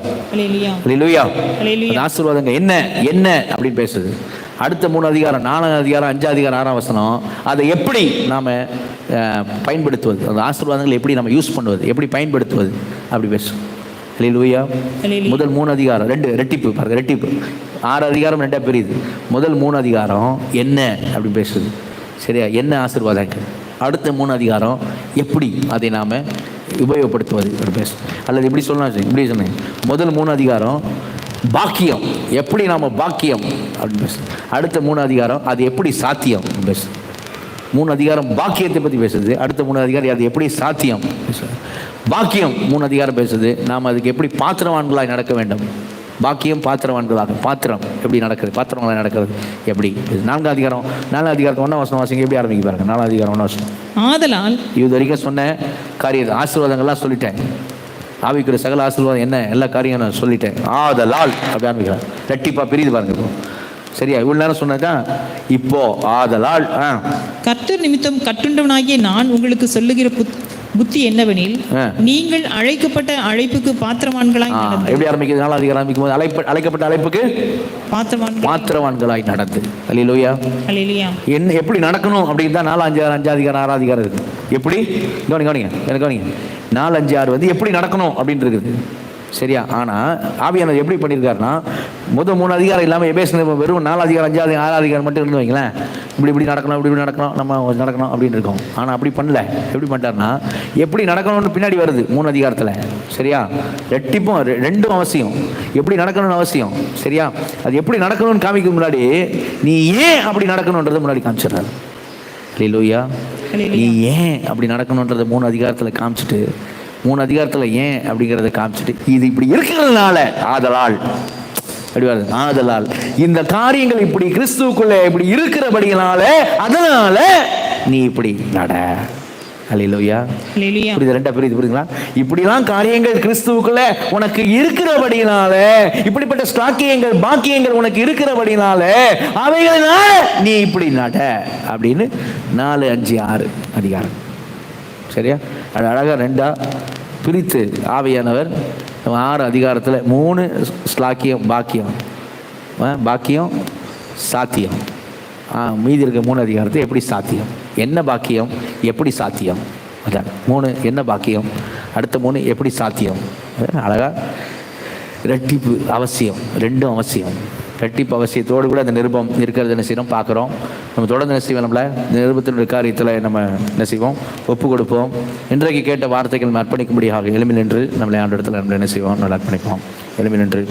S1: அல்லேலூயா. அந்த ஆசீர்வாதங்கள் என்ன அப்படின்னு பேசுது. அடுத்த 3 அதிகாரம், 4ஆம் அதிகாரம், 5ஆம் அதிகாரம், 6ஆம் வசனம் அதை எப்படி நாம பயன்படுத்துவது, அந்த ஆசீர்வாதங்களை எப்படி நம்ம யூஸ் பண்ணுவது, எப்படி பயன்படுத்துவது அப்படி பேசும். அல்லேலூயா. முதல் 3 அதிகாரம் 2 ரெட்டிப்பு பாருங்க. ரெட்டிப்பு 6 அதிகாரம் 2 பிரியுது. முதல் 3 அதிகாரம் என்ன அப்படி பேசுது. சரியா? என்ன ஆசீர்வாதங்கள். அடுத்த 3 அதிகாரம் எப்படி அதை நாம் உபயோகப்படுத்துவது பேச. அல்லது இப்படி சொல்லலாம், இப்படி சொன்னேன். முதல் 3 அதிகாரம் பாக்கியம், எப்படி நாம் பாக்கியம் அப்படின்னு பேச. அடுத்த 3 அதிகாரம் அது எப்படி சாத்தியம் பேச. 3 அதிகாரம் பாக்கியத்தை பற்றி பேசுது. அடுத்த 3 அதிகாரம் அது எப்படி சாத்தியம் பேச. பாக்கியம் 3 அதிகாரம் பேசுது. நாம் அதுக்கு எப்படி பாத்திரவான்களாய் நடக்க வேண்டும். பாக்கியம் பாத்திரவான்களாக. பாத்திரம் எப்படி நடக்குது, பாத்திரங்களாக நடக்கிறது எப்படி. 4ஆம் அதிகாரம் 4ஆம் அதிகாரத்தை 1ஆம் வசனம் வாசிங்க. எப்படி ஆரம்பிக்க பாருங்க. 4ஆம் அதிகாரம் 1ஆம் வசனம். ஆதலால் இது வரைக்கும் சொன்ன காரியம் ஆசீர்வாதங்கள்லாம் சொல்லிட்டேன். ஆவிக்குரிய சகல ஆசீர்வாதம் என்ன எல்லா காரியம் நான் சொல்லிட்டேன். ஆதலால் அப்படி ஆரம்பிக்கிறேன். ரெட்டிப்பா பிரியுது பாருங்க. இப்போ சரியா? இவ்வளவு நேரம் சொன்னதான். இப்போ ஆதலால்
S2: கர்த்தர் நிமித்தம் கட்டுண்டவனாகிய நான் உங்களுக்கு சொல்லுகிற புத்தி என்னவெனில்,
S1: ஆ.
S2: நீங்கள் அழைக்கப்பட்ட அழைப்புக்கு பாத்திரவான்களாய் நடந்து
S1: எப்படி ஆரம்பிக்குது? 4 அதிகாரம் ஆரம்பிக்கும் போது அழைக்கப்பட்ட அழைப்புக்கு பாத்திரவான்களாய் நடந்து. அல்லேலூயா.
S2: அல்லேலூயா.
S1: என்ன எப்படி நடக்கணும் அப்படின்னு தான் 4, 5, 6 அதிகாரம் 6 அதிகாரம் இருக்கு. எப்படி கவனிங்க எனக்கு கவனிங்க. 4, 5, 6 வந்து எப்படி நடக்கணும் அப்படின்னு இருக்குது. சரியா? ஆனால் ஆவியானவர் எப்படி பண்ணியிருக்காருன்னா, முதல் 3 அதிகாரம் இல்லாமல் எபேசு வெறும் 4 அதிகாரம் 5 அதிகாரம் 6 அதிகாரம் மட்டும் இருந்து வைங்களேன். இப்படி நடக்கணும், இப்படி நடக்கணும், நம்ம நடக்கணும் அப்படின்னு இருக்கோம். ஆனால் அப்படி பண்ணல. எப்படி பண்ணிட்டாருன்னா, எப்படி நடக்கணும்னு பின்னாடி வருது 3 அதிகாரத்தில். சரியா? ரெட்டிப்பும் ரெண்டும் அவசியம். எப்படி நடக்கணும்னு அவசியம். சரியா? அது எப்படி நடக்கணும்னு காமிக்க முன்னாடி நீ ஏன் அப்படி நடக்கணுன்றது முன்னாடி காமிச்சிடுறாரு. அல்லேலூயா. நீ ஏன் அப்படி நடக்கணுன்றதை 3 அதிகாரத்தில் காமிச்சிட்டு, 3 அதிகாரத்தில் ஏன் அப்படிங்கிறத காமிச்சிட்டு, இது இப்படி இருக்கிறதுனால ஆதலால் ஆதலால் இந்த காரியங்கள் இப்படி கிறிஸ்துவுக்குள்ள இப்படி இருக்கிறபடினால அதனால நீ இப்படி நட. அல்லேலூயா.
S2: அல்லேலூயா.
S1: புரியுதுங்களா? இப்படிலாம் காரியங்கள் கிறிஸ்துவுக்குள்ள உனக்கு இருக்கிறபடினால, இப்படிப்பட்ட ஸ்லாக்கியங்கள் பாக்கியங்கள் உனக்கு இருக்கிறபடினால அவைகளினால நீ இப்படி நட அப்படின்னு 4, 5, 6 அதிகாரம். சரியா? அது அழகாக 2ஆ பிரித்து ஆவியானவர் 6 அதிகாரத்தில் 3 ஸ்லாக்கியம் பாக்கியம், பாக்கியம் சாத்தியம். மீதி இருக்க 3 அதிகாரத்தை எப்படி சாத்தியம், என்ன பாக்கியம், எப்படி சாத்தியம். அதான் 3 என்ன பாக்கியம், அடுத்த 3 எப்படி சாத்தியம். அழகாக ரெட்டிப்பு அவசியம், ரெண்டும் அவசியம். ரெட்டிப்பு அவசியத்தோடு கூட அந்த நிருபம் இருக்கிறது என்ன செய்யணும் பார்க்குறோம். நம்ம தொடர்ந்து என்ன செய்வோம், நம்மளை நிருபத்தினுடைய காரியத்தில் நம்ம என்ன செய்வோம், ஒப்பு கொடுப்போம். இன்றைக்கு கேட்ட வார்த்தைகள் நம்ம அர்ப்பணிக்கும்படியாக எளிமையில் நின்று நம்மளை ஆண்டு இடத்துல நம்மளை என்ன செய்வோம், நம்மளை அர்ப்பணிப்போம். எளிமையில் நின்று